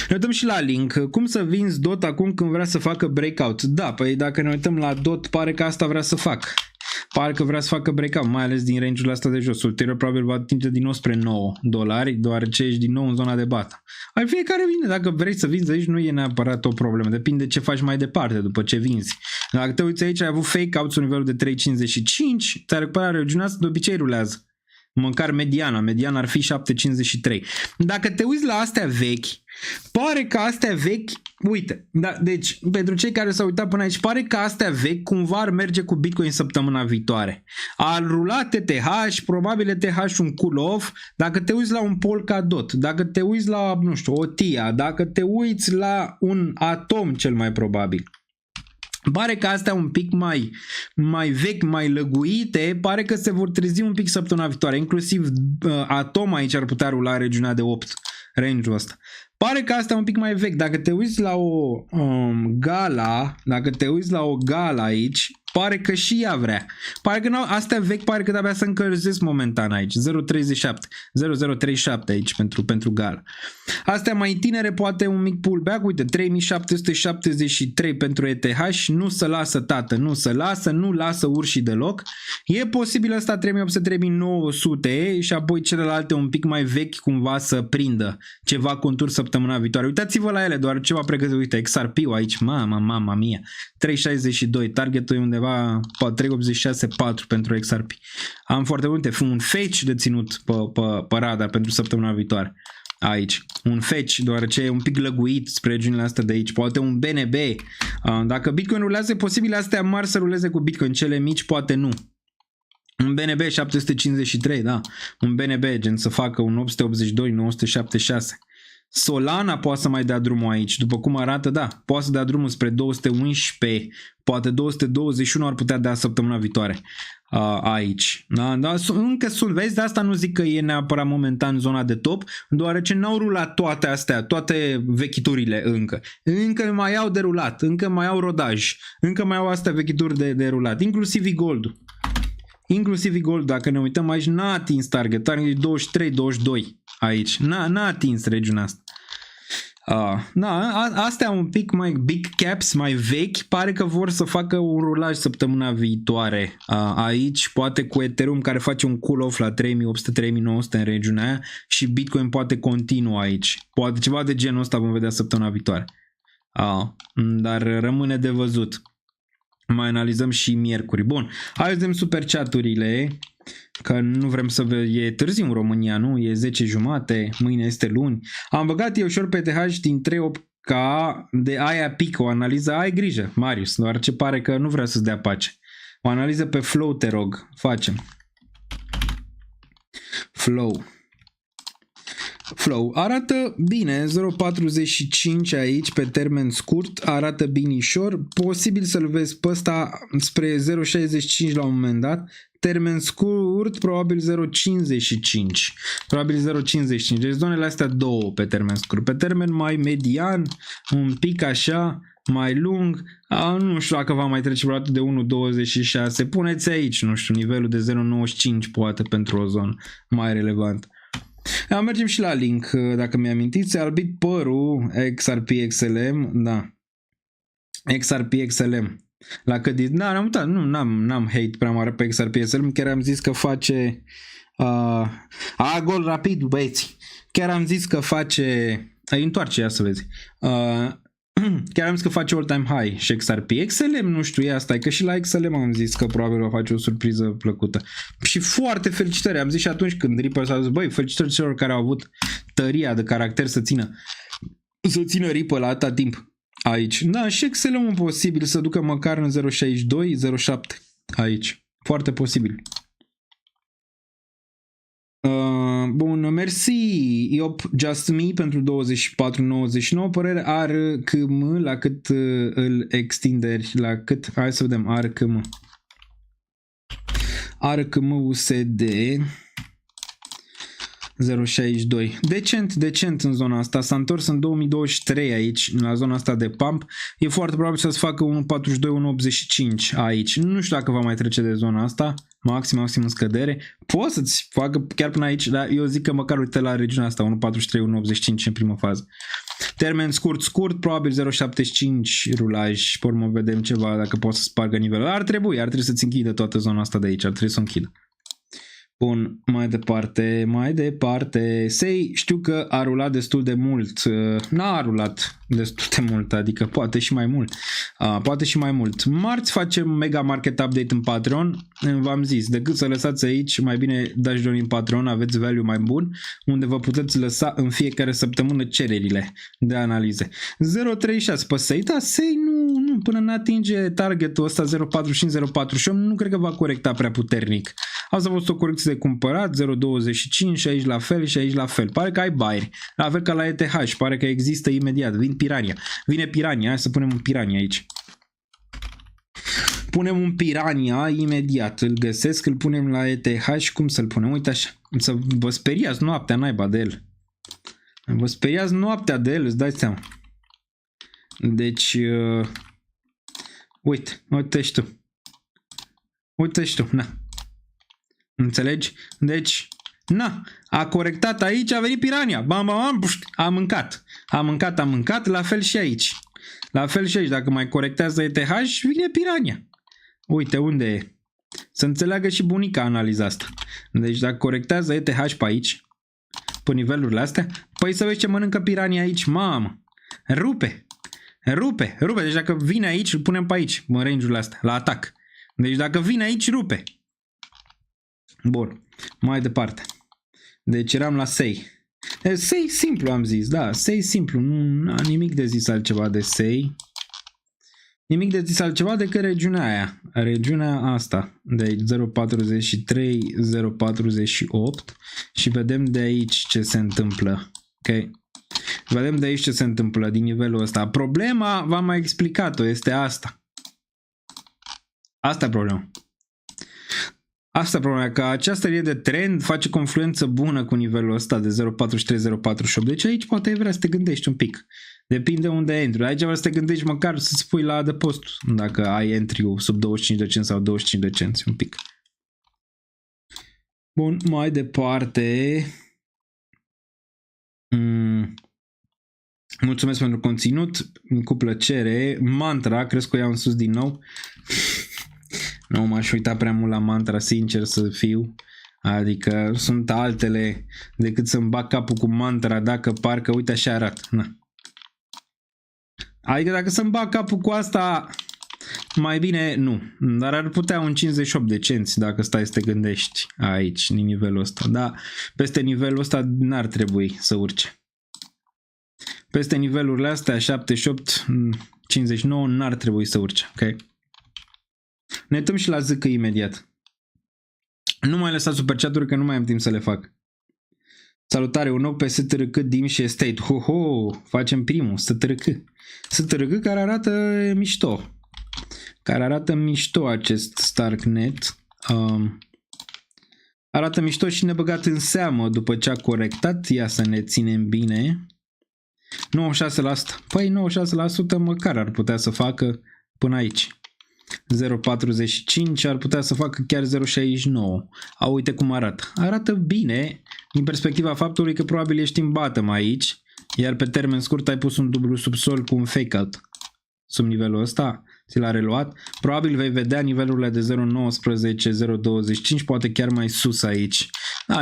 Ne uităm și la link. Cum să vinzi DOT acum când vrea să facă breakout? Da, păi dacă ne uităm la DOT, pare că asta vrea să facă. Pare că vrea să facă breakout, mai ales din range-ul ăsta de jos. Ulterior probabil va atinge din nou spre $9, deoarece ești din nou în zona de bată. Ai fiecare vine, dacă vrei să vinzi aici nu e neapărat o problemă, depinde ce faci mai departe după ce vinzi. Dacă te uiți aici, ai avut fake out la nivelul de 3.55, ți-a recuperat regiunea asta, de obicei rulează. Măcar mediana ar fi 7.53. Dacă te uiți la astea vechi, pare că astea vechi, uite, da, deci pentru cei care s-au uitat până aici, pare că astea vechi cumva ar merge cu Bitcoin săptămâna viitoare. Ar rula TTH, probabil TTH un cool-off, dacă te uiți la un Polkadot, dacă te uiți la, nu știu, o TIA, dacă te uiți la un Atom cel mai probabil. Pare că astea un pic mai vechi, mai lăguite, pare că se vor trezi un pic săptămâna viitoare, inclusiv Atom aici ar putea rula regiunea de 8, range-ul ăsta. Pare că asta e un pic mai vechi. Dacă te uiți la o Gala, aici, pare că și ea vrea. Pare că astea vechi pare că de-abia se încălzesc momentan aici. 0.37 aici pentru Gala. Astea mai tinere poate un mic pullback. Uite, 3.773 pentru ETH. Nu se lasă, tată, nu lasă urșii deloc. E posibil ăsta 3.800-3.900 și apoi celelalte un pic mai vechi cumva să prindă ceva contur săptămâna viitoare. Uitați-vă la ele, doar ceva pregătit. Uite, XRP-ul aici, mama mia. 3.62, targetul e undeva 3.86.4 pentru XRP. Am foarte multe, un fetch de ținut pe radar pentru săptămâna viitoare. Aici, un fetch, deoarece e un pic lăguit spre regiunile astea de aici, poate un BNB. Dacă Bitcoin rulează, e posibil astea mari să ruleze cu Bitcoin, cele mici poate nu. Un BNB 753, da, un BNB gen să facă un 882, 976. Solana poate să mai dea drumul aici, după cum arată, da, poate să dea drumul spre 211, poate 221 ar putea dea săptămâna viitoare aici. Da, încă sunt, vezi, de asta nu zic că e neapărat momentan zona de top, deoarece n-au rulat toate astea, toate vechiturile încă mai au de rulat, încă mai au rodaj, încă mai au astea vechituri de rulat, inclusiv Gold-ul. Inclusiv Gold, dacă ne uităm aici, n-a atins target 23-22 aici, n-a atins regiunea asta. Astea un pic mai big caps, mai vechi, pare că vor să facă un rulaj săptămâna viitoare aici, poate cu Ethereum care face un cool-off la 3.800-3.900 în regiunea aia și Bitcoin poate continua aici. Poate ceva de genul ăsta vom vedea săptămâna viitoare. Dar rămâne de văzut. Mai analizăm și miercuri. Bun, hai vedem super chat-urile, că nu vrem să e târziu în România, nu? E 10:30, mâine este luni. Am băgat eu ușor pe TH din ca de aia pică o analiză, ai grijă, Marius, doar ce pare că nu vrea să-ți dea pace. O analiză pe Flow, te rog, facem. Flow arată bine, 0,45 aici pe termen scurt, arată binișor, posibil să-l vezi pe ăsta spre 0,65 la un moment dat, termen scurt probabil 0,55, deci zonele astea două pe termen scurt, pe termen mai median, un pic așa, mai lung, nu știu dacă va mai trece vreodată de 1,26, puneți aici, nu știu, nivelul de 0,95 poate pentru o zonă mai relevant. Mergem și la link, dacă mi-amintiți, se albit părul XRP XLM, da, XRP XLM. La cât n-am hate prea mare pe XRP XLM, chiar am zis că face gol rapid, băieți. Chiar am zis că face, întoarce, ia să vezi. Chiar am zis că face all-time high și XRP. XLM nu știu, asta e că și la XLM am zis că probabil va face o surpriză plăcută. Și foarte felicitări, am zis și atunci când Ripple s-a zis, băi, felicitări celor care au avut tăria de caracter să țină Ripple la atâta timp aici. Da, și XLM posibil să ducă măcar în 0.62, 0.7 aici. Foarte posibil. Bun, mersi Iop Just Me pentru 24,99. Părere ARKM la cât îl extinderi, la cât, hai să vedem, ARKM USD 0.62. Decent în zona asta. S-a întors în 2023 aici, la zona asta de pump. E foarte probabil să-ți facă 1.42, 1.85 aici. Nu știu dacă va mai trece de zona asta. Maxim în scădere. Poți să-ți facă chiar până aici, dar eu zic că măcar uite la regiunea asta, 1.43, 1.85 în primă fază. Termen scurt, probabil 0.75 rulaj. Pe urmă vedem ceva, dacă poate să spargă nivelul. Ar trebui să-ți închidă toată zona asta de aici, ar trebui să o închidă. Bun, mai departe. SEI știu că a rulat destul de mult. N-a rulat destul de mult, adică poate și mai mult. Marți facem mega market update în Patreon. V-am zis, decât să lăsați aici, mai bine dați don în Patreon, aveți value mai bun, unde vă puteți lăsa în fiecare săptămână cererile de analize. 0.36 pe SEI, da, SEI nu, până n-atinge targetul ăsta 0.45-0.48, nu cred că va corecta prea puternic. Asta a fost o corecție de cumpărat, 0.25 și aici la fel și aici la fel. Pare că ai buy, la fel ca la ETH, pare că există imediat. Vine Pirania, hai să punem un Pirania aici. Punem un Pirania imediat, îl găsesc, îl punem la ETH și cum să-l punem? Uite așa, să vă speriați noaptea naiba de el. Vă speriați noaptea de el, îți dați seama. Deci, uite și tu, na. Înțelegi? Deci, a corectat aici, a venit Pirania. Bam, a mâncat, la fel și aici. Dacă mai corectează ETH, vine Pirania. Uite unde e. Să înțeleagă și bunica analiza asta. Deci dacă corectează ETH pe aici, pe nivelurile astea, păi să vezi ce mănâncă Pirania aici, mamă. Rupe. Deci dacă vine aici, îl punem pe aici, în range-urile astea, la atac. Deci dacă vine aici, rupe. Bun, mai departe. Deci eram la SEI. SEI simplu am zis, da, SEI simplu, nu am nimic de zis altceva de SEI. Nimic de zis altceva decât regiunea asta, de 0.43, 0.48 și vedem de aici ce se întâmplă. Ok. Vedem de aici ce se întâmplă din nivelul ăsta. Problema, v-am mai explicat-o, este asta. Asta e problema. Că această linie de trend face confluență bună cu nivelul ăsta de 0.43-0.48. Deci aici poate vrea să te gândești un pic. Depinde unde intri. Aici vrea să te gândești măcar să-ți pui la adăpost dacă ai entry-ul sub 25 de cenți sau 25 de cenți un pic. Bun, mai departe. Mulțumesc pentru conținut. Cu plăcere. Mantra, crezi că o iau în sus din nou? Nu m-aș uita prea mult la Mantra, sincer să fiu. Adică sunt altele decât să-mi bag capul cu Mantra dacă parcă uite așa arată. Na. Adică dacă să-mi bag capul cu asta, mai bine nu. Dar ar putea un 58 de cenți dacă stai să te gândești aici, în nivelul ăsta. Da, peste nivelul ăsta n-ar trebui să urce. peste nivelurile astea 78, 59 n-ar trebui să urce, ok? Ne uităm și la zâcă imediat. Nu mai lăsa super chat-uri că nu mai am timp să le fac. Salutare, un ochi pe STRC, DIM și Estate. Ho, facem primul, STRC care arată mișto. Care arată mișto acest Starknet. Arată mișto și nebăgat în seamă după ce a corectat. Ia să ne ținem bine. 96%. Păi 96% măcar ar putea să facă până aici. 0,45 ar putea să facă chiar 0,69. Uite cum arată. Arată bine din perspectiva faptului că probabil ești în bottom aici, iar pe termen scurt ai pus un dublu subsol cu un fake out. Sub nivelul ăsta ți l-a reluat. Probabil vei vedea nivelurile de 0,19, 0,25, poate chiar mai sus aici.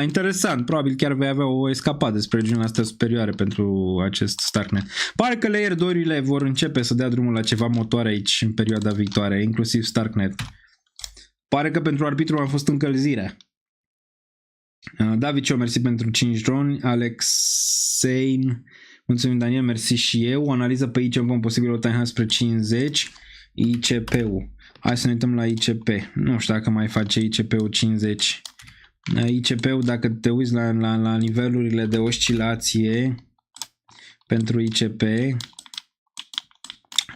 Interesant. Probabil chiar vei avea o escapadă spre regiunea asta superioare pentru acest Starknet. Pare că Layer 2-urile vor începe să dea drumul la ceva motoare aici în perioada viitoare, inclusiv Starknet. Pare că pentru arbitru a fost încălzirea. David, mersi pentru 5 droni. Alexein, mulțumim Daniel, mersi și eu. O analiză pe ICP, posibil o time spre 50. ICP-ul. Hai să ne uităm la ICP. Nu știu dacă mai face ICP-ul 50. ICP-ul, dacă te uiți la nivelurile de oscilație pentru ICP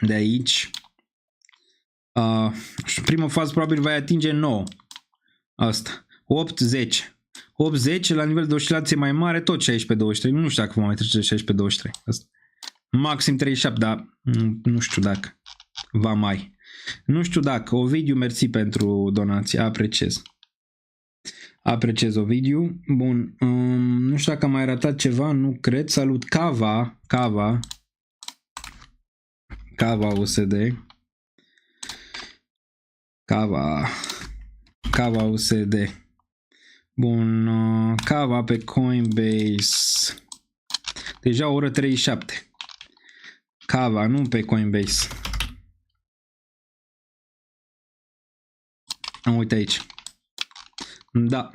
de aici, prima fază probabil va atinge 9. Asta. 8-10. 8-10 la nivel de oscilație mai mare, tot 16-23. Nu știu dacă va mai trece de 16-23. Asta. Maxim 37, dar nu știu dacă va mai. Nu știu dacă. Ovidiu, mersi pentru donație. Apreciez. Apreciez, Ovidiu. Bun. Nu știu dacă am mai ratat ceva. Nu cred. Salut, Cava. Cava USD. Cava USD. Bun. Cava pe Coinbase. Deja o oră 37. Cava, nu pe Coinbase. Uite aici. Da.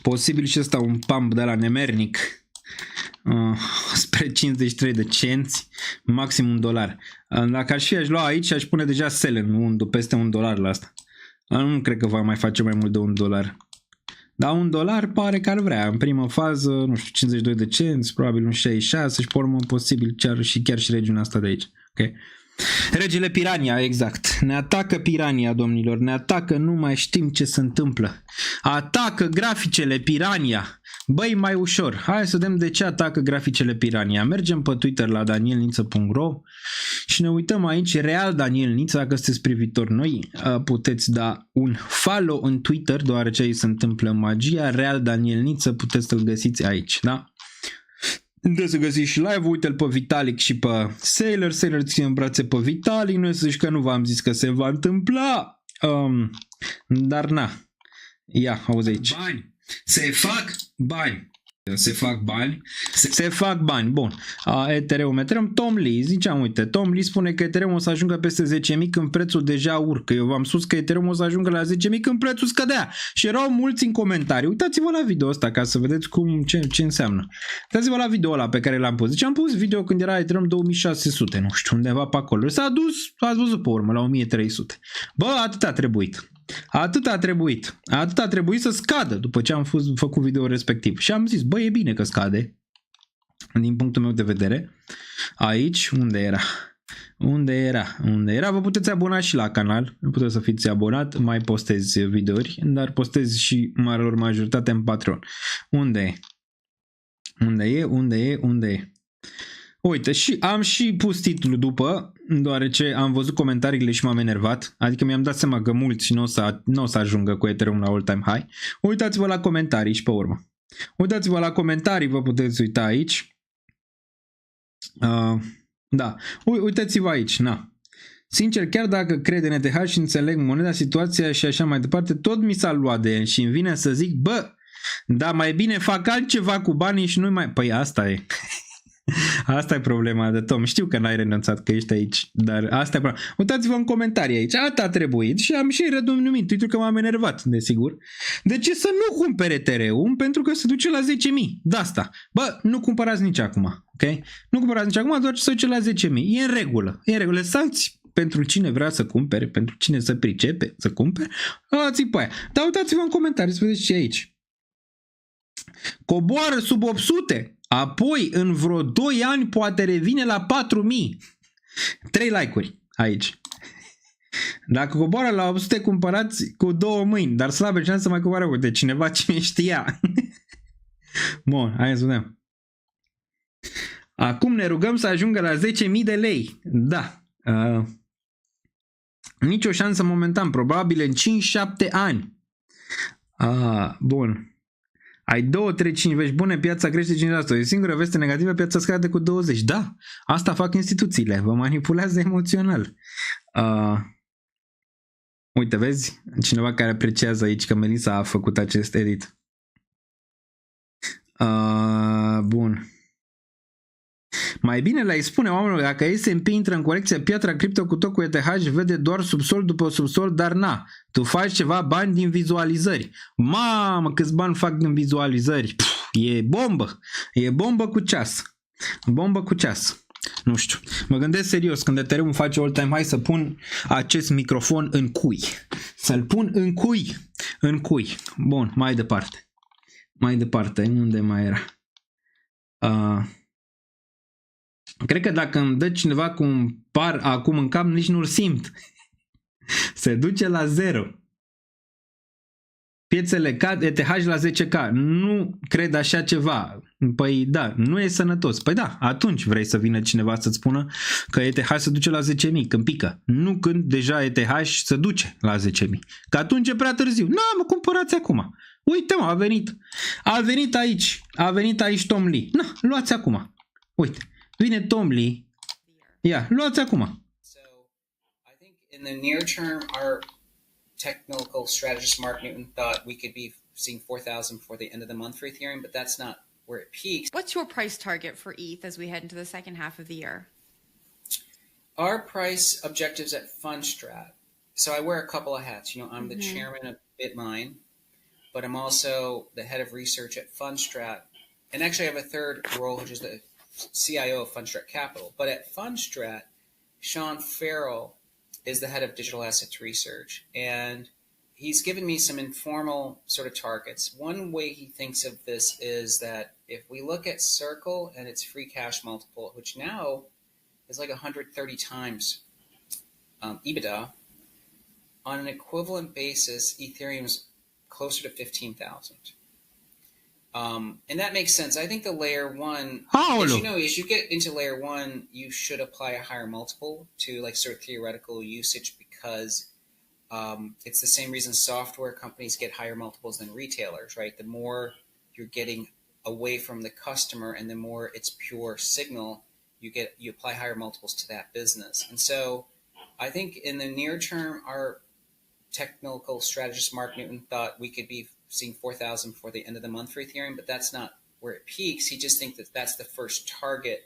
Posibil și ăsta un pump de la nemernic spre 53 de cenți, maxim $1. Dacă aș lua aici, aș pune deja sell în peste $1 la asta. Nu cred că va mai face mai mult de $1. Dar $1 pare că ar vrea. În prima fază, nu știu, 52 de cenți, probabil un 66 și pe urmă posibil chiar și regiunea asta de aici. Ok. Regele Pirania, exact. Ne atacă Pirania, domnilor. Ne atacă, nu mai știm ce se întâmplă. Atacă graficele Pirania. Băi, mai ușor. Hai să vedem de ce atacă graficele Pirania. Mergem pe Twitter la danielniță.ro și ne uităm aici. Real Daniel Niță, dacă sunteți privitori noi, puteți da un follow în Twitter, deoarece aici se întâmplă magia. Real Daniel Niță, puteți să-l găsiți aici, da? Trebuie să găsiți și live, uite-l pe Vitalik și pe Sailor ține în brațe pe Vitalik, nu să zici că nu v-am zis că se va întâmpla, dar na, ia, auzi aici. Bani, se fac bani. Se fac bani, bun. Ethereum, Tom Lee, ziceam, uite, Tom Lee spune că Ethereum o să ajungă peste 10.000 când prețul deja urcă. Eu v-am spus că Ethereum o să ajungă la 10.000 când prețul scădea. Și erau mulți în comentarii. Uitați-vă la video ăsta ca să vedeți ce înseamnă. Uitați-vă la video ăla pe care l-am pus. Deci am pus video când era Ethereum 2600, nu știu, undeva pe acolo. S-a dus, ați văzut pe urmă, la 1300. Bă, atât a trebuit. Atât a trebuit să scadă după ce am făcut video respectiv. Și am zis, bă, e bine că scade. Din punctul meu de vedere. Aici, unde era? Vă puteți abona și la canal. Puteți să fiți abonat. Mai postez videouri. Dar postez și marilor majoritate în Patreon. Unde e? Uite, și am și pus titlul după, deoarece am văzut comentariile și m-am enervat. Adică mi-am dat seama că mulți nu o să ajungă cu Ethereum la all-time high. Uitați-vă la comentarii și pe urmă. Uitați-vă la comentarii, vă puteți uita aici. Da, uitați-vă aici, na. Sincer, chiar dacă cred în ETH și înțeleg moneda, situația și așa mai departe, tot mi s-a luat de el și îmi vine să zic, bă, dar mai bine fac altceva cu banii și nu mai... Păi asta e. Asta e problema de Tom. Știu că n-ai renunțat, că ești aici, dar asta e problema. Uitați-vă în comentarii aici. Atât a trebuit și am și renumit. Uite că m-am enervat, desigur. De ce să nu cumpere Ethereum? Pentru că se duce la 10.000. De asta. Bă, nu cumpărați nici acum. Ok? Nu cumpărați nici acum, doar ce se duce la 10.000. E în regulă. E în regulă. Lăsați pentru cine vrea să cumpere, pentru cine să pricepe să cumpere, luați-i pe aia. Dar uitați-vă în comentarii să vedeți ce e aici. Coboară sub 800, apoi în vreo 2 ani poate revine la 4000. 3 like-uri aici. Dacă coboară la 800, cumpărați cu 2 mâini, dar slabe șanse să mai coboară cu de cineva cine știa. Bun, hai să vedem. Acum ne rugăm să ajungă la 10.000 de lei. Da. Nicio șansă momentan, probabil în 5-7 ani. Bun. Ai 2-3-5 vești bune, piața crește 5%. E singura veste negativă, piața scade cu 20%. Da, asta fac instituțiile. Vă manipulează emoțional. Uite, vezi? Cineva care apreciază aici că Melissa a făcut acest edit. Bun. Mai bine le-ai spune oamenilor, dacă S&P intră în corecție, piatra cripto cu tot cu ETH vede doar subsol după subsol, dar na, tu faci ceva bani din vizualizări. Mamă, câți bani fac din vizualizări. E bombă. E bombă cu ceas. Bombă cu ceas. Nu știu. Mă gândesc serios, când Ethereum face all time high, să pun acest microfon în cui. Să-l pun în cui. În cui. Bun, mai departe. Mai departe, unde mai era? Cred că dacă îmi dă cineva cu un par acum în cap, nici nu-l simt. Se duce la 0. Piețele cad, ETH la 10k. Nu cred așa ceva. Păi da, nu e sănătos. Păi da, atunci vrei să vină cineva să-ți spună că ETH se duce la 10.000 când pică. Nu când deja ETH se duce la 10.000. Că atunci e prea târziu. Mă cumpărați acum. Uite mă, a venit. A venit aici. A venit aici Tom Lee. Luați acum. Uite. Vine Tom Lee. Ia, luați acum. So, I think in the near term, our technical strategist Mark Newton thought we could be seeing 4,000 before the end of the month for Ethereum, but that's not where it peaks. What's your price target for ETH as we head into the second half of the year? Our price objectives at Fundstrat. So I wear a couple of hats. You know, I'm the chairman of Bitmine, but I'm also the head of research at Fundstrat. And actually I have a third role, which is the CIO of Fundstrat Capital. But at Fundstrat, Sean Farrell is the head of digital assets research. And he's given me some informal sort of targets. One way he thinks of this is that if we look at Circle and its free cash multiple, which now is like 130 times EBITDA, on an equivalent basis, Ethereum's closer to 15,000. And that makes sense. I think the layer one, as you know, as you get into layer one, you should apply a higher multiple to like sort of theoretical usage because it's the same reason software companies get higher multiples than retailers, right? The more you're getting away from the customer and the more it's pure signal, you apply higher multiples to that business. And so I think in the near term, our technical strategist Mark Newton thought we could be seeing 4,000 before the end of the month for Ethereum, but that's not where it peaks. He just thinks that that's the first target.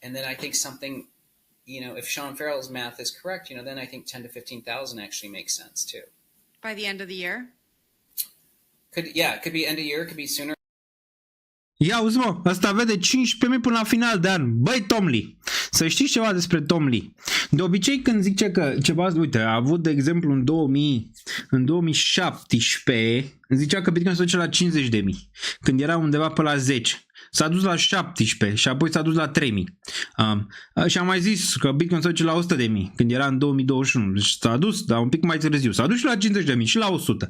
And then I think something, you know, if Sean Farrell's math is correct, you know, then I think 10 to 15,000 actually makes sense too. By the end of the year? It could be end of year, it could be sooner. Ia uzi mă, ăsta vede 15.000 până la final de an. Băi Tom Lee, să știți ceva despre Tom Lee. De obicei când zice că ceva, uite, a avut de exemplu în 2017, zicea că Bitcoin se duce la 50.000, când era undeva pe la 10. S-a dus la 17 și apoi s-a dus la 3000. Și am mai zis că Bitcoin se duce la 100.000 când era în 2021. Deci s-a dus, dar un pic mai târziu. S-a dus și la 50.000 și la 100.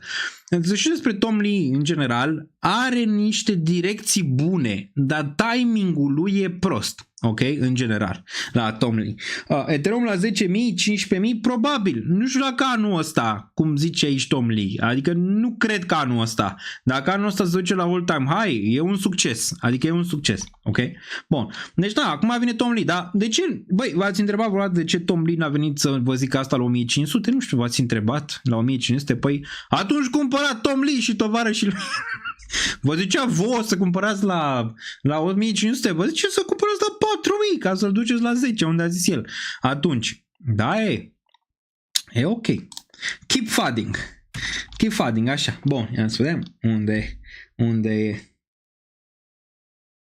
Și despre Tom Lee, în general, are niște direcții bune, dar timingul lui e prost. Ok? În general, la Tom Lee. Ethereum la 10.000, 15.000, probabil. Nu știu dacă anul ăsta, cum zice aici Tom Lee. Adică nu cred că anul ăsta. Dacă anul ăsta se duce la all-time high, e un succes. Adică e un succes. Ok? Bun. Deci da, acum vine Tom Lee. Dar de ce? Băi, v-ați întrebat vreodată de ce Tom Lee n-a venit să vă zic asta la 1500? Nu știu, v-ați întrebat la 1500? Păi atunci cumpăra Tom Lee și tovarășii lui. Vă zicea voi să cumpărați la 1500, vă zice să cumpărați la 4000 ca să-l duceți la 10, unde a zis el. Atunci, da, e ok. Keep funding, așa. Bun, ia să vedem unde e.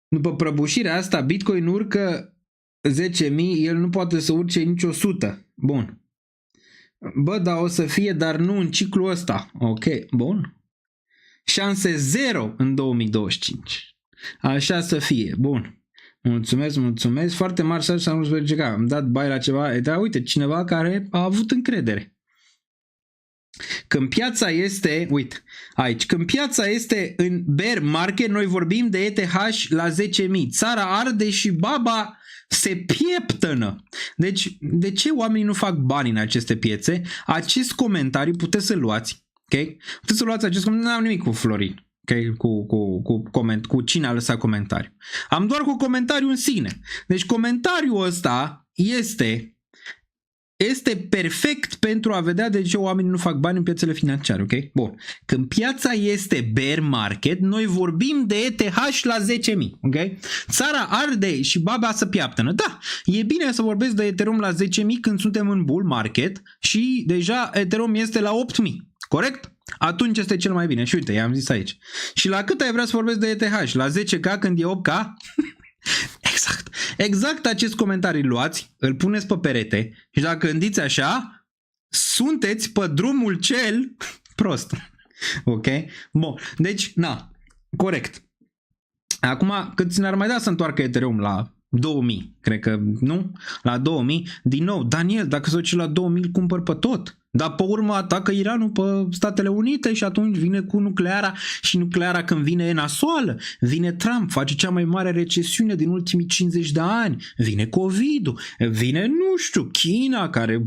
După prăbușirea asta, Bitcoin urcă 10.000, el nu poate să urce nici 100. Bun. Bă, da, o să fie, dar nu în ciclul ăsta. Ok, bun. Șanse 0 în 2025. Așa să fie. Bun. Mulțumesc. Foarte mari să am vrut că am dat bai la ceva. Da, uite, cineva care a avut încredere. Când piața este, uite, aici, când piața este în bear market, noi vorbim de ETH la 10.000. Țara arde și baba se pieptănă. Deci, de ce oamenii nu fac bani în aceste piețe? Acest comentariu puteți să-l luați. Okay? Puteți să luați acest comentariu. Nu am nimic cu Florin. Okay? Cu cine a lăsat comentariu. Am doar cu comentariu în sine. Deci comentariul ăsta este perfect pentru a vedea de ce oamenii nu fac bani în piețele financiare, ok? Bun. Când piața este bear market, noi vorbim de ETH la 10.000, ok? Țara arde și baba să piaptănă. Da, e bine să vorbesc de Ethereum la 10.000 când suntem în bull market și deja Ethereum este la 8.000, corect? Atunci este cel mai bine. Și uite, i-am zis aici. Și la cât ai vrea să vorbesc de ETH? La 10k când e 8k? Exact acest comentariu luați, îl puneți pe perete și dacă gândiți așa, sunteți pe drumul cel prost. Ok? Bun. Deci, corect. Acum, cât ne-ar mai da să întoarcă Ethereum la 2000? Cred că nu? La 2000? Din nou, Daniel, dacă se duce la 2000, îl cumpăr pe tot. Dar pe urmă atacă Iranul pe Statele Unite și atunci vine cu nucleara și nucleara când vine e nasoală. Vine Trump, face cea mai mare recesiune din ultimii 50 de ani. Vine COVID-ul, vine, nu știu, China care,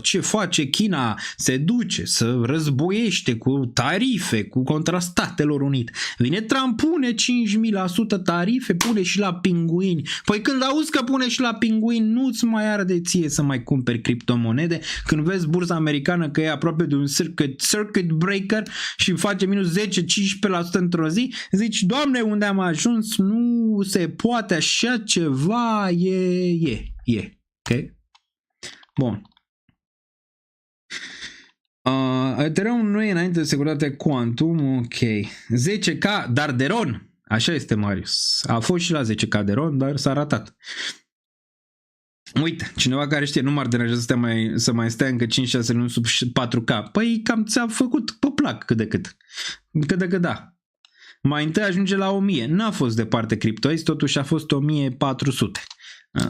ce face China? Se duce, să războiește cu tarife, contra Statelor Unite. Vine Trump, pune 5.000% tarife, pune și la pinguini. Păi când auzi că pune și la pinguini, nu-ți mai arde ție să mai cumperi criptomonede. Când vezi bursa americană că e aproape de un circuit breaker și face minus 10-15% într-o zi, zici, Doamne, unde am ajuns? Nu se poate așa ceva, ok? Bun. Ethereum nu e înainte de securitate quantum, ok. 10k, dar Deron, așa este Marius, a fost și la 10k Deron, dar s-a ratat. Uite, cineva care știe, nu m-ar deranja să mai stea încă 5-6 luni sub 4K. Păi cam ți-a făcut pe plac cât de cât. Cât de cât da. Mai întâi ajunge la 1000. N-a fost departe CryptoAce, totuși a fost 1400.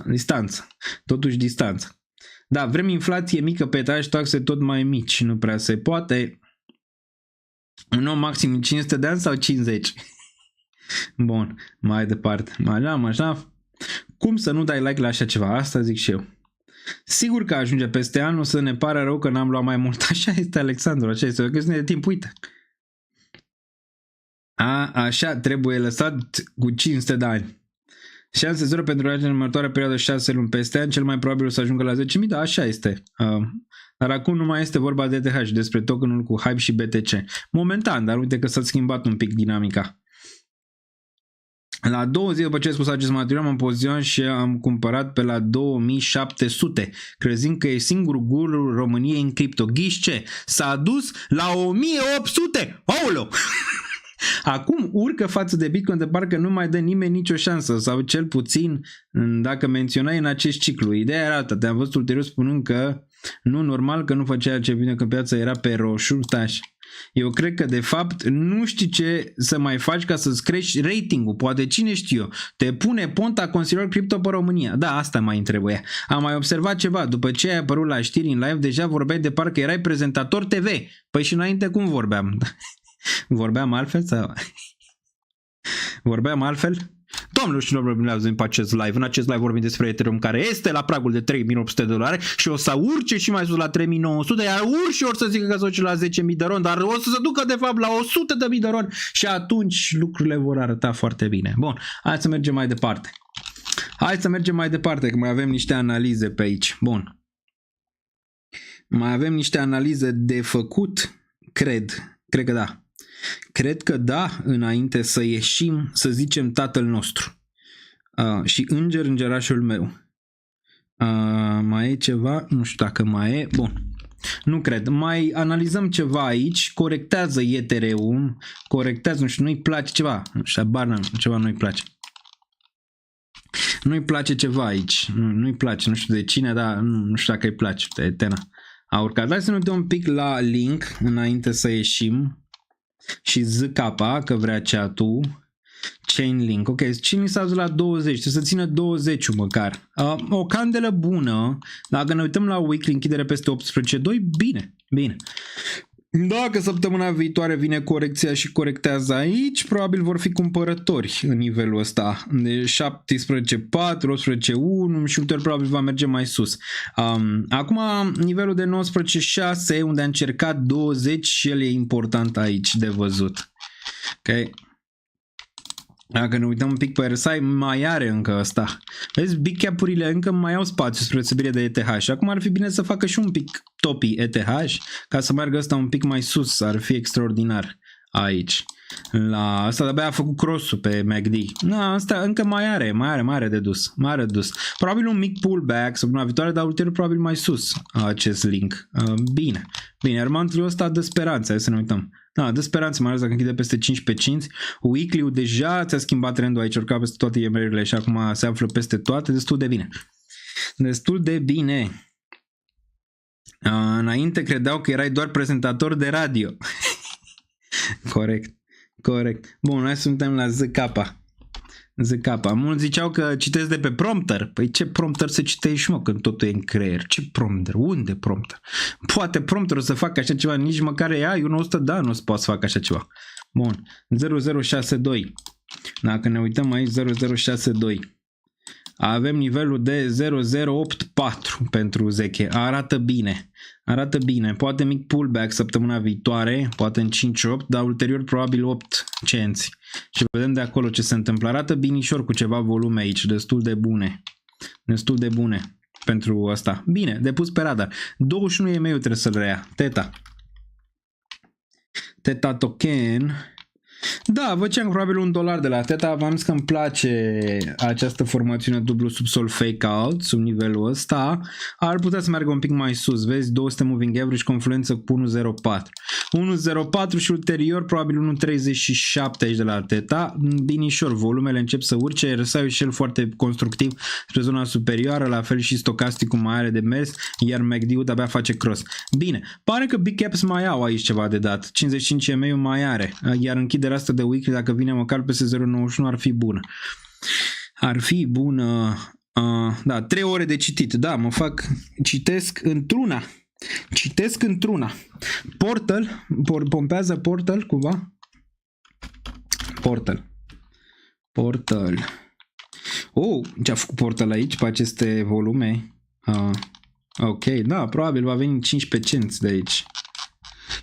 Distanță. Totuși distanță. Da, vrem inflație mică pe etaj, taxe tot mai mici. Nu prea se poate. Un om maxim 500 de ani sau 50? Bun, mai departe. Așa. Cum să nu dai like la așa ceva? Asta zic și eu. Sigur că ajunge peste an, o să ne pare rău că n-am luat mai mult. Așa este, Alexandru, așa este o chestiune de timp, uite. Așa trebuie lăsat cu 500 de ani. Șanse 0 pentru în următoarea perioadă 6 luni peste an, cel mai probabil o să ajungă la 10.000, da, așa este. Dar acum nu mai este vorba de ETH, despre tokenul cu Hype și BTC. Momentan, dar uite că s-a schimbat un pic dinamica. La 2 zile după ce ai spus acest material am poziționat și am cumpărat pe la 2700, crezând că e singurul guru României în cripto. Ghiși ce? S-a dus la 1800! Aoleu! Acum urcă față de Bitcoin de parcă nu mai dă nimeni nicio șansă, sau cel puțin dacă menționai în acest ciclu. Ideea era alta, te-am văzut ulterior spunând că nu normal că nu făcea ce bine că piața era pe roșu, stai. Eu cred că de fapt nu știi ce să mai faci ca să-ți crești ratingul. Poate cine știu eu, te pune Ponta consilier cripto pe România. Da, asta mai trebuia. Am mai observat ceva. După ce ai apărut la știri în live, deja vorbeai de parcă erai prezentator TV. Păi și înainte cum vorbeam? Vorbeam altfel sau? Vorbeam altfel? Doamnelor și domnilor, pe acest live. În acest live vorbim despre Ethereum care este la pragul de $3.800 și o să urce și mai sus la 3.900, iar urci ori să zică că se duce la 10.000 de RON, dar o să se ducă de fapt la 100.000 de RON și atunci lucrurile vor arăta foarte bine. Bun, hai să mergem mai departe. Că mai avem niște analize pe aici. Bun. Mai avem niște analize de făcut, cred că da. Cred că da, înainte să ieșim, să zicem Tatăl nostru. Și îngerașul meu. Mai e ceva? Nu știu dacă mai e. Bun. Nu cred. Mai analizăm ceva aici. Corectează Ethereum. Corectează, nu știu, nu-i place ceva. Nu știu, ceva nu-i place. Nu-i place ceva aici. Nu-i place. Nu știu de cine, dar nu știu dacă îi place. De Etena. A urcat. Hai să ne uităm un pic la link înainte să ieșim. Și ZK, că vrea chat-ul. Chainlink, ok, Chainlink s-a dus la 20, trebuie să țină 20 măcar. O candelă bună, dacă ne uităm la weekly închidere peste 18.2, bine. Dacă săptămâna viitoare vine corecția și corectează aici, probabil vor fi cumpărători în nivelul ăsta de 17.4, 18.1 și ulterior probabil va merge mai sus. Acum nivelul de 19.6 unde a încercat 20 și el e important aici de văzut. Ok. Dacă ne uităm un pic pe RSI, mai are încă ăsta. Vezi, big cap-urile încă mai au spațiu spre deosebire de ETH. Și acum ar fi bine să facă și un pic topii ETH ca să meargă ăsta un pic mai sus. Ar fi extraordinar aici. La asta de-abia a făcut cross-ul pe MACD. Asta încă mai are de dus. Probabil un mic pullback săptămâna viitoare, dar ulterior probabil mai sus acest link. Bine, monthly-ul ăsta dă speranță, hai să ne uităm. Dă speranță, mai ales dacă închide peste 15. Weekly-ul deja ți-a schimbat trendul aici, urca peste toate EMR-urile și acum se află peste toate, destul de bine. Înainte credeau că erai doar prezentator de radio. Corect. Bun, noi suntem la ZK. Mulți ziceau că citesc de pe prompter. Păi ce prompter să citești, mă, când totul e în creier? Ce prompter? Unde prompter? Poate prompterul să facă așa ceva, nici măcar AI, un 100 de ani nu se poate să facă așa ceva. Bun, 0062. Dacă ne uităm aici, 0062. Avem nivelul de 0084 pentru Zeche. Arată bine. Poate mic pullback săptămâna viitoare, poate în 5-8, dar ulterior probabil 8 cenți. Și vedem de acolo ce se întâmplă. Arată binișor cu ceva volume aici, destul de bune pentru asta. Bine, depus pe radar. 21 EMA trebuie să-l rea. Theta token. Da, făceam probabil $1 de la Theta. V-am zis că îmi place această formațiune dublu subsol fake out sub nivelul ăsta. Ar putea să meargă un pic mai sus. Vezi, 200 moving average, confluență cu 1.04 și ulterior probabil 1.37 aici de la Theta. Binișor, volumele încep să urce. RSI-ul și el foarte constructiv spre zona superioară, la fel și stocasticul mai are de mers, iar MACD-ul de-abia face cross. Bine, pare că big caps mai au aici ceva de dat. 55 EMA mai are, iar închiderea asta de weekly, dacă vine măcar peste 0.91, ar fi bună. Da, 3 ore de citit. Da, citesc într-una. Portal, pompează Portal cumva? Portal. Ce-a făcut Portal aici pe aceste volume? Ok, da, probabil va veni 15 cenți de aici.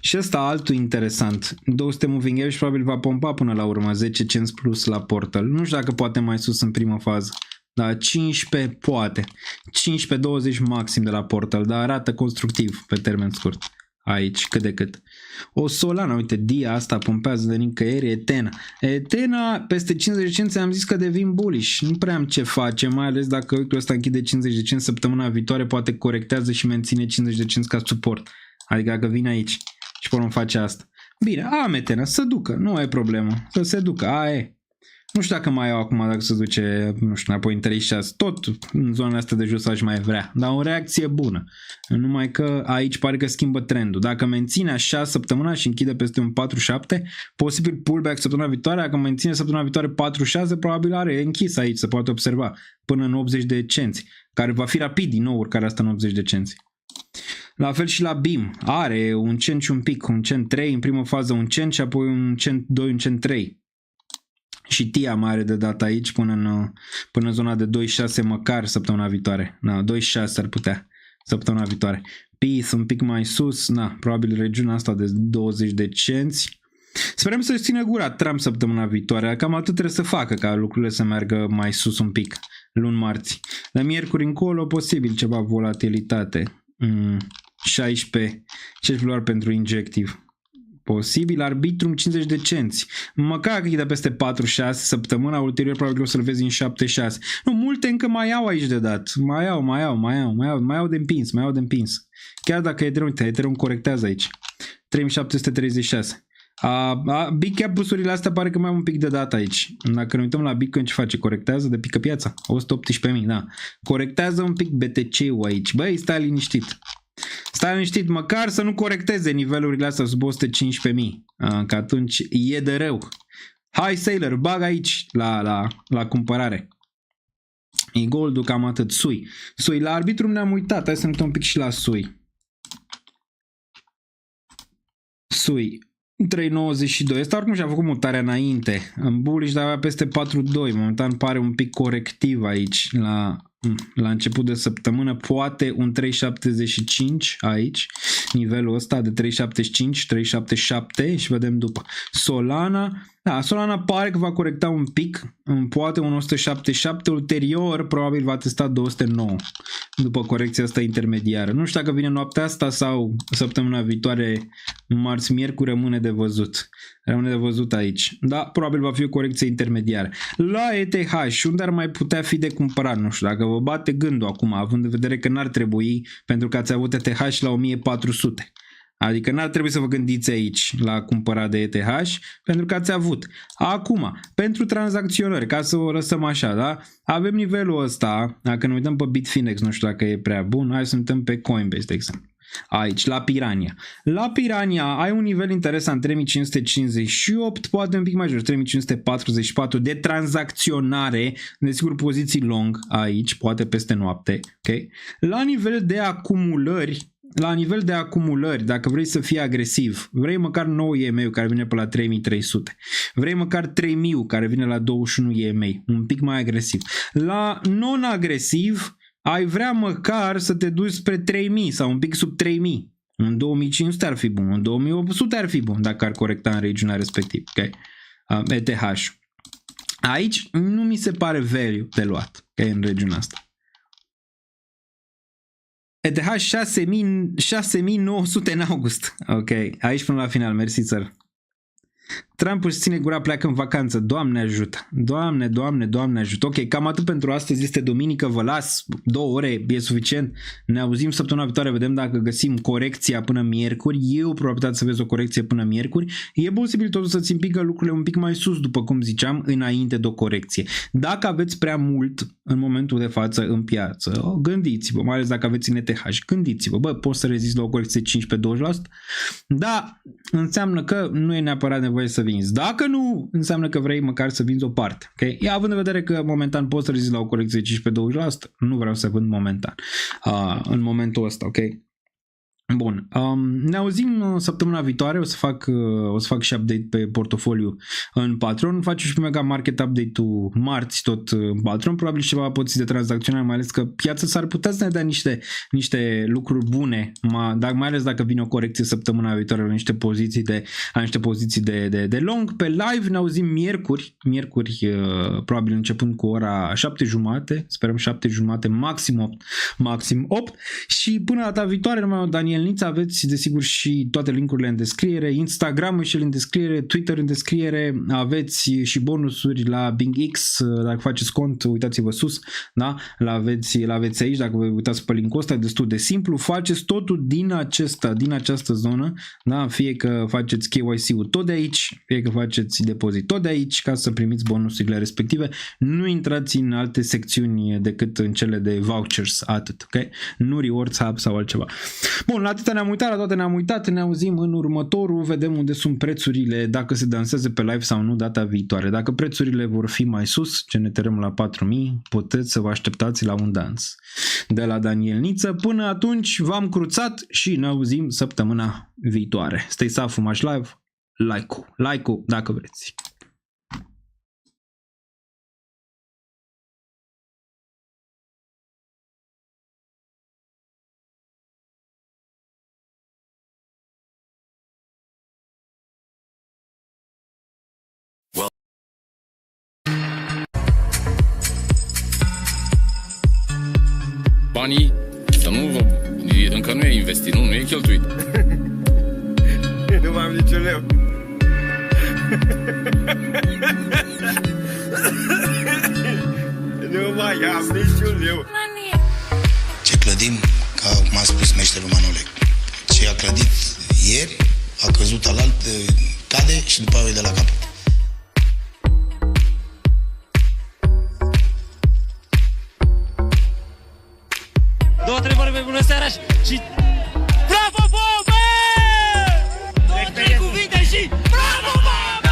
Și ăsta altul interesant, 200 moving average probabil va pompa până la urmă 10 cenți plus la Portal. Nu știu dacă poate mai sus în prima fază. Da, 15 poate. 15-20 maxim de la Portal, dar arată constructiv pe termen scurt. Aici, cât de cât. O Solana, uite, dia asta pompează de nicăieri, Etena peste 50 cenți am zis că devin bullish. Nu prea am ce face, mai ales dacă lucrul ăsta închide 50 de cenți săptămâna viitoare, poate corectează și menține 50 de cenți ca suport. Adică dacă vine aici și până face asta. Bine, Etena, să ducă, nu ai problemă, să se ducă, Nu știu dacă mai au acum, dacă se duce, nu știu, înapoi în 36, tot în zona asta de jos aș mai vrea, dar o reacție bună. Numai că aici pare că schimbă trendul. Dacă menține așa săptămâna și închide peste un 47, posibil pullback săptămâna viitoare, dacă menține săptămâna viitoare 46, probabil are închis aici, se poate observa, până în 80 de cenți, care va fi rapid din nou urcarea asta în 80 de cenți. La fel și la BIM, are un cent și un pic, un cent 3, în primă fază un cent și apoi un cent 2, un cent 3. Și TIA mai are de dat aici până în zona de 2.6 măcar săptămâna viitoare. 2.6 ar putea săptămâna viitoare. PIS un pic mai sus, probabil regiunea asta de 20 de cenți. Sperăm să-și țină gura Trump săptămâna viitoare. Cam atât trebuie să facă ca lucrurile să meargă mai sus un pic luni marți. La miercuri încolo posibil ceva volatilitate. 16 doar pentru injectiv. Posibil Arbitrum 50 de cenți. Măcar că e de peste 4-6, săptămâna ulterior probabil că o să-l vezi în 7-6. Nu, multe încă mai au aici de dat. Mai au de împins. Chiar dacă Ethereum corectează aici. 3736. Big Cap-urile astea pare că mai am un pic de dat aici. Dacă ne uităm la Bitcoin, ce face? Corectează de pică piața. 118.000, da. Corectează un pic BTC-ul aici. Băi, stai liniștit, măcar să nu corecteze nivelurile astea sub 115.000. Că atunci e de rău. Hai, Sailor, bag aici la cumpărare. E goldul cam atât. Sui, la Arbitrum ne-am uitat. Hai să ne uităm un pic și la Sui. 3.92. Asta oricum și-a făcut mutarea înainte. În bullish, dar avea peste 4.2. Momentan pare un pic corectiv aici la început de săptămână. Poate un 3.75 aici. Nivelul ăsta de 3.75, 3.77 și vedem după. Solana pare că va corecta un pic. Poate un 177. Ulterior probabil va testa 209 după corecția asta intermediară. Nu știu dacă vine noaptea asta sau săptămâna viitoare, marți, miercuri, rămâne de văzut aici. Da, probabil va fi o corecție intermediară. La ETH, unde ar mai putea fi de cumpărat? Nu știu, dacă vă bate gândul acum, având în vedere că n-ar trebui, pentru că ați avut ETH la 1400. Adică n-ar trebui să vă gândiți aici la cumpărat de ETH, pentru că ați avut. Acum, pentru tranzacționări, ca să o lăsăm așa, da? Avem nivelul ăsta, dacă ne uităm pe Bitfinex, nu știu dacă e prea bun, hai să ne uităm pe Coinbase, de exemplu. Aici, la Piranha. La Piranha ai un nivel interesant, 3558, poate un pic mai jos, 3544 de tranzacționare, desigur poziții long aici, poate peste noapte, ok? La nivel de acumulări, dacă vrei să fii agresiv, vrei măcar 9 EMA care vine pe la 3300, vrei măcar 3000 care vine la 21 EMA, un pic mai agresiv. La non-agresiv, ai vrea măcar să te duci spre 3000 sau un pic sub 3000. Un 2500 ar fi bun, un 2800 ar fi bun dacă ar corecta în regiunea respectivă, ok? ETH. Aici nu mi se pare value de luat, ok, în regiunea asta. ETH 6900 în august. Ok, aici până la final, mersi țăr. Trump își ține gura, pleacă în vacanță. Doamne ajută. Doamne ajută. Ok, cam atât pentru astăzi. Este duminică, vă las 2 ore, e suficient. Ne auzim săptămâna viitoare, vedem dacă găsim corecția până miercuri. Eu probabilitate să vezi o corecție până miercuri. E posibil totuși să-ți împingă lucrurile un pic mai sus, după cum ziceam, înainte de o corecție. Dacă aveți prea mult în momentul de față în piață, gândiți-vă, mai ales dacă aveți în ETH, gândiți-vă, bă, poți să rezisti la o corecție 15-20%? Da, înseamnă că nu e neapărat nevoie să vinzi. Dacă nu, înseamnă că vrei măcar să vinzi o parte. Okay? Având în vedere că momentan poți să rezisti la o corecție 15-20%, nu vreau să vând momentan. În momentul ăsta, ok? Bun, ne auzim săptămâna viitoare, o să fac și update pe portofoliu în Patreon, facem și pe Mega Market update-ul marți tot în Patreon, probabil ceva poziții de tranzacționare, mai ales că piața s-ar putea să ne dea niște lucruri bune, mai ales dacă vine o corecție săptămâna viitoare la niște poziții de long. Pe live ne auzim miercuri, probabil începând cu ora 7:30, sperăm 7:30, maxim 8 și până data viitoare, numai Daniel Nița, aveți desigur și toate linkurile în descriere, Instagram și în descriere, Twitter în descriere, aveți și bonusuri la BingX, dacă faceți cont, uitați-vă sus, da? L-aveți aici, dacă vă uitați pe linkul ăsta, e destul de simplu, faceți totul din această zonă, da? Fie că faceți KYC-ul tot de aici, fie că faceți depozit tot de aici, ca să primiți bonusurile respective, nu intrați în alte secțiuni decât în cele de vouchers, atât, ok? Nu Rewards Hub sau altceva. Bun, la atâta ne-am uitat, la toate ne-am uitat, ne auzim în următorul, vedem unde sunt prețurile, dacă se dansează pe live sau nu data viitoare. Dacă prețurile vor fi mai sus, ce ne tărăm la 4000, puteți să vă așteptați la un dans de la Daniel Niță. Până atunci v-am cruțat și ne auzim săptămâna viitoare. Stay safe, Fumaș Live, like-ul dacă vreți. Banii, încă nu e investit, nu e cheltuit. Nu mai am nicio leu. Nu mai am niciun leu. Ce clădim, ca cum a spus meșterul Manole, ce a clădit ieri, a căzut alalt, cade și după aia e de la capăt. Două întrebări, mai bună seara și... Bravo, Bobe! Două, trei cuvinte și... Bravo, Bobe!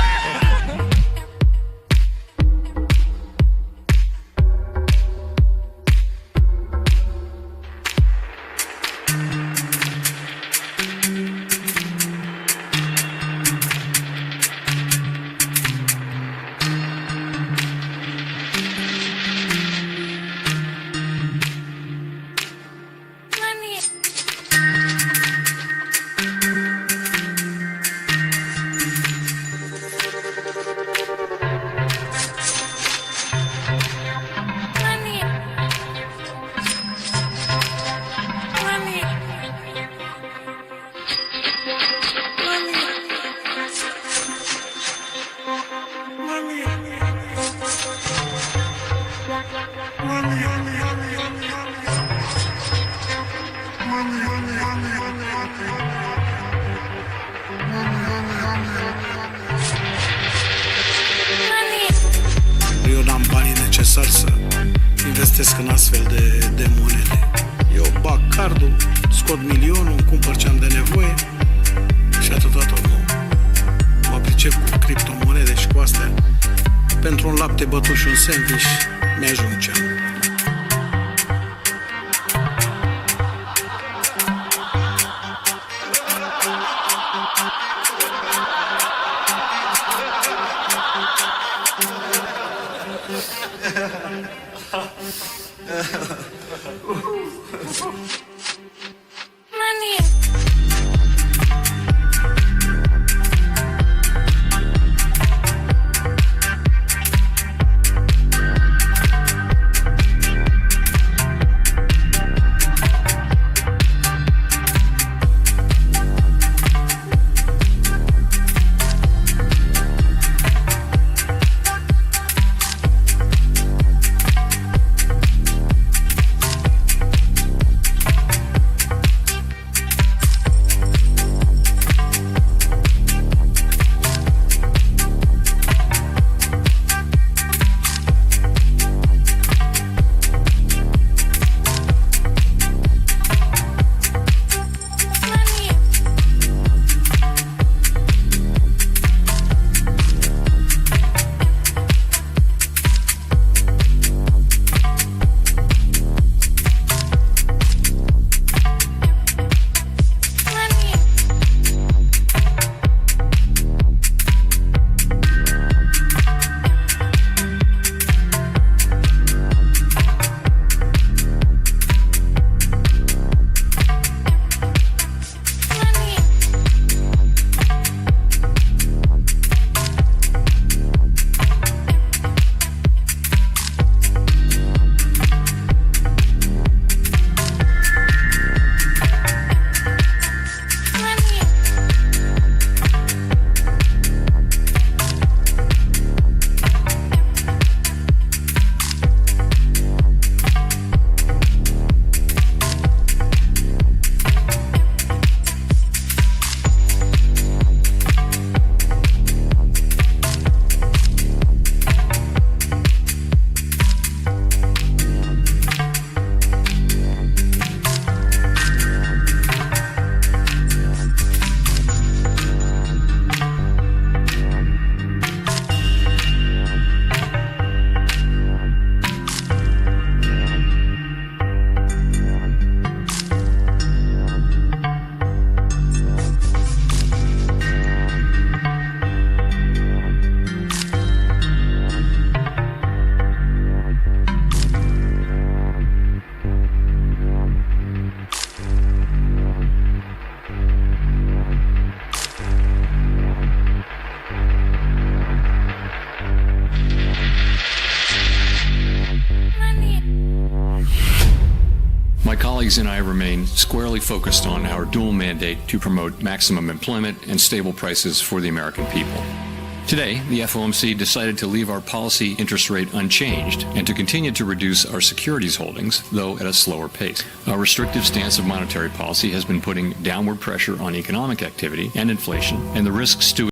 Eu n-am banii necesari să investesc în astfel de monede. Eu bag cardul, scot milionul, îmi cumpăr ce am de nevoie și atâta tot. Nu mă pricep cu criptomonede și cu astea. Pentru un lapte bătut și un sandwich mi-ajung ce am. colleagues and I remain squarely focused on our dual mandate to promote maximum employment and stable prices for the American people. Today, the FOMC decided to leave our policy interest rate unchanged and to continue to reduce our securities holdings, though at a slower pace. Our restrictive stance of monetary policy has been putting downward pressure on economic activity and inflation, and the risks to